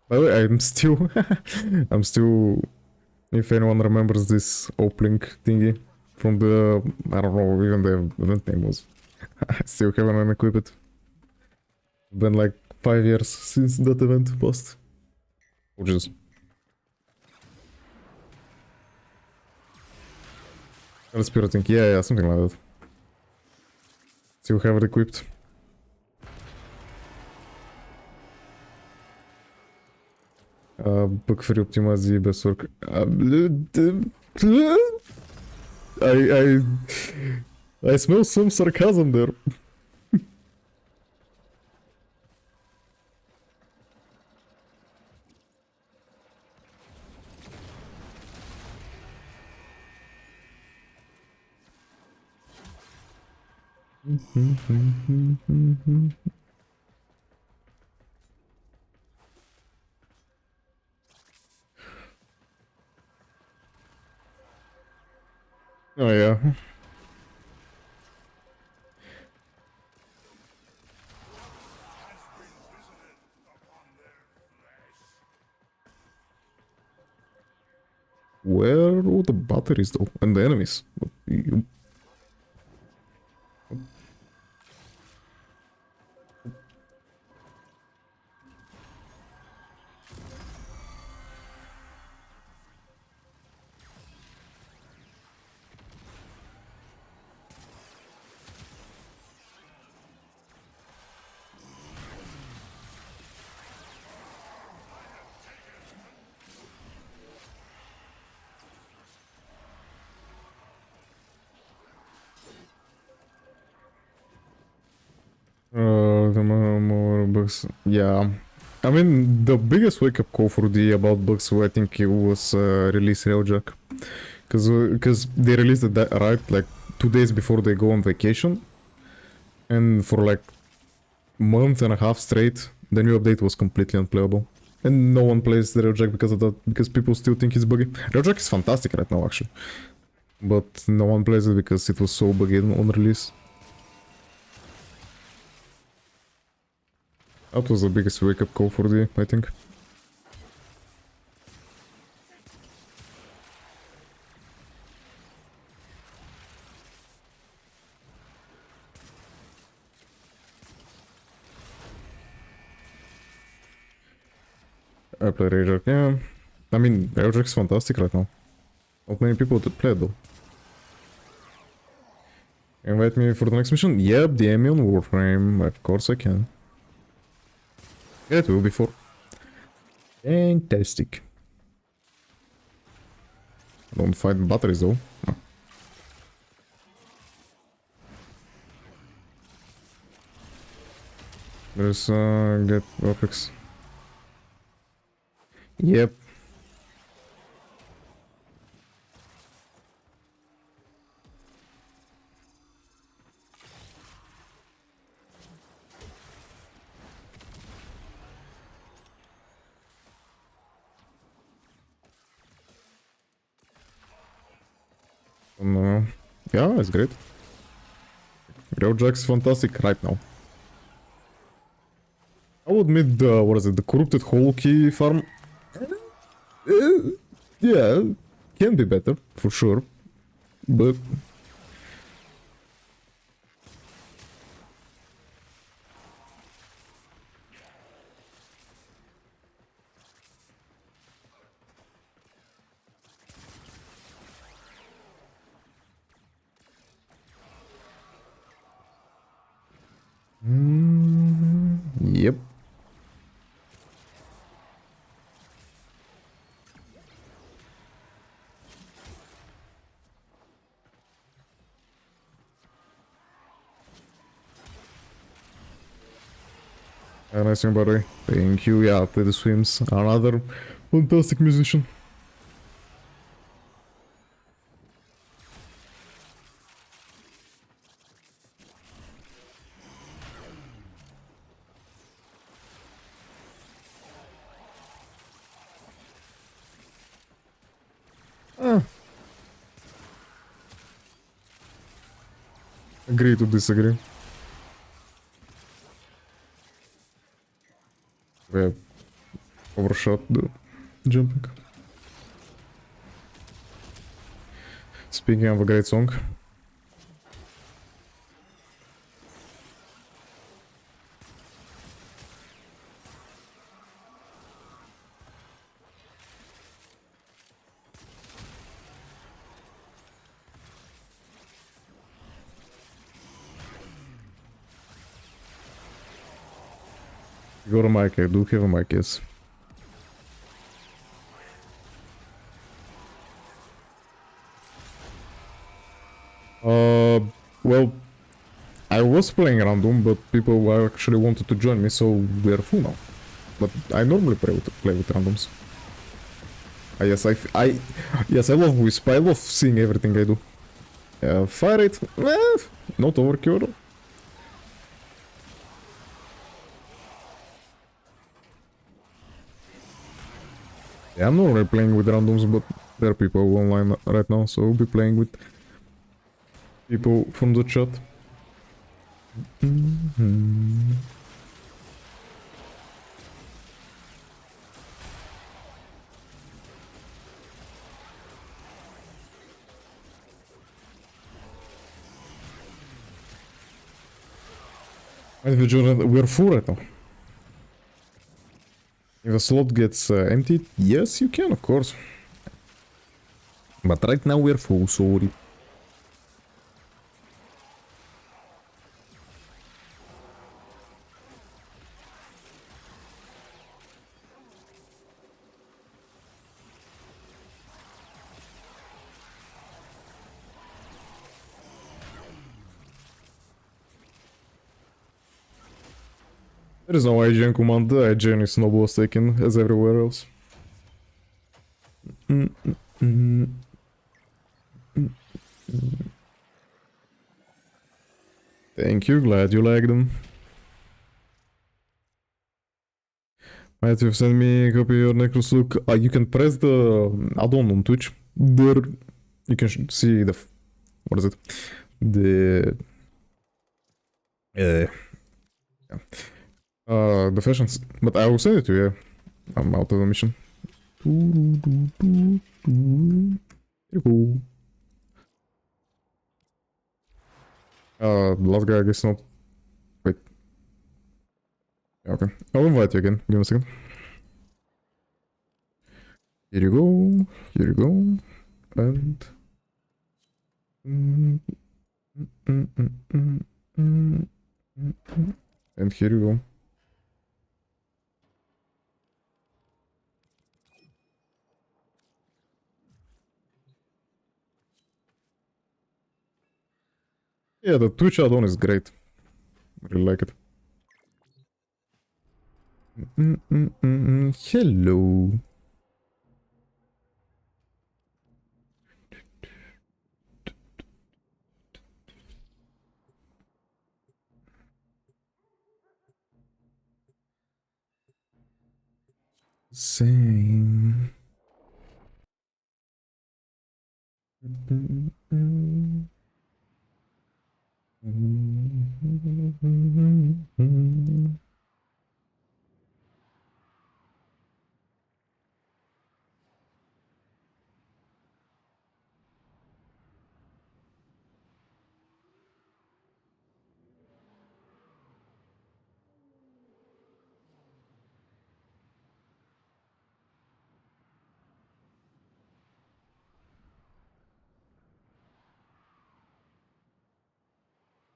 By the way, I'm still... I'm still... If anyone remembers this uplink thingy from the... I don't know, even the event name was. I still haven't unequipped it. Been like 5 years since that event passed. Which is... Spirit thing, yeah, something like that. Still have it equipped. Bug free optimize the best work. I I smell some sarcasm there. Oh yeah. Where are all the batteries though? And the enemies? The more bugs. Yeah. I mean, the biggest wake-up call for the about bugs, I think it was release Railjack. Because they released it right like 2 days before they go on vacation. And for like month and a half straight, the new update was completely unplayable. And no one plays the Railjack because of that, because people still think it's buggy. Railjack is fantastic right now, actually. But no one plays it because it was so buggy on release. That was the biggest wake-up call for the, I think. I play Railjack, yeah. I mean, Railjack's fantastic right now. Not many people that play it though. Invite me for the next mission? Yep, DM me on Warframe. Of course I can. Yeah, it will be 4. Fantastic. Don't fight batteries though. No. There's get graphics. Yep. Yeah, it's great. Railjack's fantastic right now. I would admit the, what is it, the corrupted whole key farm? Yeah, can be better, for sure. But... Yep. Nice one, by the way. Thank you, yeah, play the swims. Another fantastic musician. Agree to disagree. We have overshot the jumping. Speaking of a great song. You got a mic, I do have a mic, yes. Well, I was playing random, but people actually wanted to join me, so we're full now. But I normally play with randoms. Yes, yes, I love Wisp. I love seeing everything I do. Fire rate, not overkill. Yeah, I'm normally playing with randoms, but there are people online right now, so I'll be playing with people from the chat. We're full right now. If a slot gets emptied, yes, you can, of course. But right now we're full, sorry. There is no IGN command, the IGN is snowball taken as everywhere else. Thank you, glad you like them. Might have sent me a copy of your Nekros look. You can press the add-on on Twitch. There, you can see the... what is it? The... yeah. The fashions. But I will send it to you. I'm out of the mission. Here you go. The last guy I guess not. Wait. Yeah, okay. I'll invite you again. Give me a second. Here you go. Here you go. And... and here you go. Yeah, the Twitch add-on is great. Really like it. Hello. Same.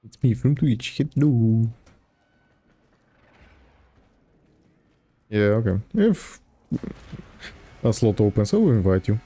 It's me from Twitch. Hello. Yeah, okay. If a slot opens, I will invite you.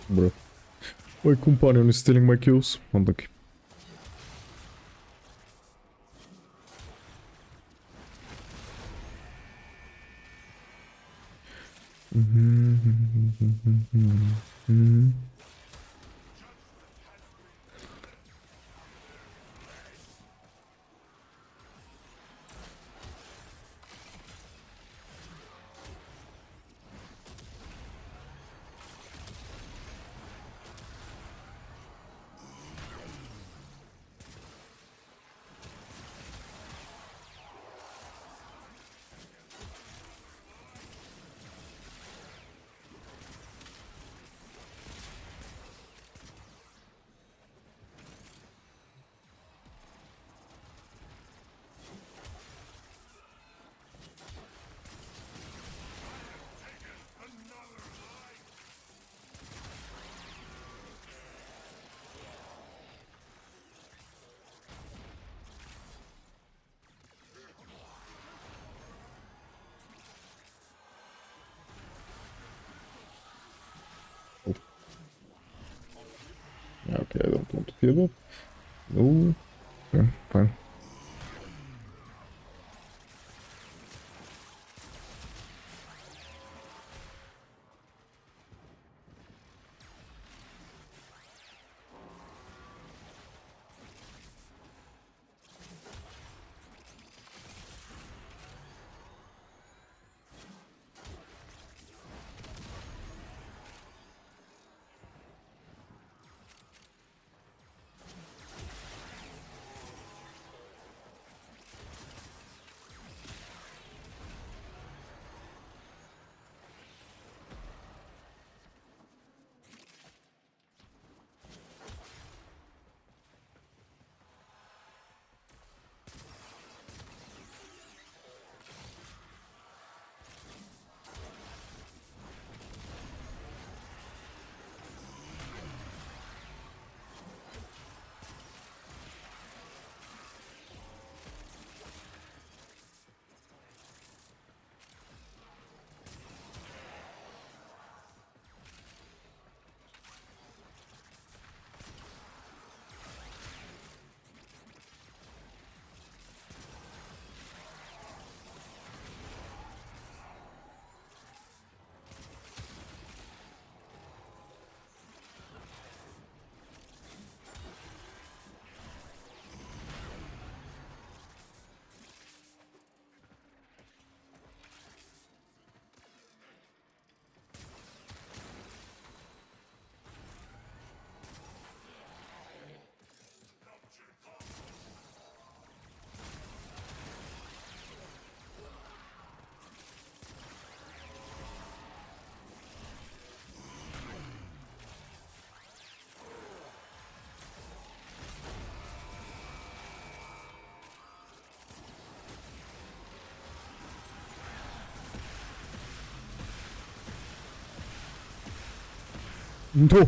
Bro. My companion is stealing my kills. Unlucky. Okay, I don't want to feel that. No. Okay, fine. No!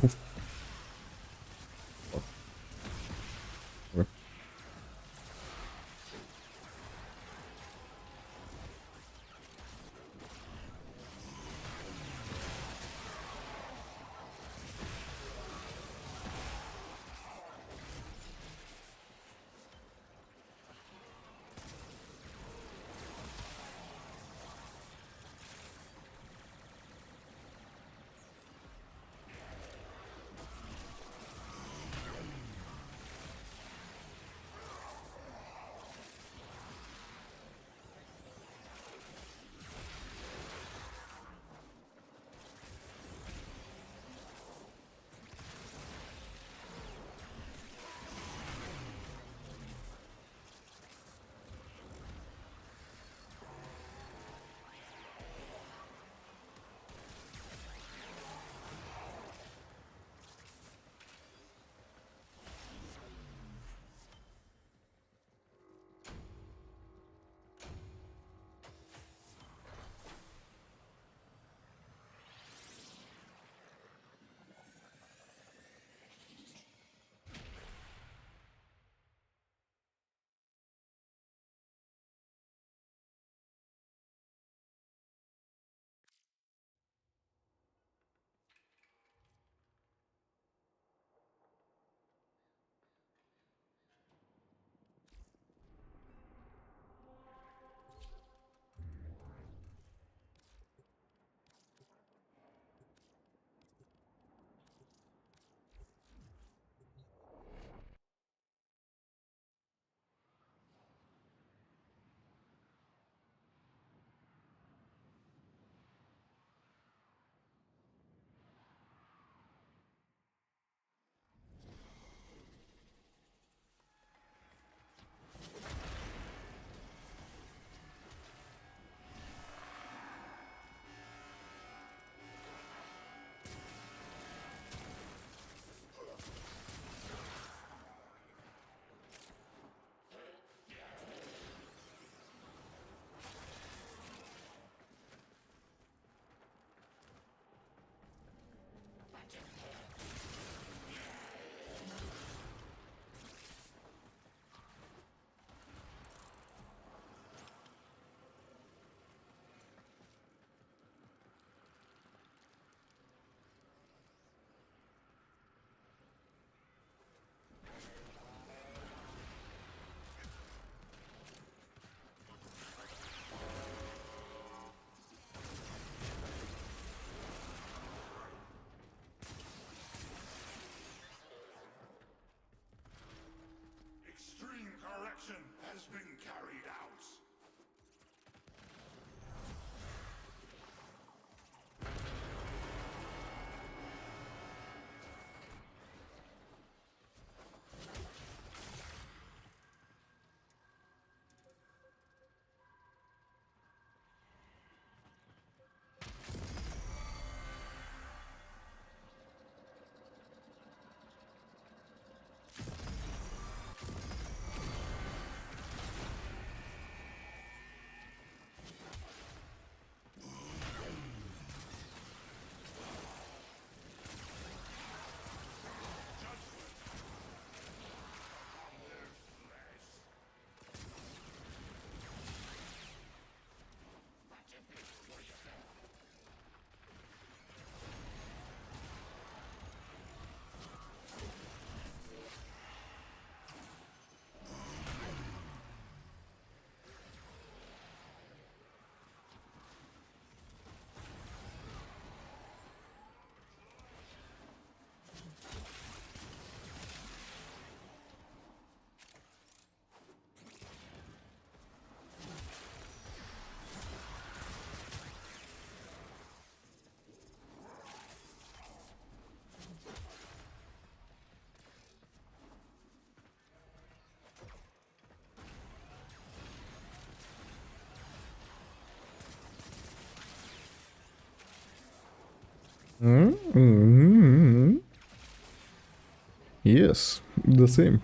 Yes, the same.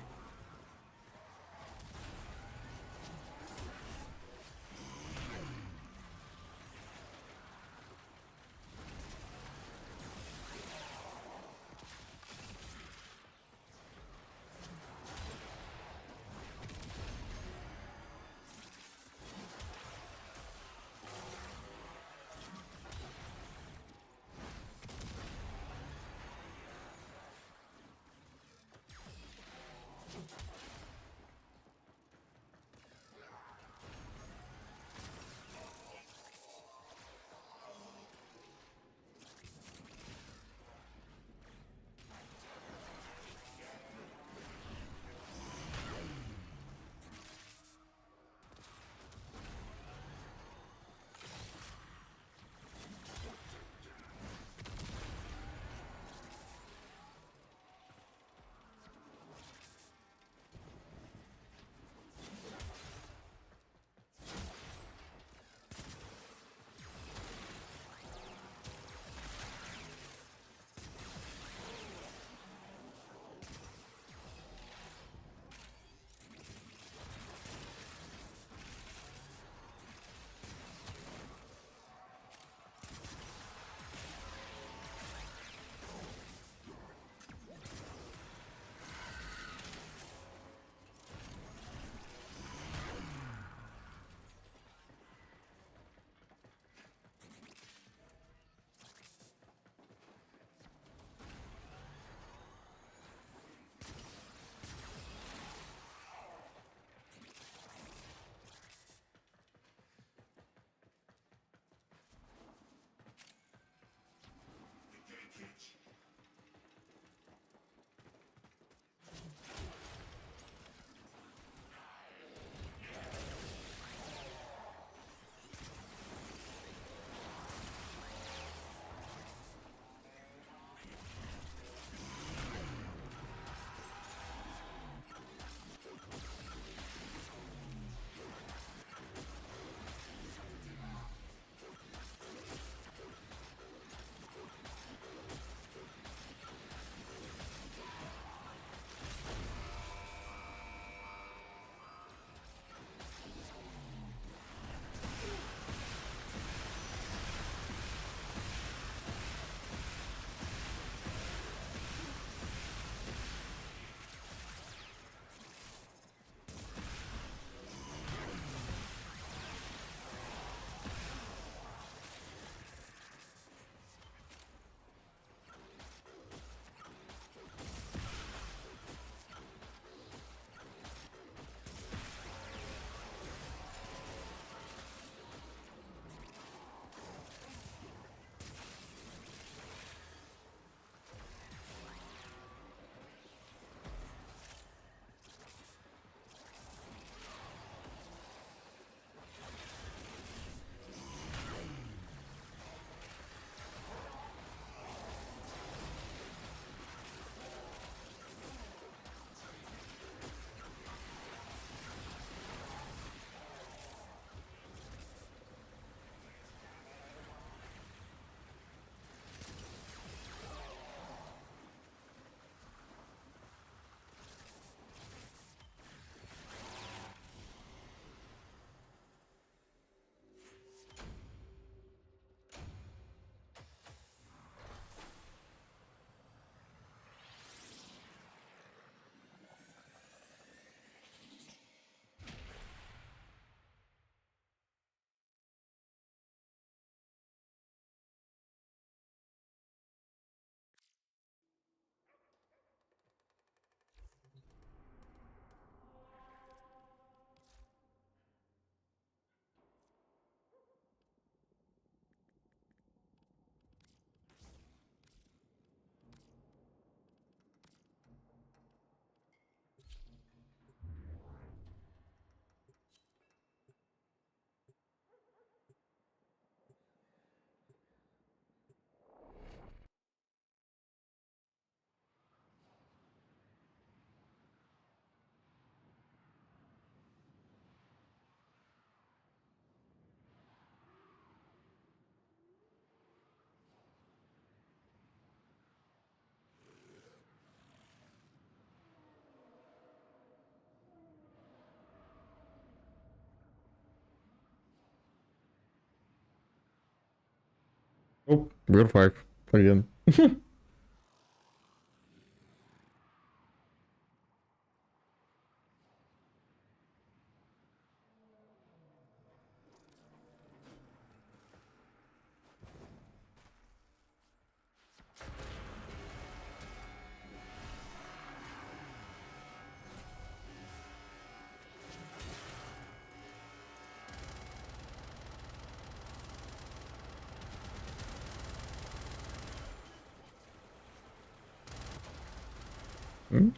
Oh, we're 5 again. Hmm?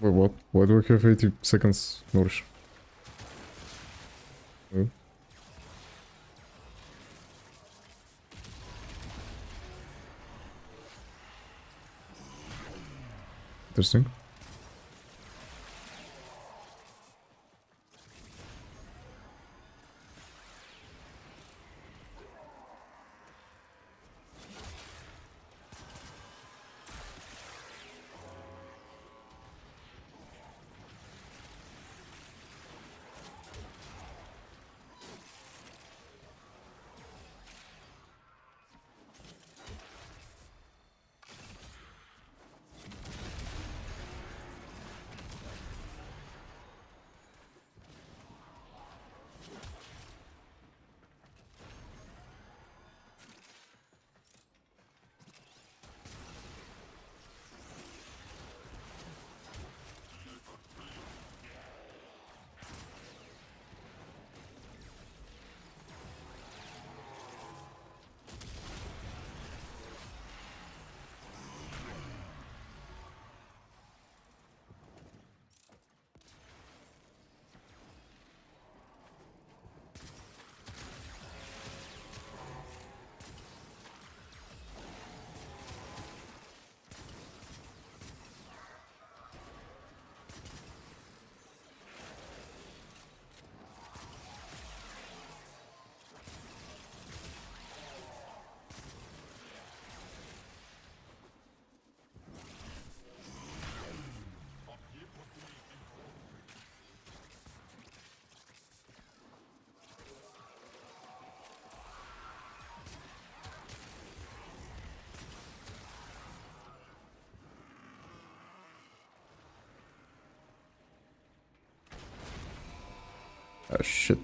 Wait, what? Why do I have 80 seconds nourish? Oh, interesting. Ah, shit.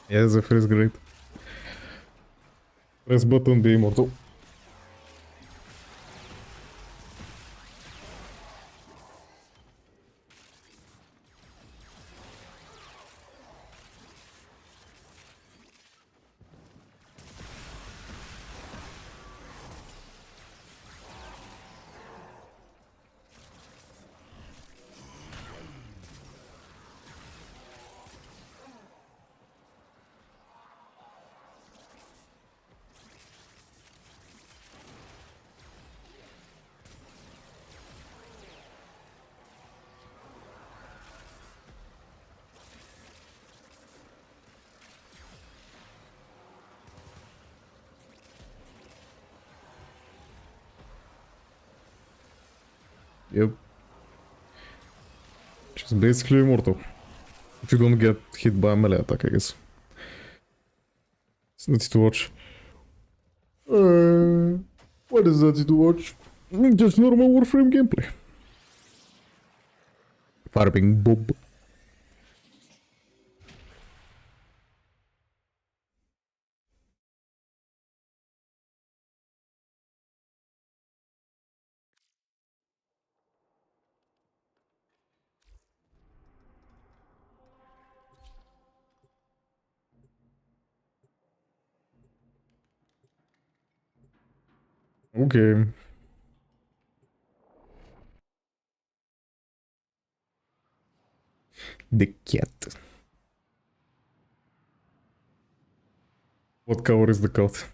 Yeah, Zephyr is great. Press button, be immortal. Yep. Just basically immortal. If you don't get hit by a melee attack, I guess. It's nothing to watch. What is that to watch? Just normal Warframe gameplay. Farming Bob. Okay. The cat. What color is the cat?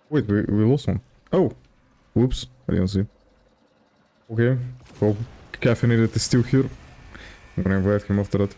Wait, we lost one. Oh. Whoops. I didn't see. Okay. Well, Caffeinated is still here. I'm gonna invite him after that.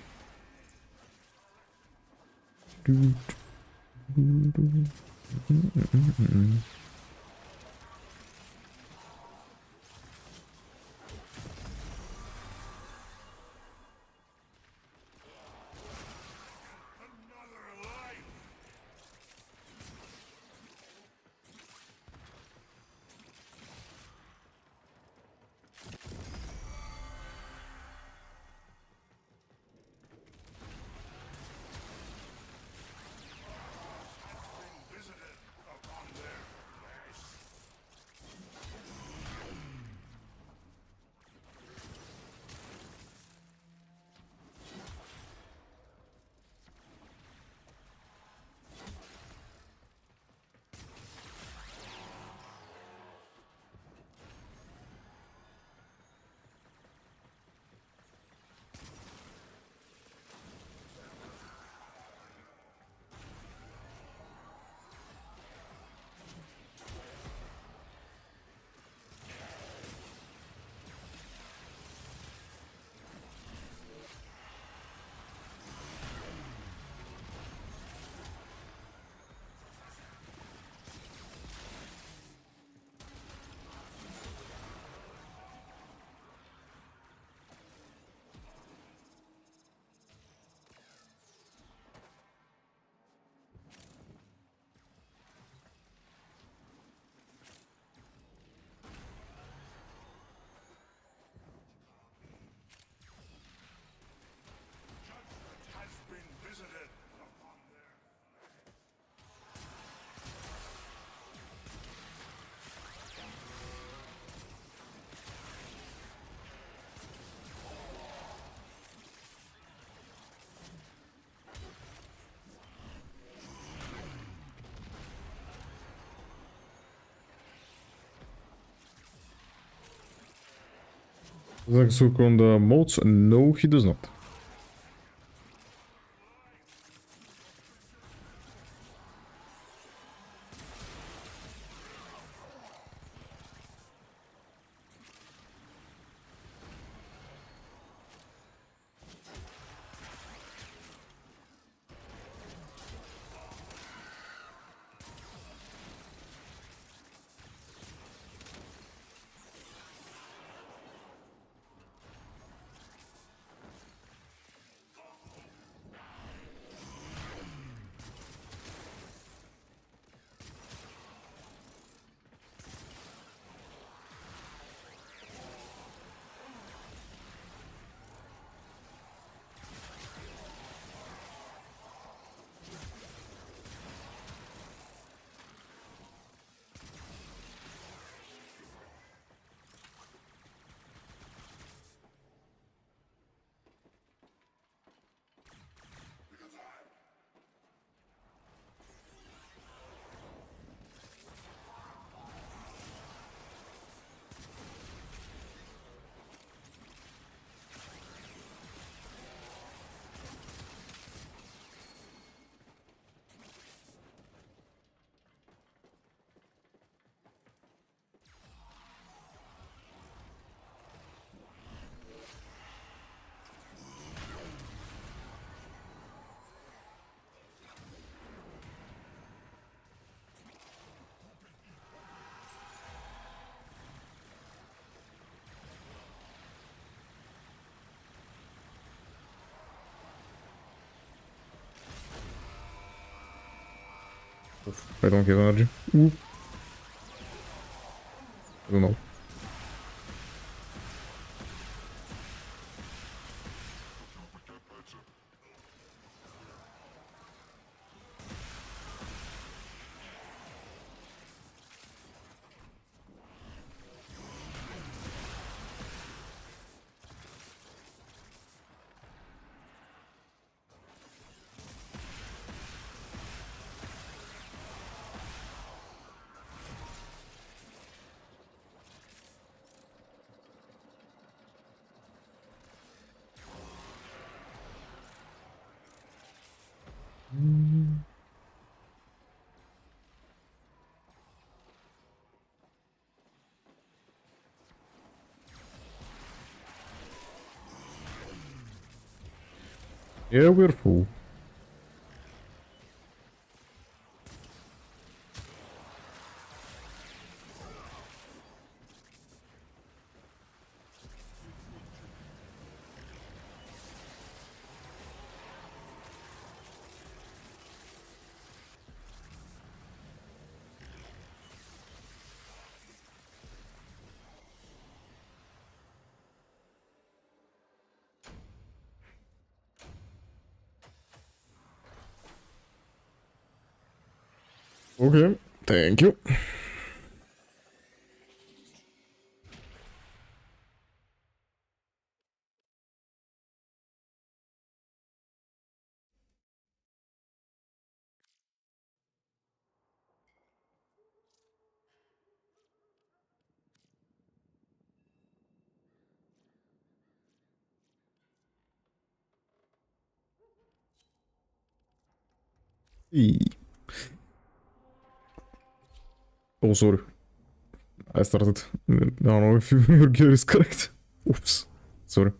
Does he on the modes? No, he does not. I don't get energy. Ooh. I don't know. Yeah, we're full. Okay, thank you. E- Oh, sorry. I started. I don't know if your gear is correct. Oops. Sorry.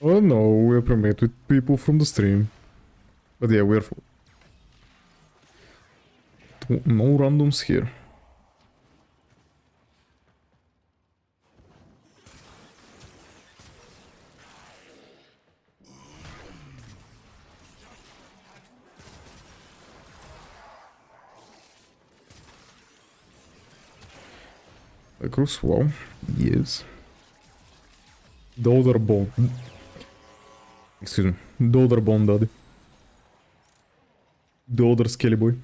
Oh no, we're met with people from the stream. But yeah, we're... No randoms here. Nekros, wow. Yes. The other bone. Excuse me. The other bone daddy. The other skelly boy.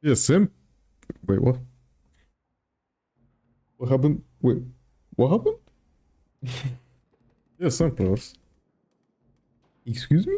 Yeah, Sim. Wait, what? What happened? Wait, what happened? Yeah, samplers. Excuse me?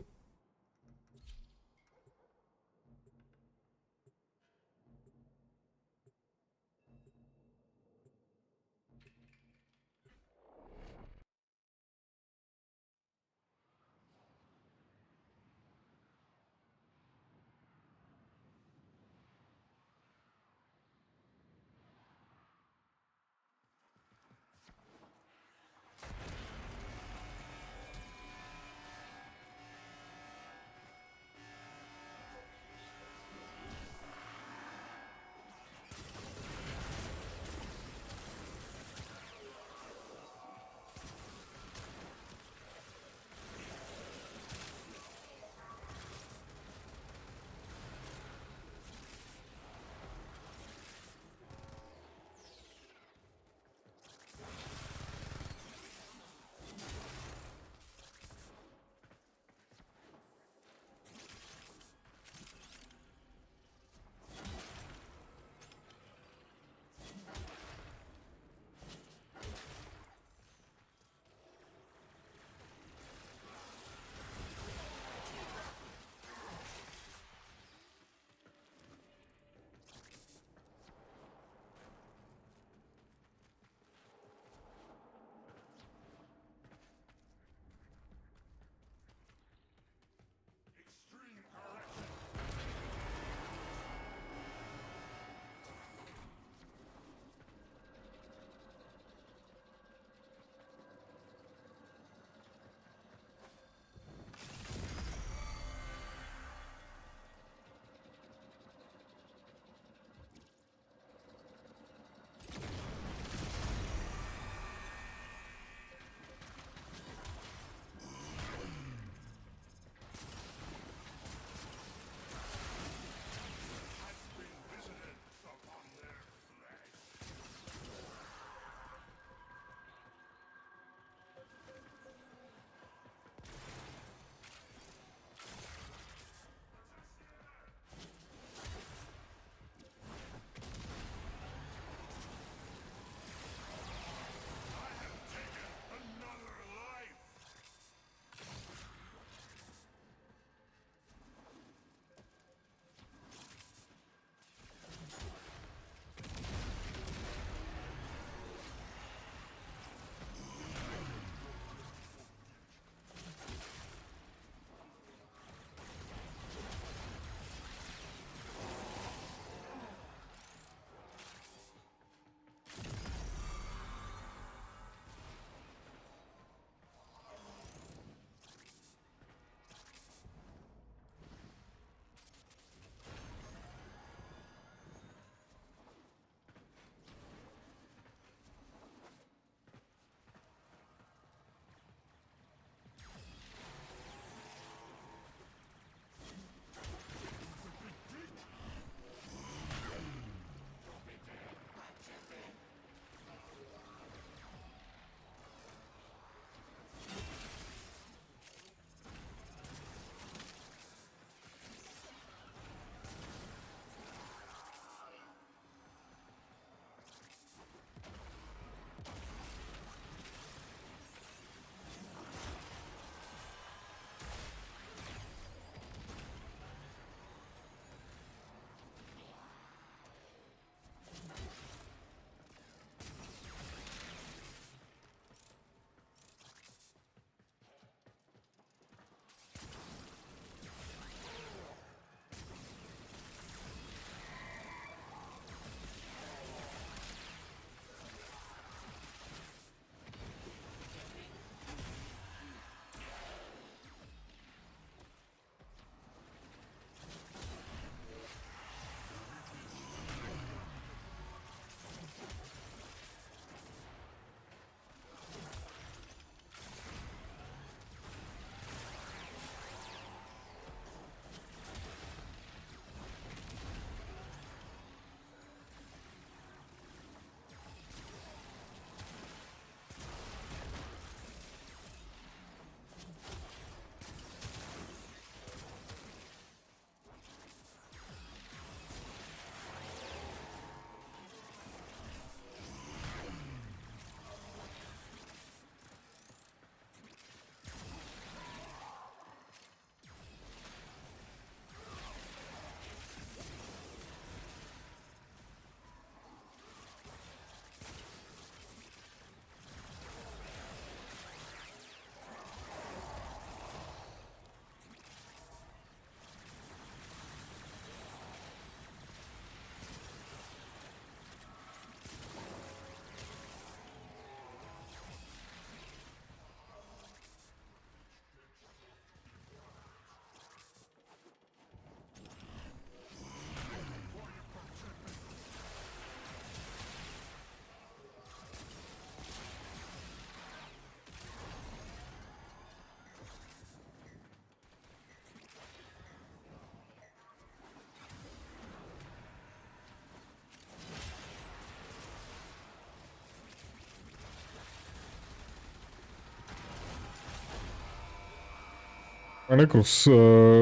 Nekros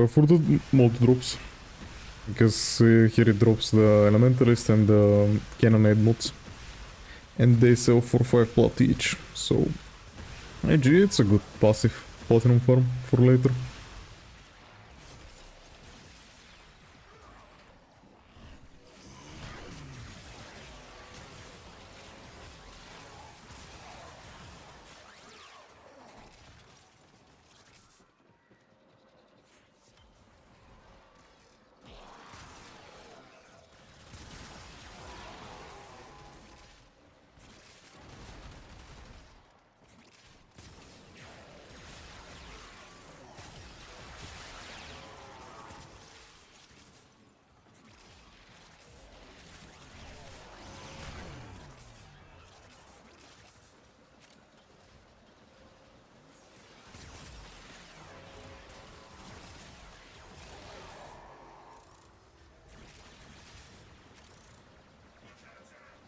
for the multi drops. Because here it drops the elementalist and the cannonade mods. And they sell for 5 plat each. So IG, it's a good passive platinum farm for later.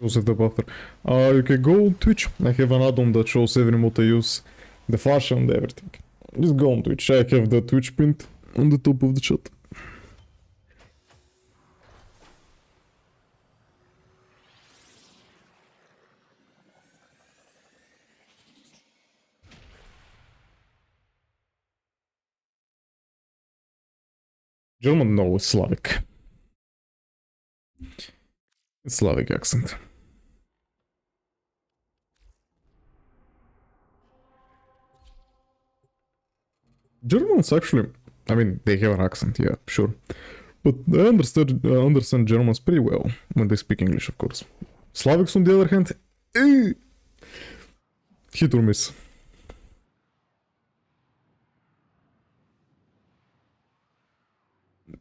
Set up after. You can go on Twitch. I have an add-on that shows every mode I use, the flash and everything. Just go on Twitch. I have the Twitch pinned on the top of the chat. German? No, it's Slavic. It's Slavic accent. Germans actually, I mean, they have an accent, yeah, sure. But I understand Germans pretty well when they speak English, of course. Slavics, on the other hand, hit or miss.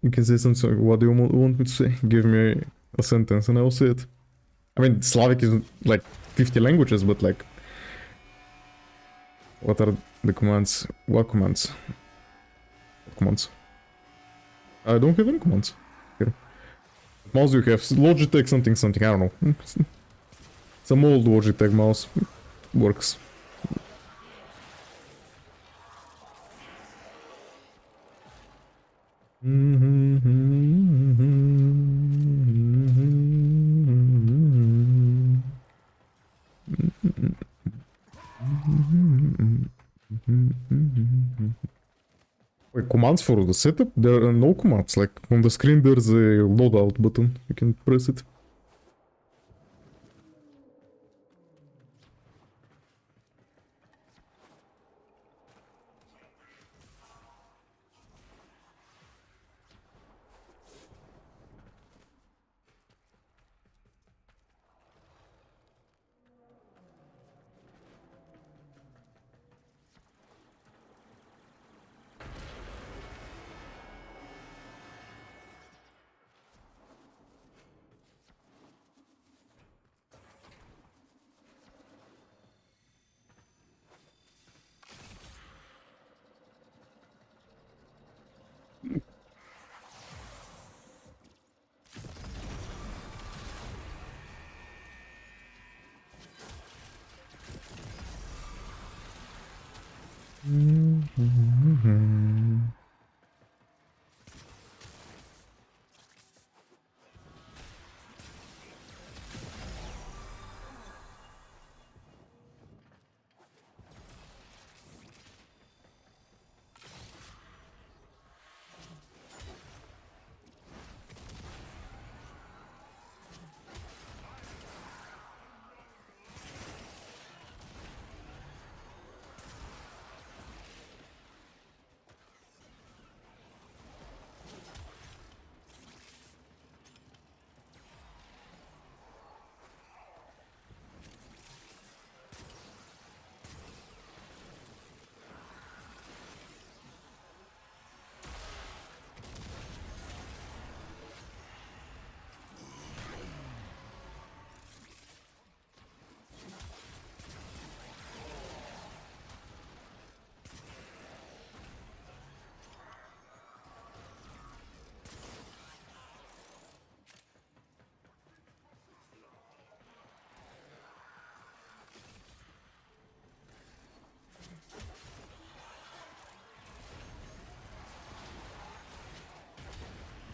You can say something. What do you want me to say? Give me a sentence and I'll say it. I mean, Slavic is like 50 languages, but like, what are the commands? What commands? What commands? I don't have any commands here. What mouse do you have? Logitech something, I don't know. Some old Logitech mouse. Works. Wait, commands for the setup? There are no commands. Like on the screen there's a loadout button. You can press it.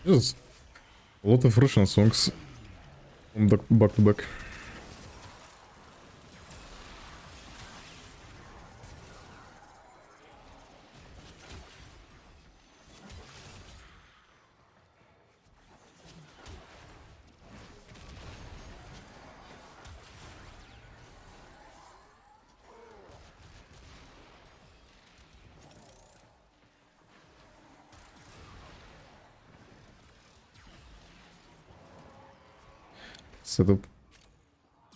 Just a lot of Russian songs from the back to back. Setup.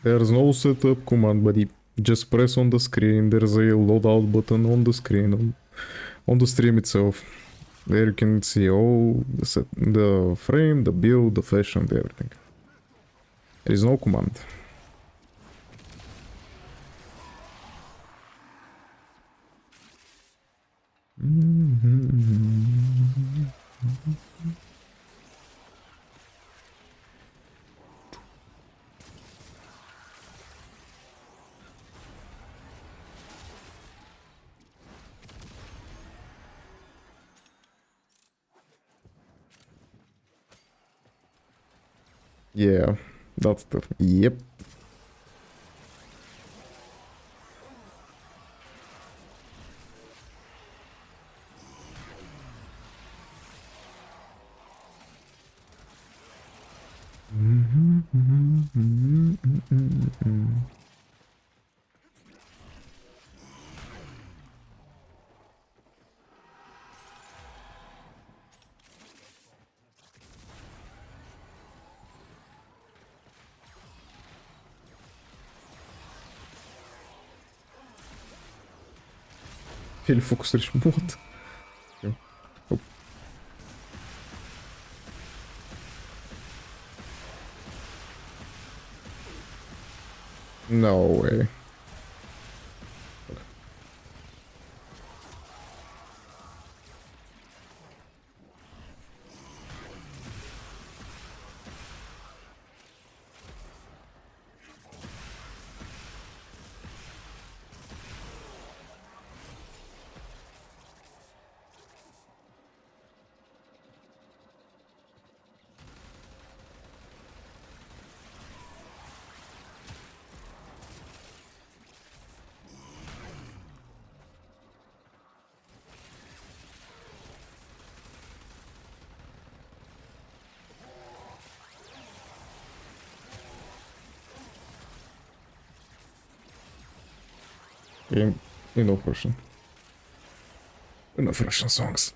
There's no setup command, buddy. Just press on the screen. There's a loadout button on the screen on the stream itself. There you can see all the frame, the build, the fashion, everything. There is no command. Yeah, that's the... Yep. Ele focus remote. Oh. No way. Game, enough Russian. Enough Russian songs.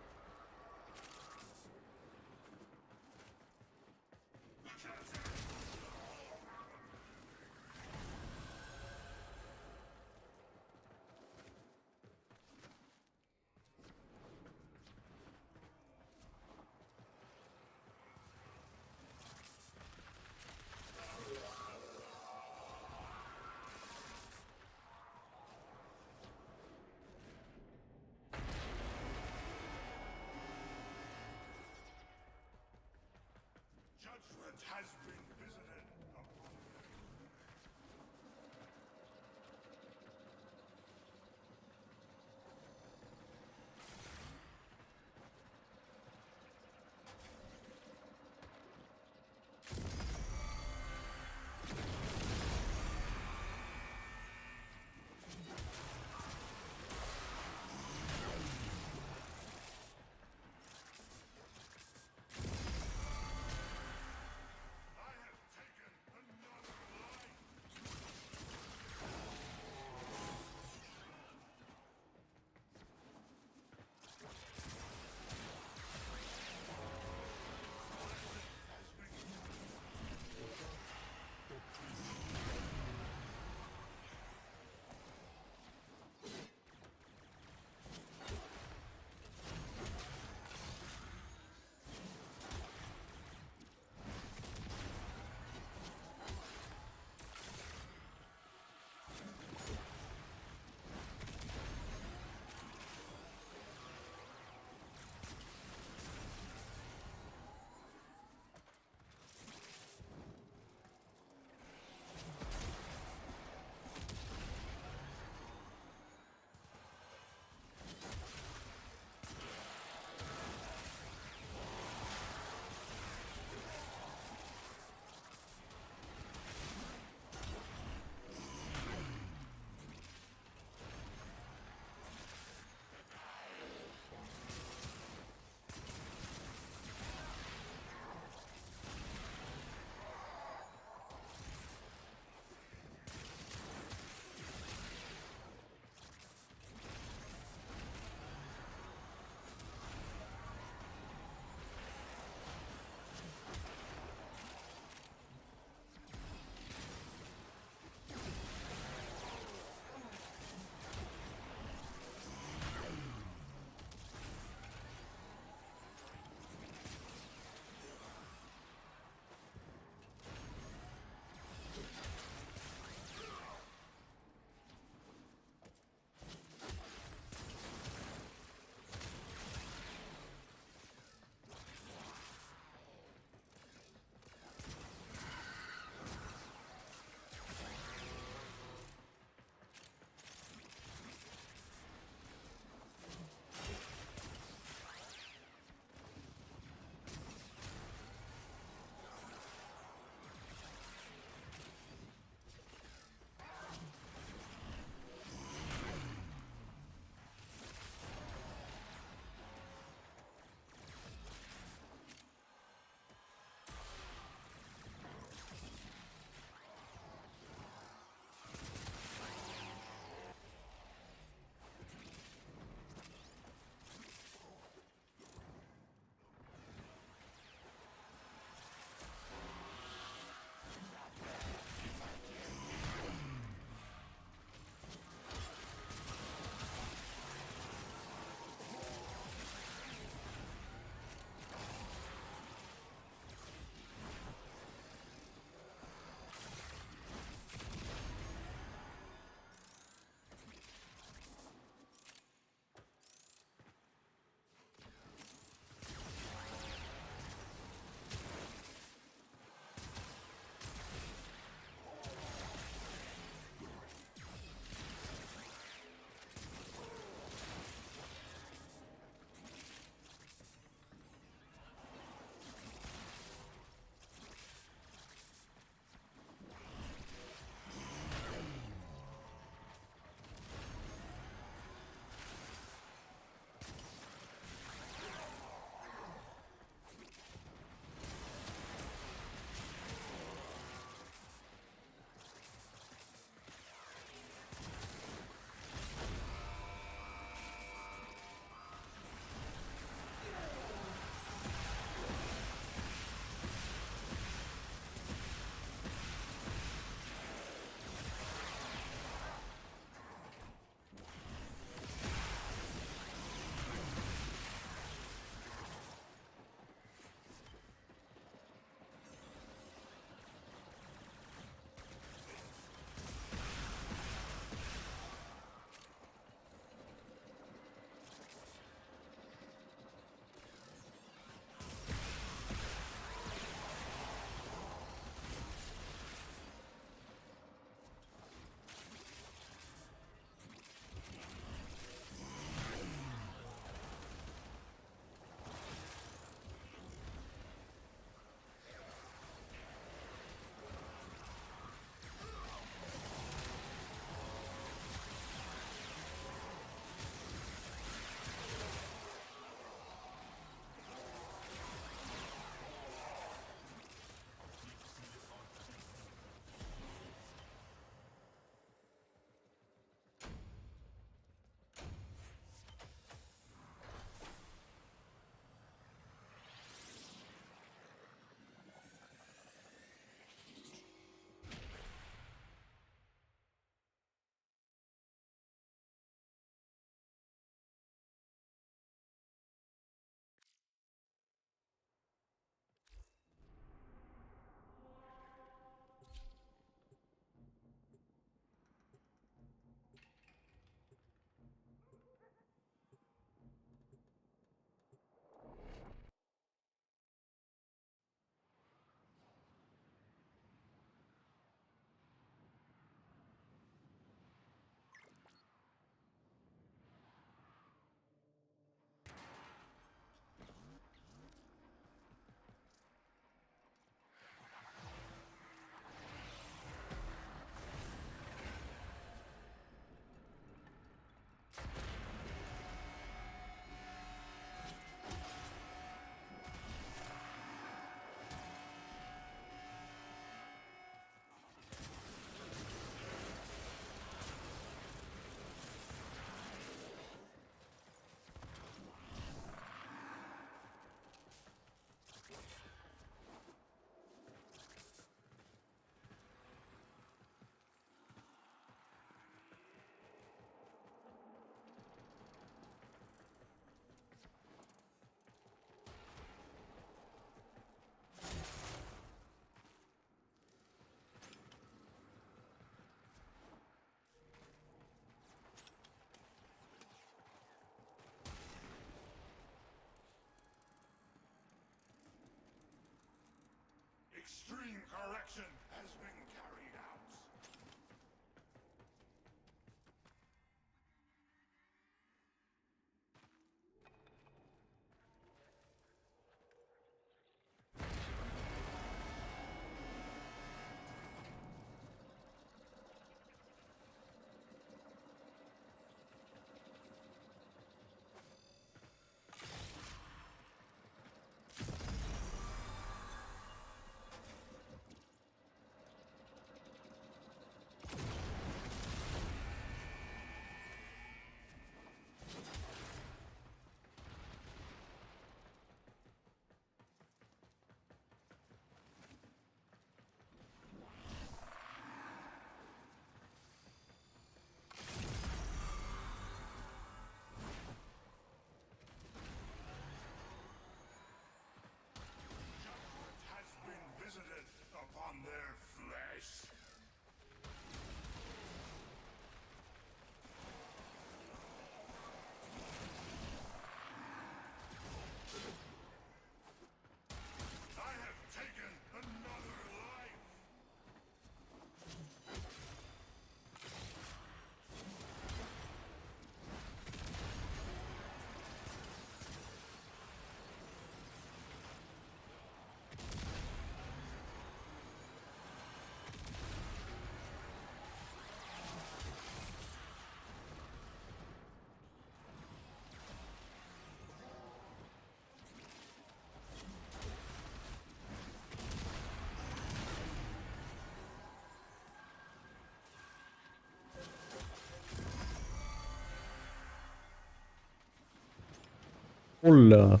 Hola.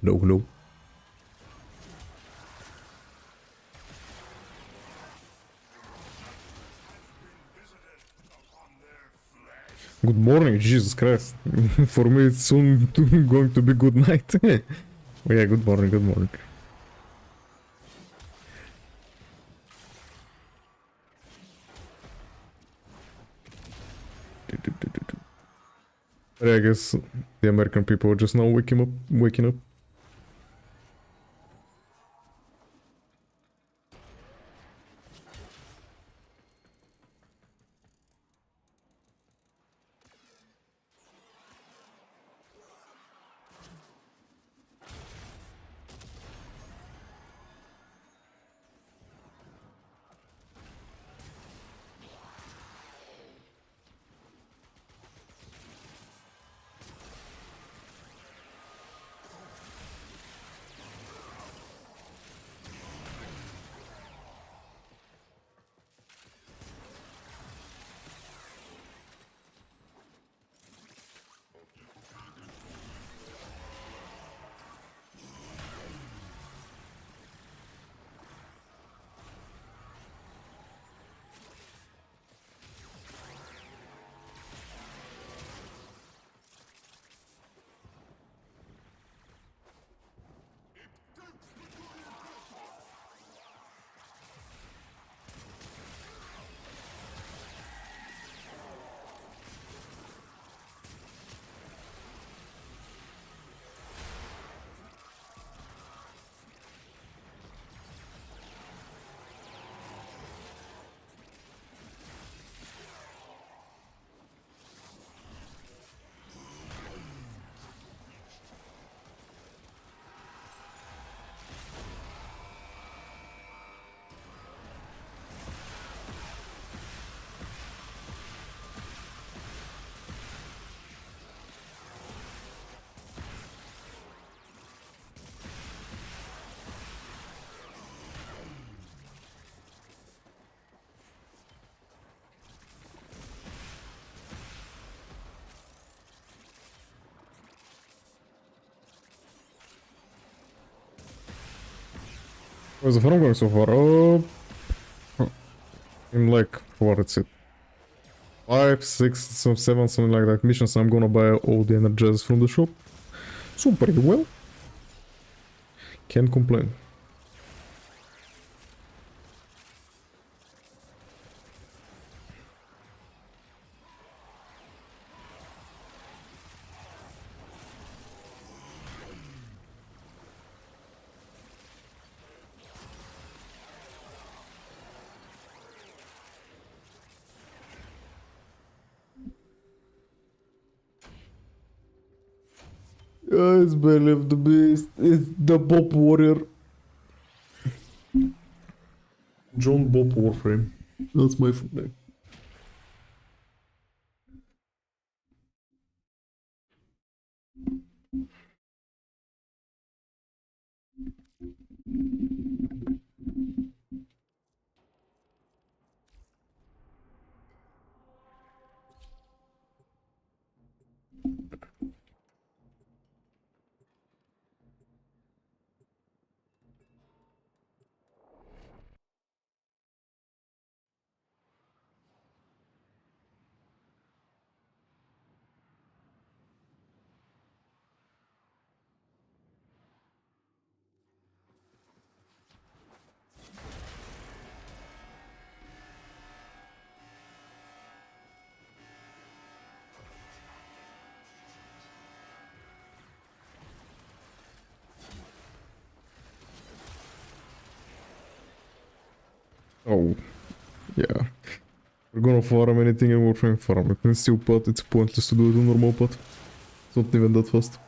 Hello, hello. Good morning, Jesus Christ. For me, it's soon going to be good night. Oh, yeah, good morning, good morning. But I guess the American people are just now waking up. Where's the farm going so far? Oh, in like, what is it? 5, 6, some 7, something like that missions. I'm gonna buy all the energies from the shop. So pretty well. Can't complain. It's Belly of the Beast. It's the Bob Warrior. John Bob Warframe. That's my full name. Oh, yeah. We're gonna farm anything in Warframe, farm it in steel pot. It's pointless to do it in normal pot. It's not even that fast.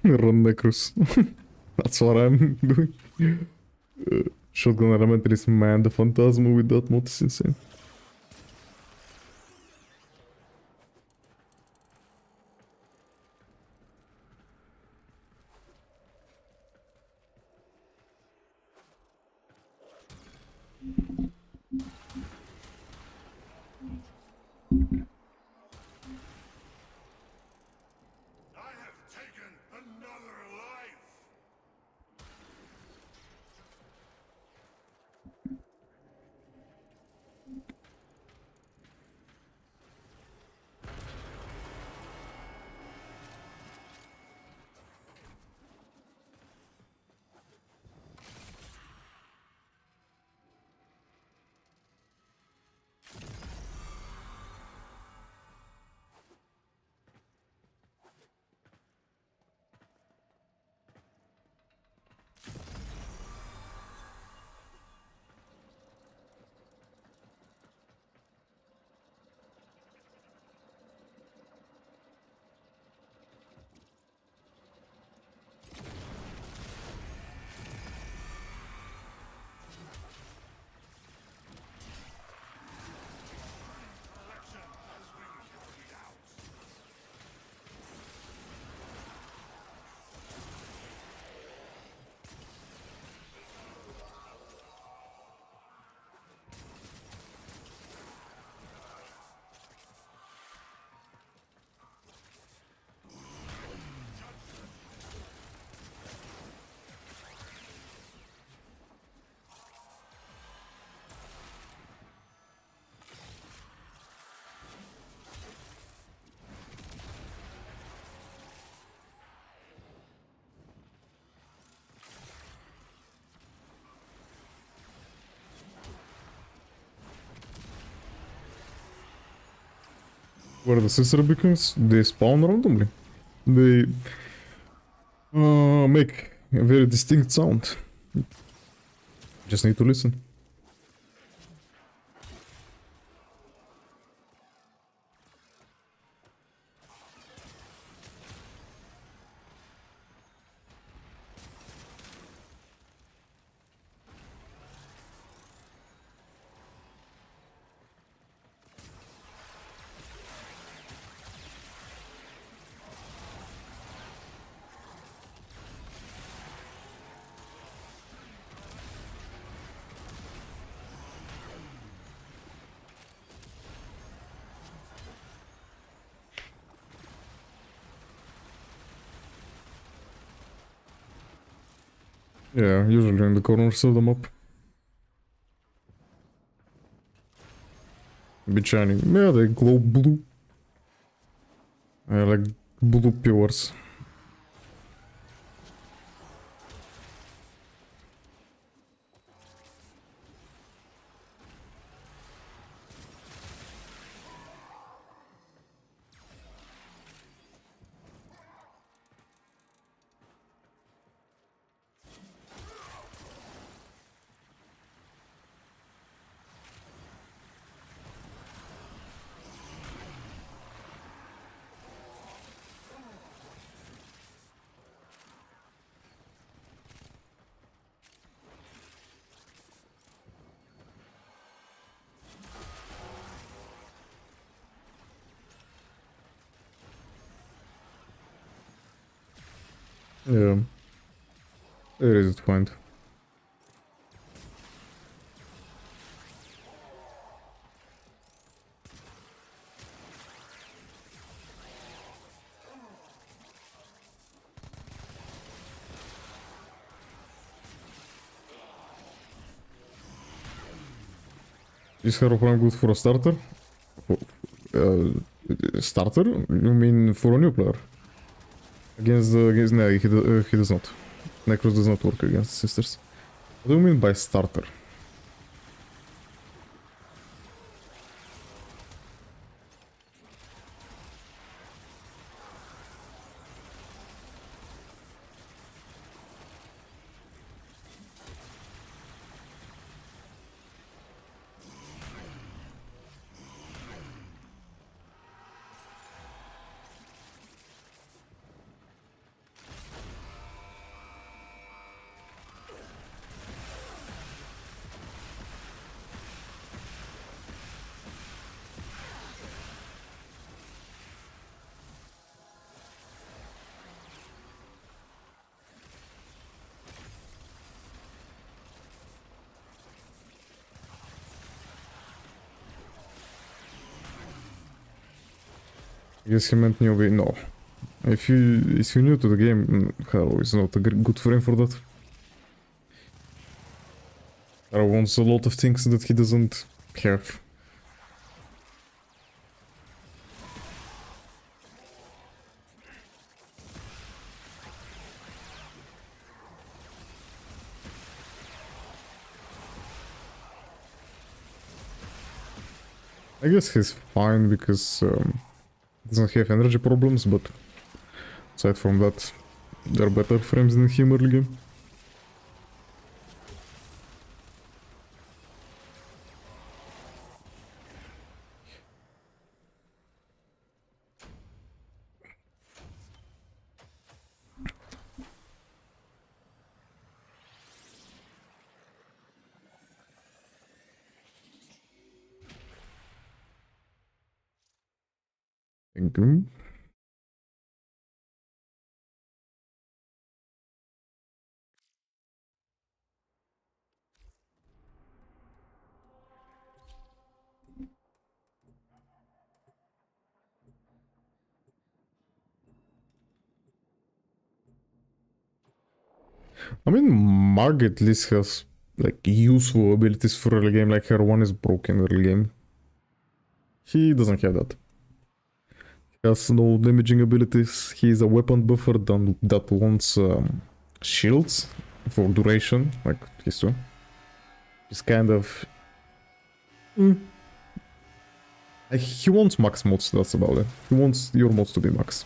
Run Nekros. That's what I'm doing. Shotgun Elementalist, man, the Phantasma with that mod is insane. I have taken another life. Where the sister beacons, they spawn randomly. They make a very distinct sound. Just need to listen. Yeah, usually in the corners of the map. Be shiny. Yeah, they glow blue. I like blue pillars. Yeah. It is to find. Is Warframe good for a starter? Uh, Starter? You mean for a new player? Against no, he does not. Nekros does not work against sisters. What do you mean by starter? guess he meant newbie. No. If you're new to the game, Haro is not a good frame for that. Haro wants a lot of things that he doesn't have. I guess he's fine because he doesn't have energy problems, but aside from that, there are better frames than him early game. Thank you. I mean, Mag at least has like useful abilities for early game, like her one is broken early game. He doesn't have that. He has no damaging abilities. He's a weapon buffer that wants shields for duration, like his two. He's kind of... Like, he wants max mods, that's about it. He wants your mods to be max.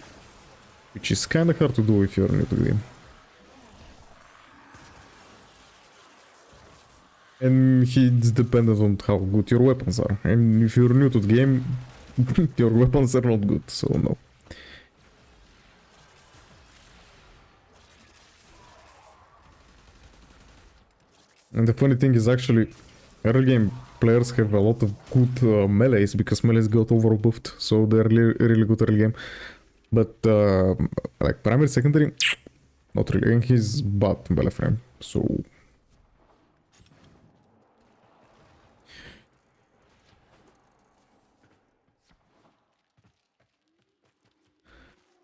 Which is kind of hard to do if you're new to the game. And he's dependent on how good your weapons are. And if you're new to the game, your weapons are not good, so no. And the funny thing is actually, early game players have a lot of good melees because melees got overbuffed, so they're really good early game. But like primary, secondary, not really. And he's bad melee frame, so...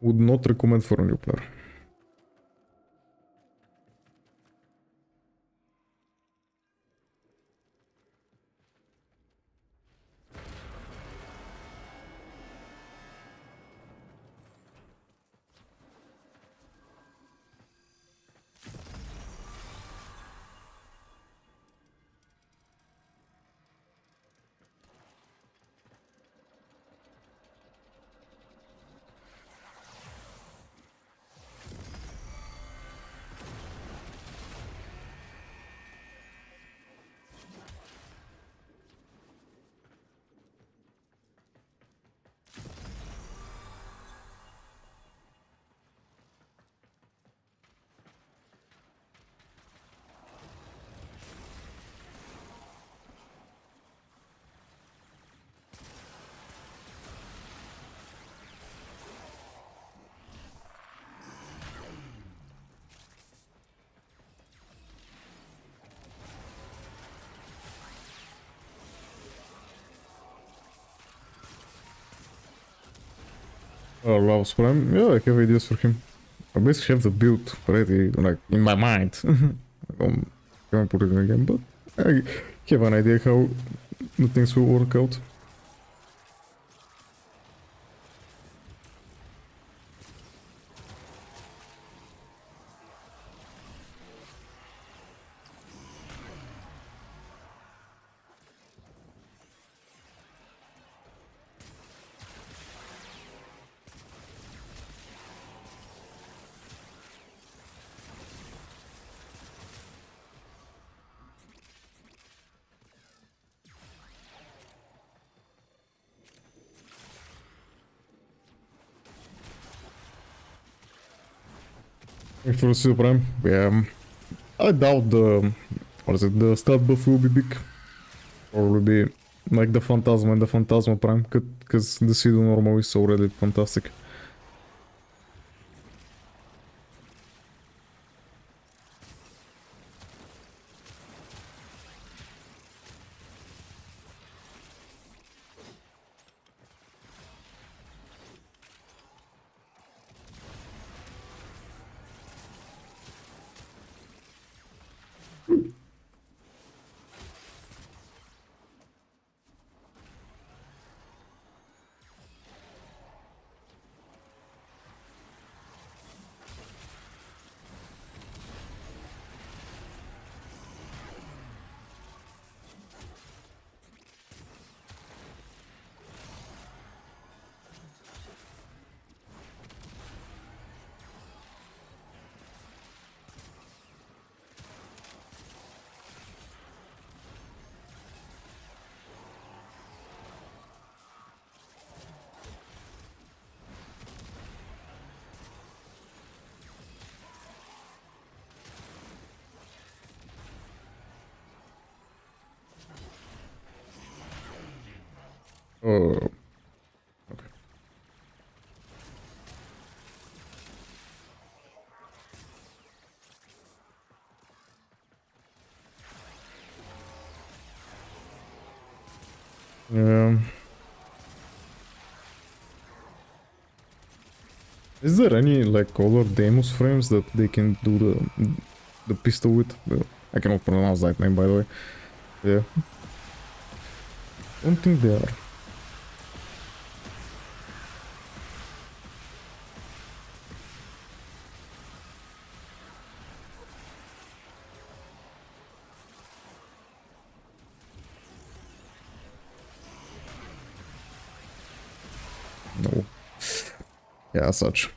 Would not recommend for a new player. Loves Prime, yeah, I have ideas for him. I basically have the build ready, like, in my mind. I haven't put it in the game, but I have an idea how the things will work out. For the Super Prime, yeah, I doubt the, what is it, the stat buff will be big. Or will be like the Phantasma and the Phantasma Prime, because the Pseudo Normal is already fantastic. Oh, okay. Is there any like other Deimos frames that they can do the pistol with? I cannot pronounce that name, by the way. Yeah. Don't think they are. No. Yeah, such.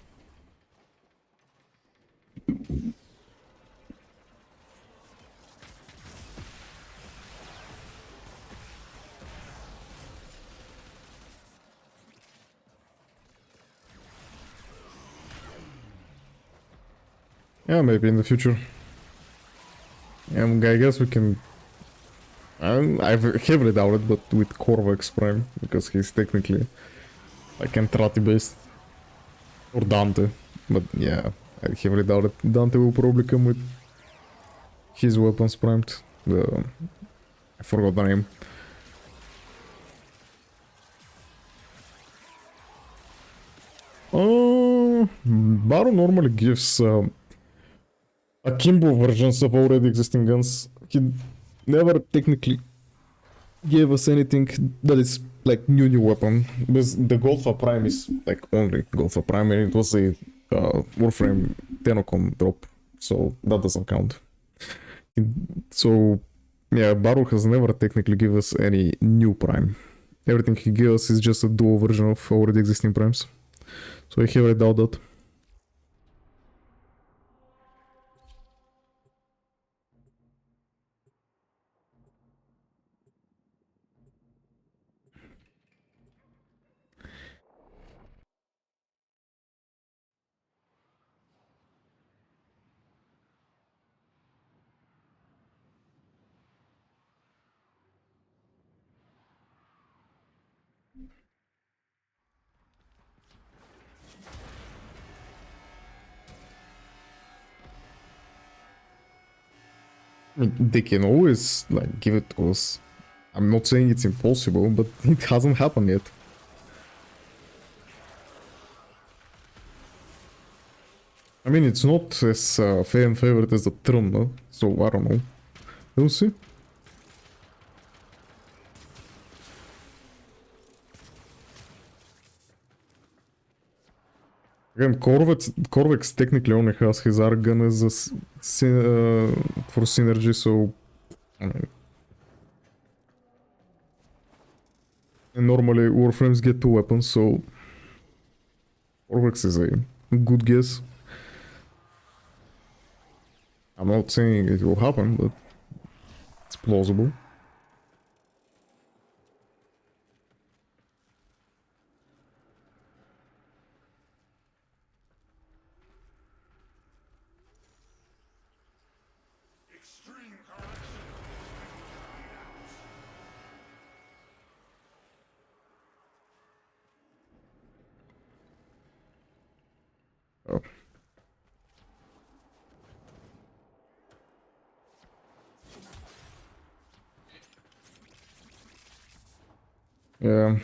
Yeah, maybe in the future. I guess we can. I've heavily doubt it, but with Corvax Prime, because he's technically like Entrati based. Or Dante. But yeah, I heavily doubt it. Dante will probably come with his weapons primed. I forgot the name. Baron normally gives akimbo versions of already existing guns. He never technically gave us anything that is like new weapon. Because the Golfa Prime is like only Golfa Prime, and it was a Warframe Tenocon drop, so that doesn't count. So yeah, Baron has never technically given us any new Prime. Everything he gives us is just a dual version of already existing Primes. So I heavily doubt that. I mean, they can always like give it to us. I'm not saying it's impossible, but it hasn't happened yet. I mean, it's not as fan favorite as the Tron, no? So I don't know. We'll see. Again, Corvex technically only has his Argon as a for synergy, so I mean, and normally Warframes get 2 weapons, so Corvex is a good guess. I'm not saying it will happen, but it's plausible. Extreme correction. Oh. Yeah.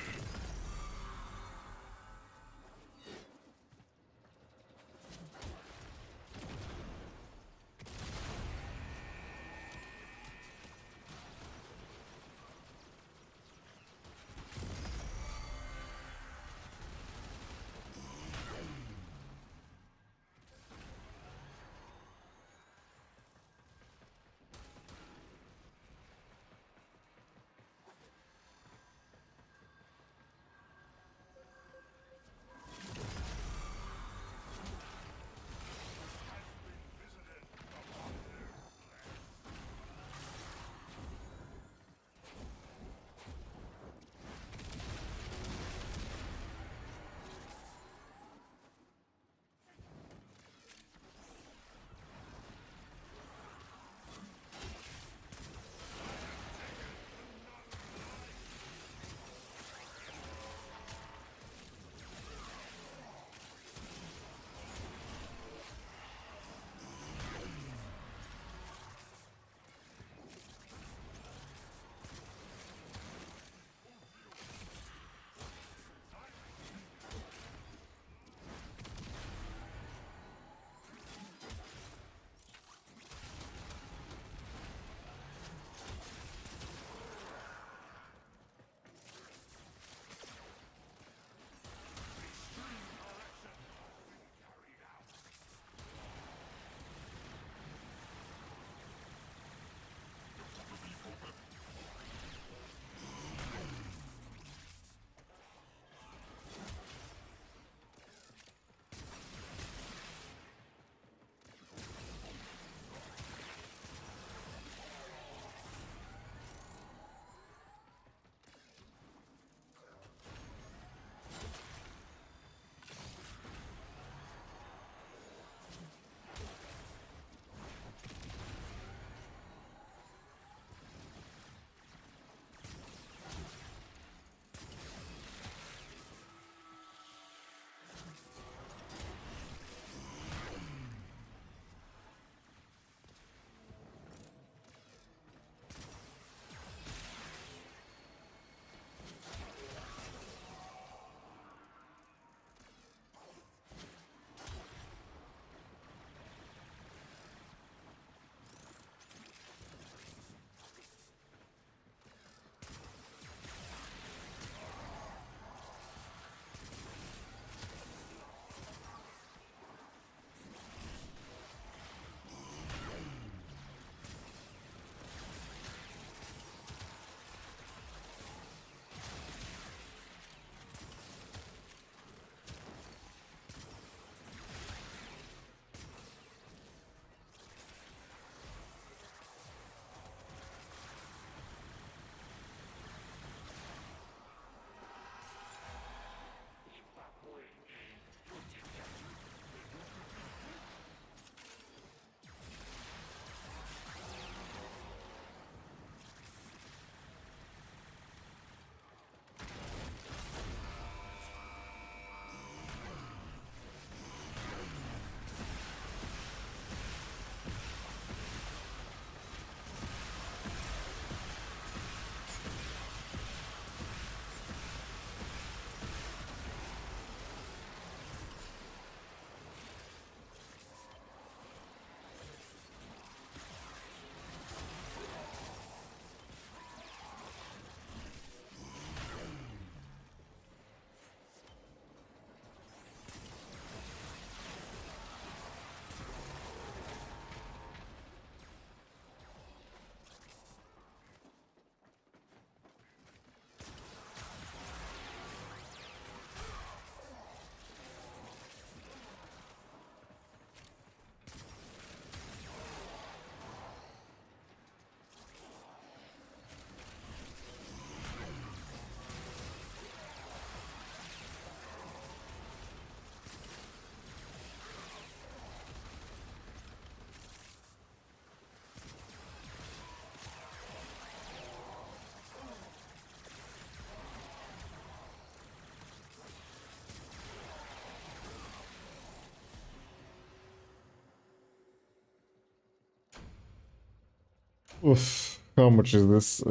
Oof, how much is this?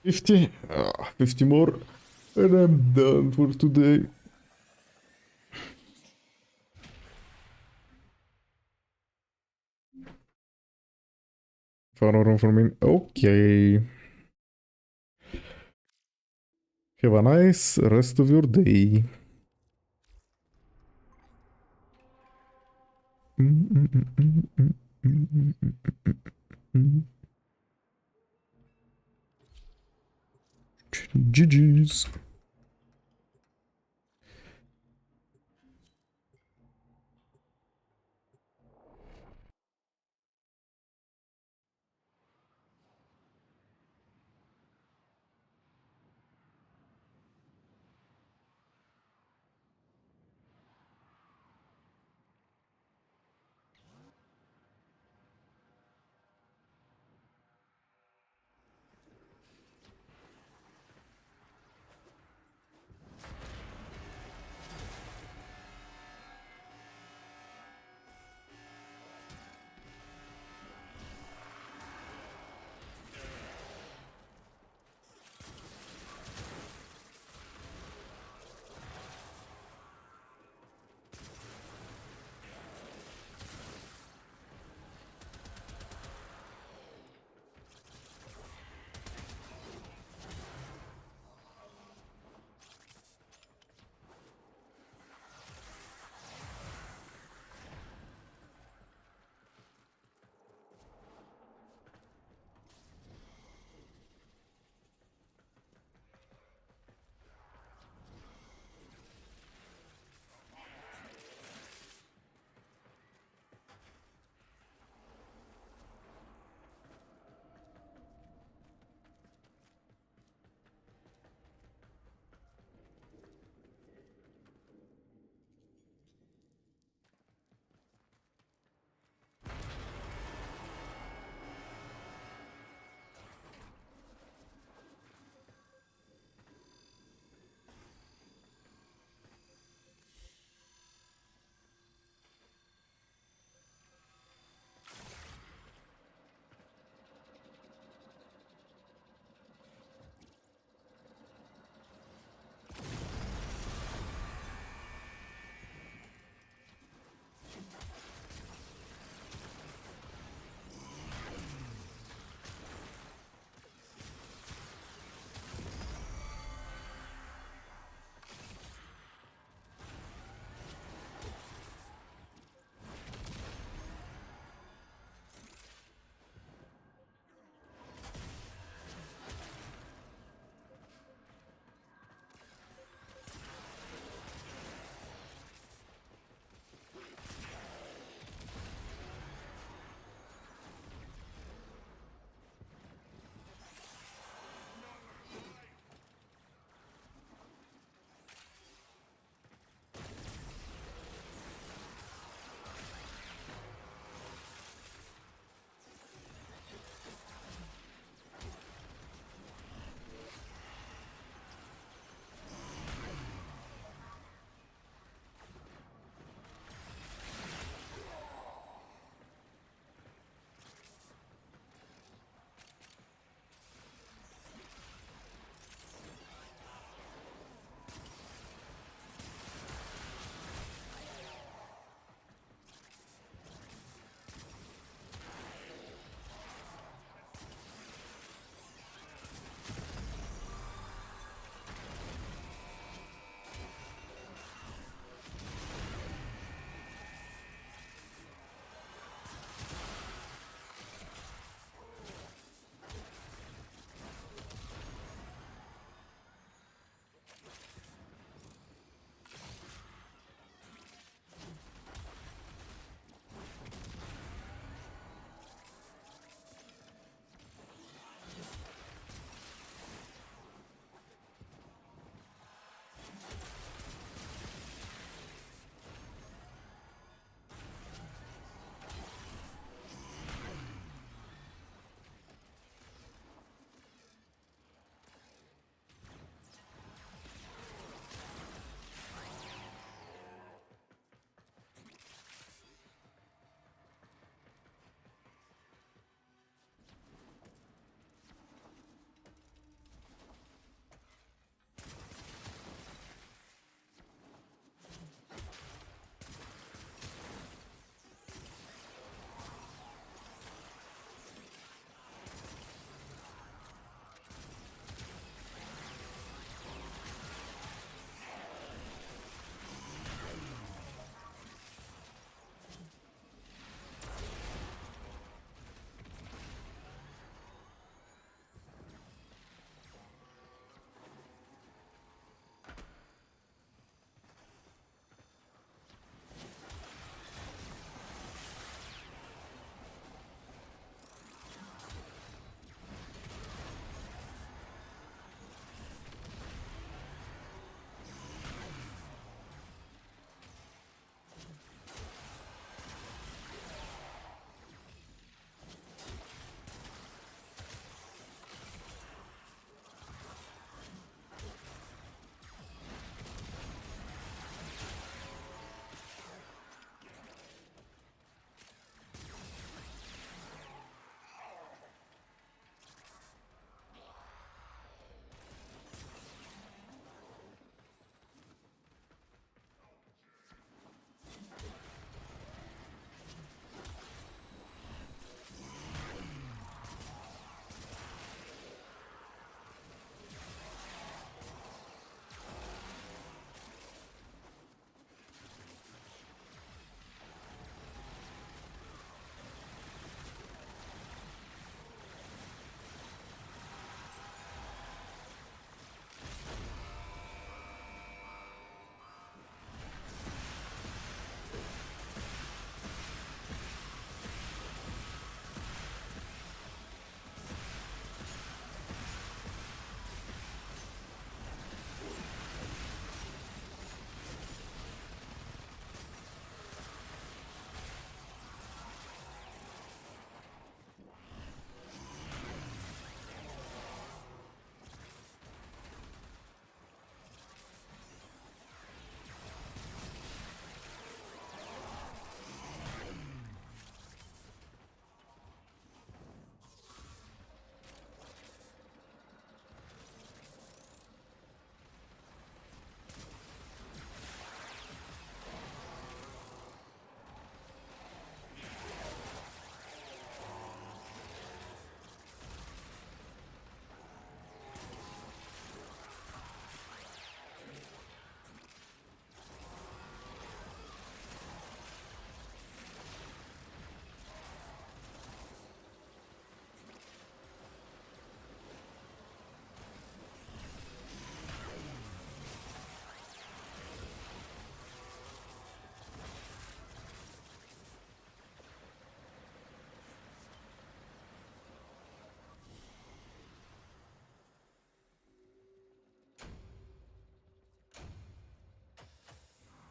50? 50 more, and I'm done for today. Found a room for me. Okay. Have a nice rest of your day. GG's.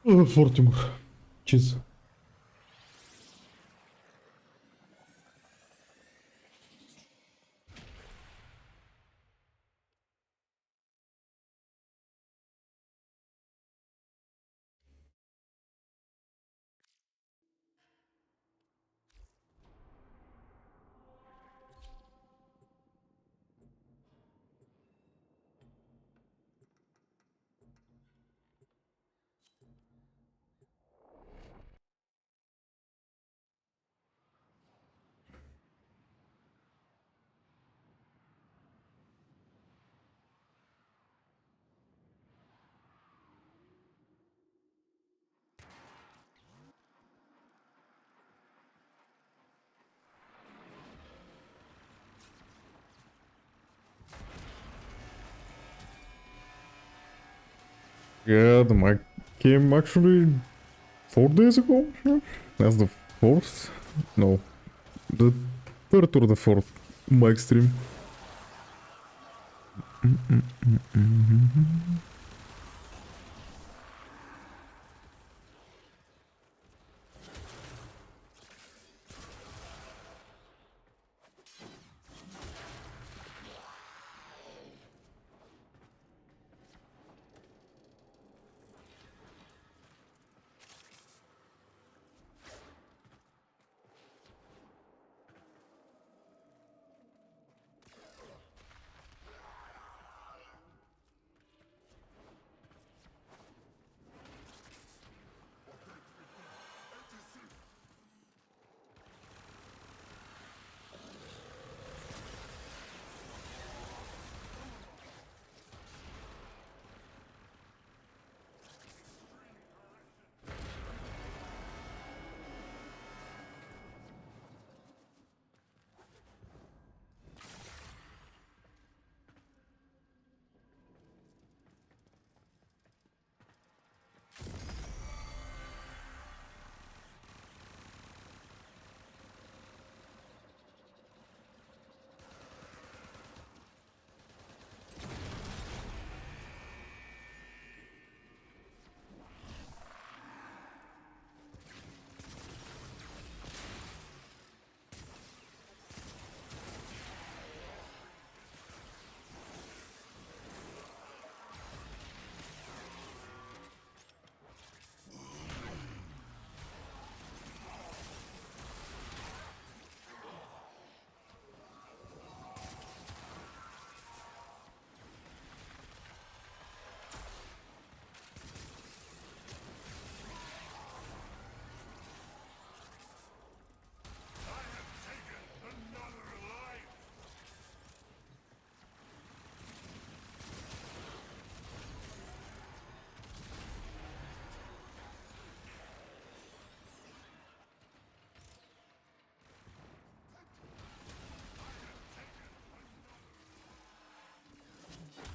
Фортимур. Чиз. Yeah, the mic came actually 4 days ago. Yeah. That's the fourth. No, the third or the fourth mic stream.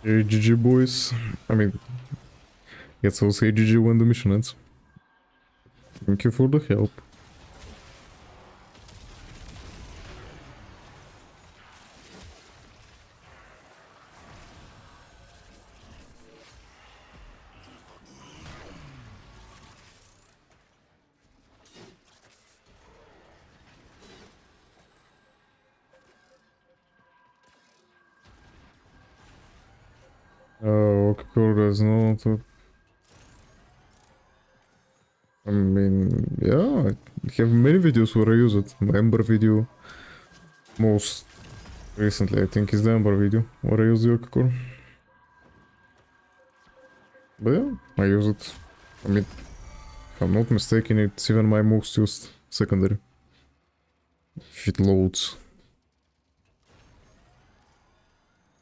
Hey, GG boys. I mean, guess I'll say GG when the mission ends. Thank you for the help. Okay, cool, there's no... I mean, yeah, I have many videos where I use it. My Ember video, most recently I think is the Ember video where I use the Okacore. But yeah, I use it. I mean, if I'm not mistaken, it's even my most used secondary. If it loads.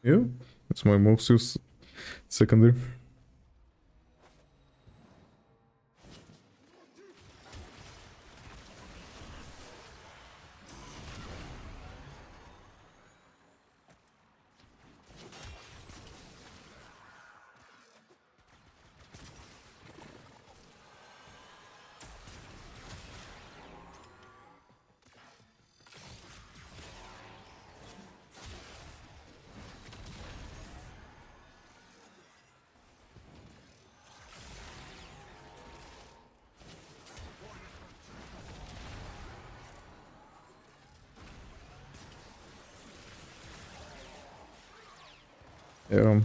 Yeah, it's my most used secondary. Yeah.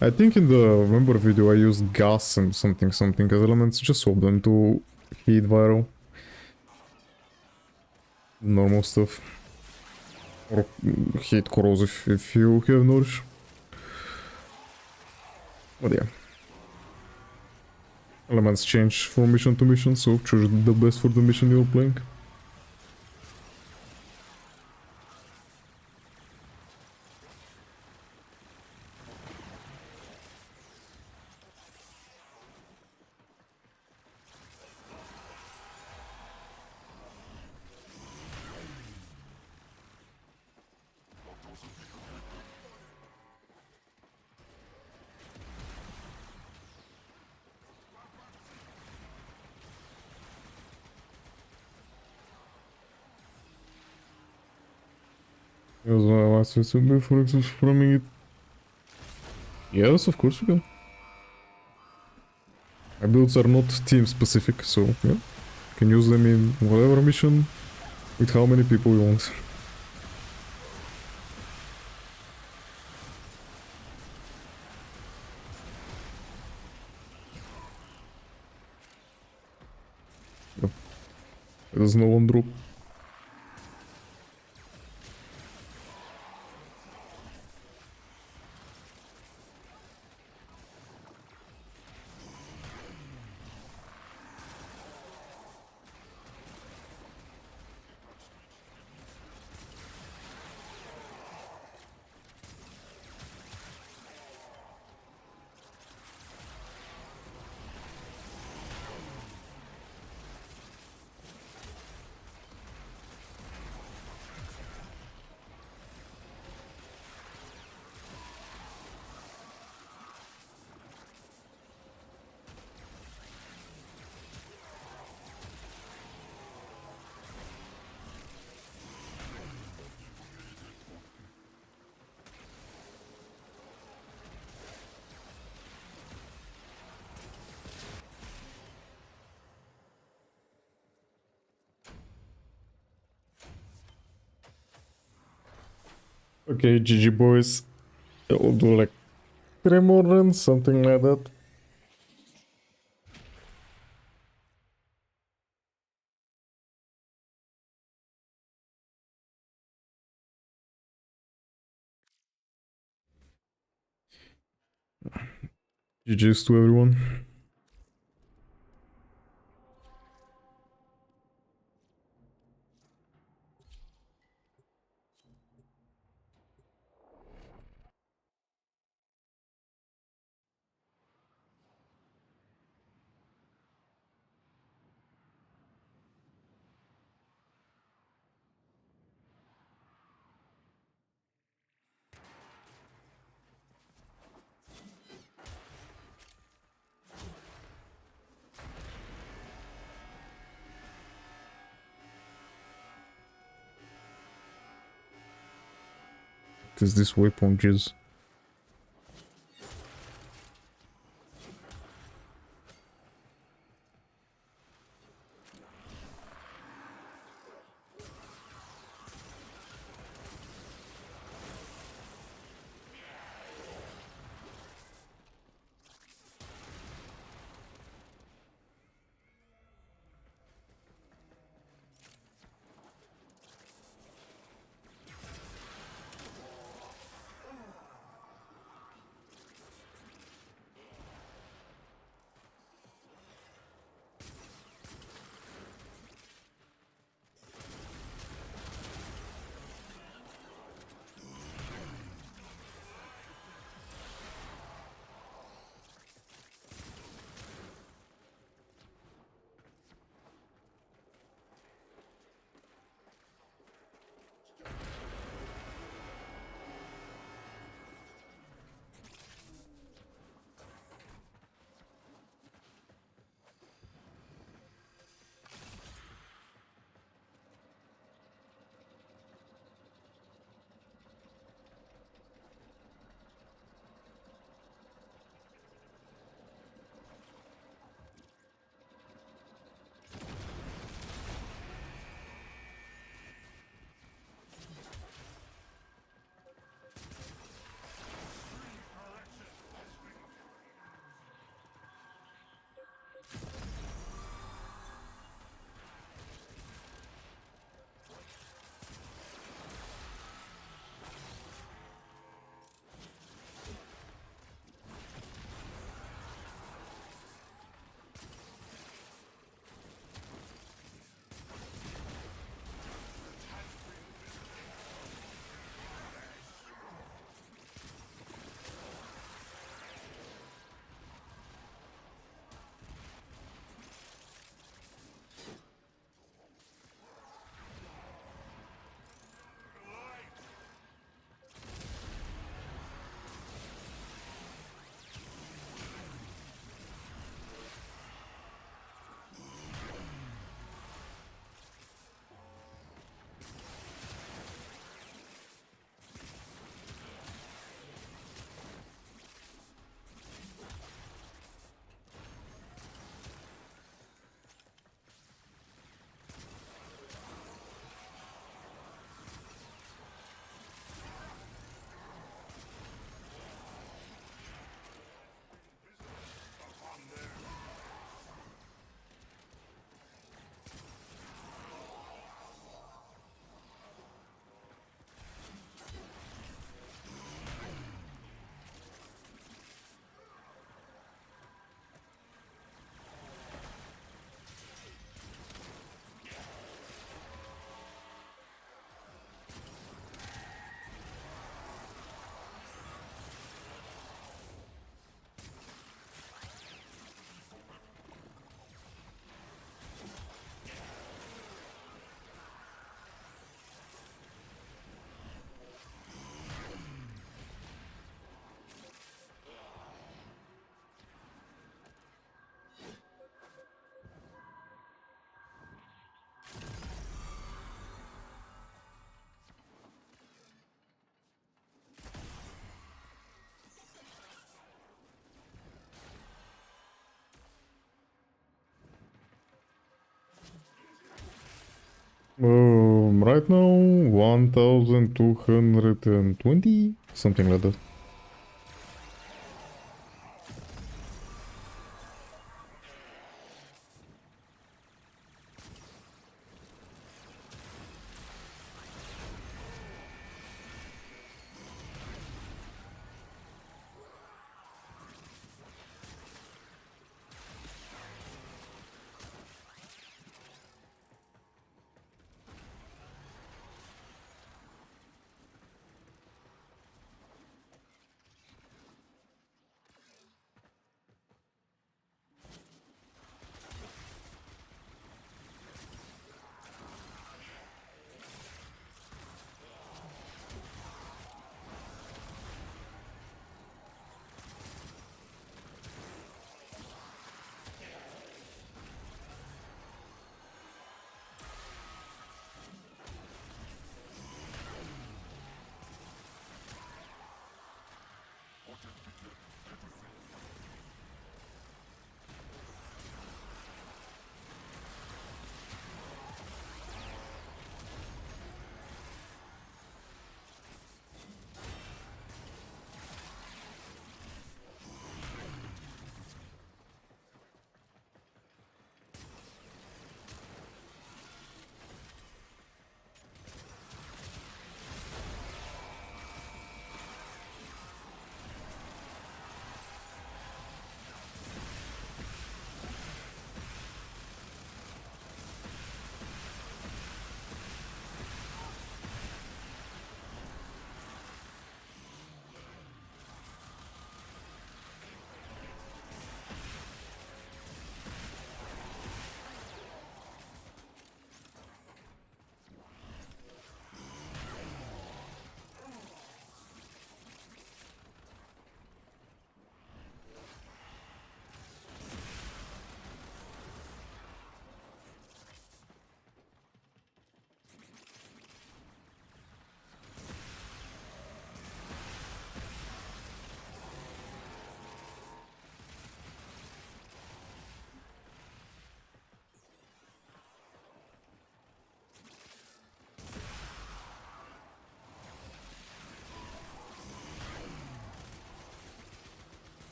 I think in the member video I used gas and something as elements, just swap them to heat viral. Normal stuff. Or heat corrosive if you have nourish. But yeah. Elements change from mission to mission, so choose the best for the mission you're playing. Use my last recipe for instance framing it. Yes, of course you can. My builds are not team specific, so yeah. You can use them in whatever mission with how many people you want. Yep. There's no one drop. Okay, GG boys. We'll do like 3 more runs, something like that. GG's to everyone. What is this weapon, jizz? right now 1220, something like that.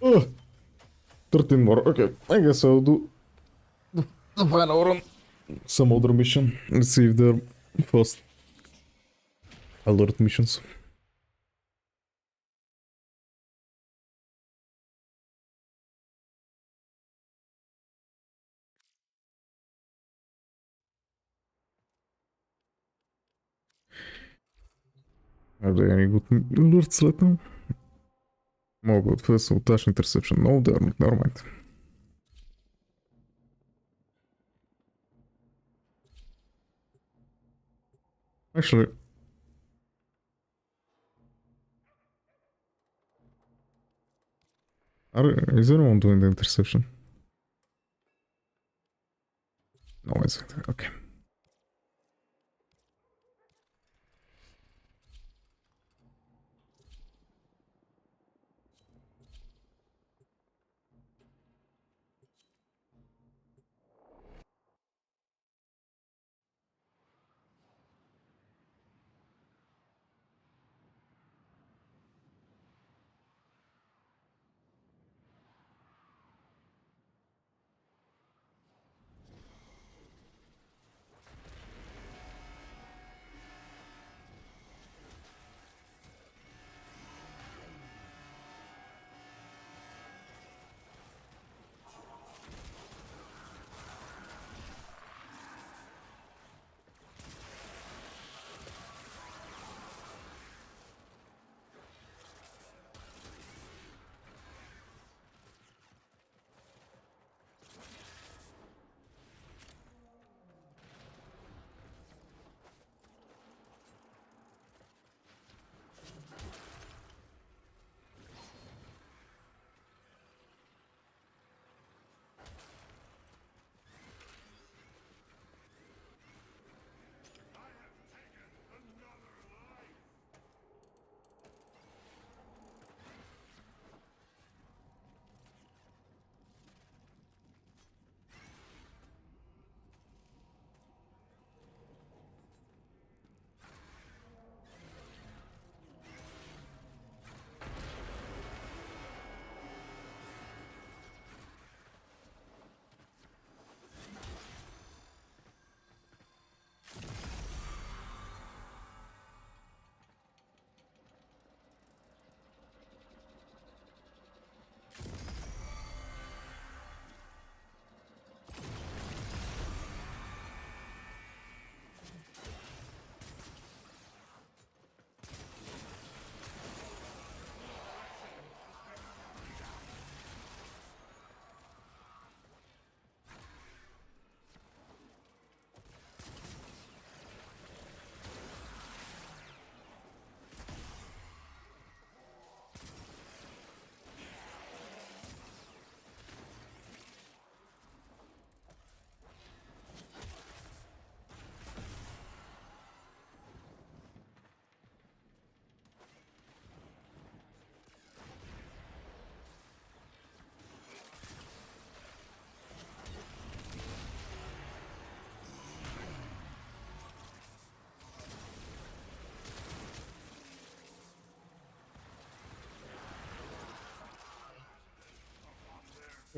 Oh, 13 more. Okay, I guess I'll do the final run. Some other mission. Let's see if they're fast alert missions. Are there any good alerts right now? More good. First touch interception. No, they are not. Never mind. Actually, is anyone doing the interception? No, it's okay.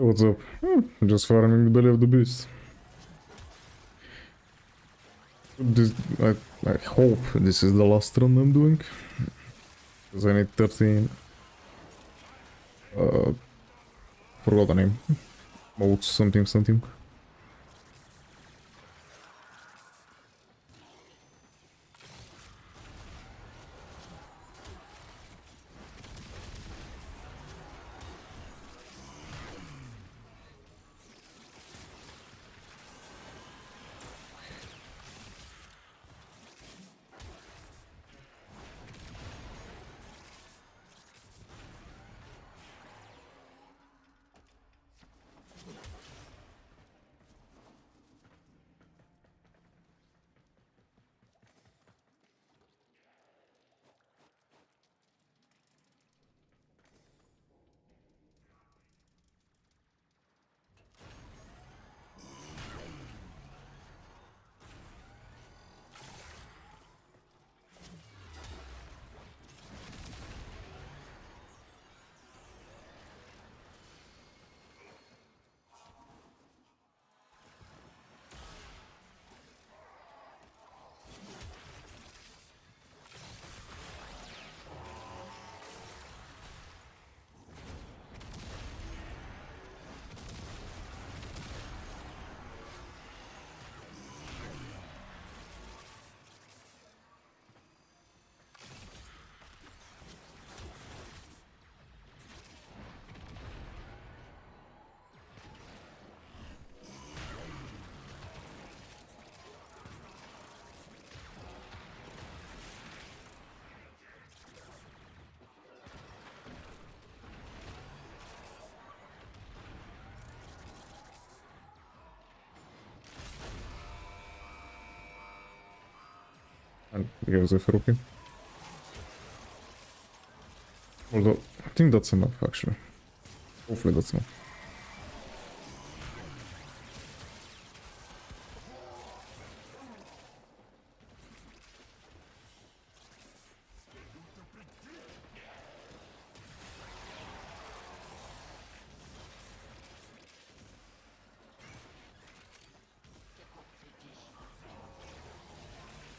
What's up? Just farming the belly of the beast. This, I hope this is the last run I'm doing. Because I need 13. Forgot the name. Modes, something, something. And here's a Feruki. Although, I think that's enough actually. Hopefully that's enough.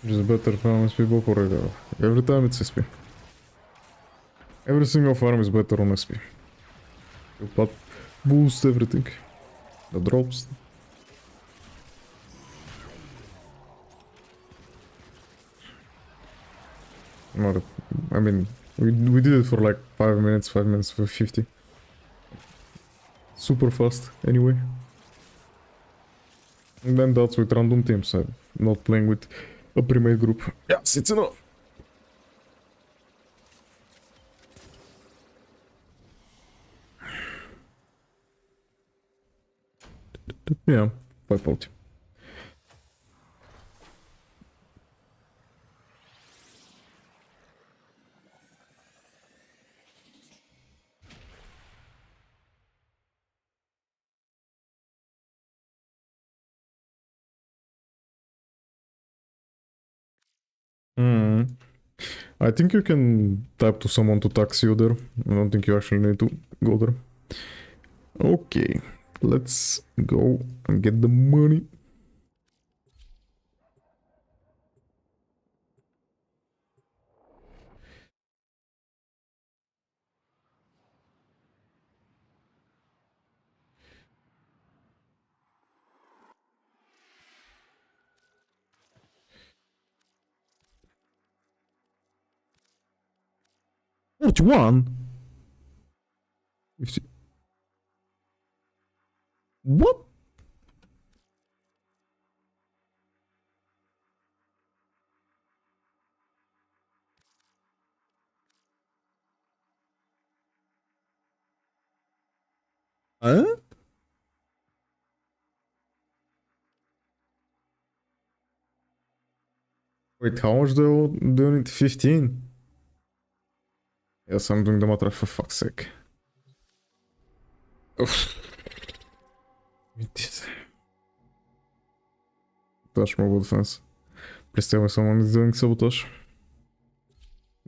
Just better farm SP before I go. Every time it's SP. Every single farm is better on SP. But boost everything. The drops. Not, I mean, we did it for like 5 minutes for 50. Super fast, anyway. And then that's with random teams. I'm not playing with a pre-made group. Yes, it's enough. Yeah, 540. Hmm. I think you can type to someone to taxi you there. I don't think you actually need to go there. Okay, let's go and get the money. Which one? What? Huh? Wait, how much do you need? 15? Yes, I'm doing the matter for fuck's sake. Oof. We did. Touch mobile defense. Please tell me someone is doing sabotage.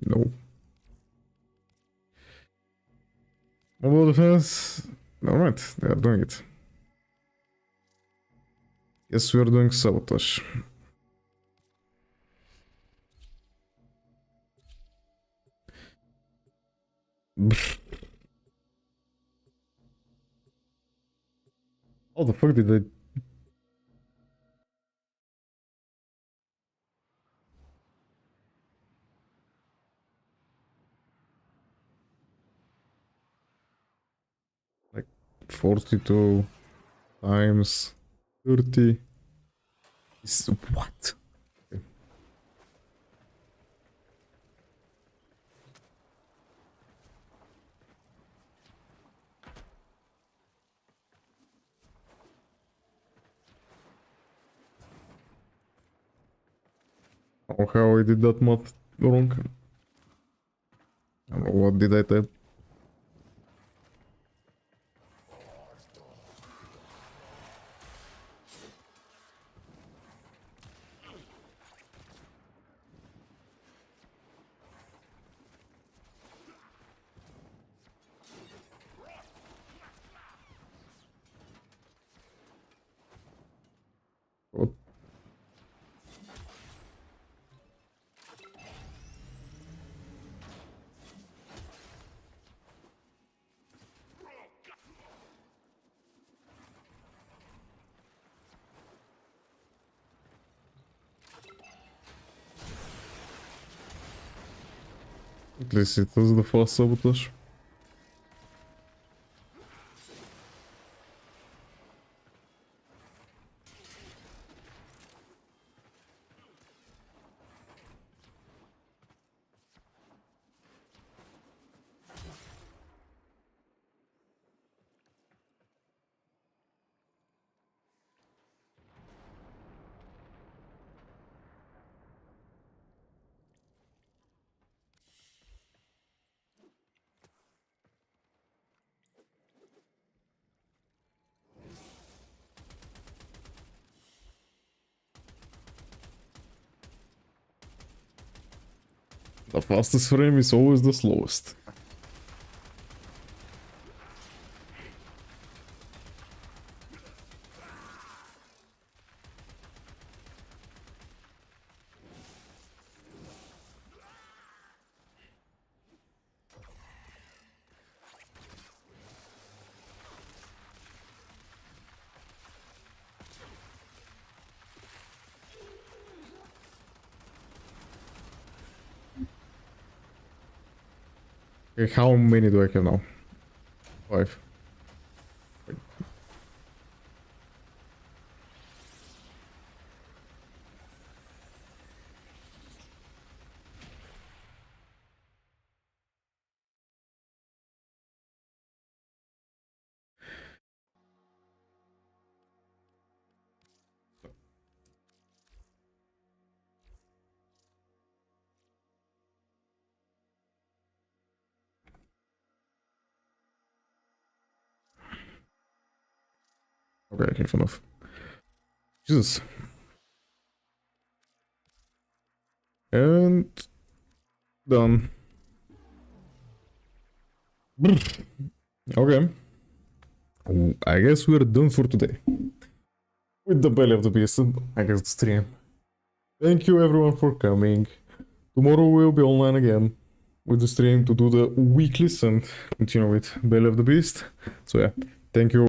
No. Mobile defense. Alright, they are doing it. Yes, we are doing sabotage. How the fuck did I... Like 42 times 30 is what? Oh, how I did that math wrong. I don't know, what did I type? What? At least it was the first sabotage. The fastest frame is always the slowest. Okay, how many do I have now? 5. Okay, I have enough. Jesus. And done. Okay. I guess we're done for today. With the belly of the beast, I guess the stream. Thank you everyone for coming. Tomorrow we'll be online again with the stream to do the weeklies and continue with Belly of the Beast. So yeah, thank you.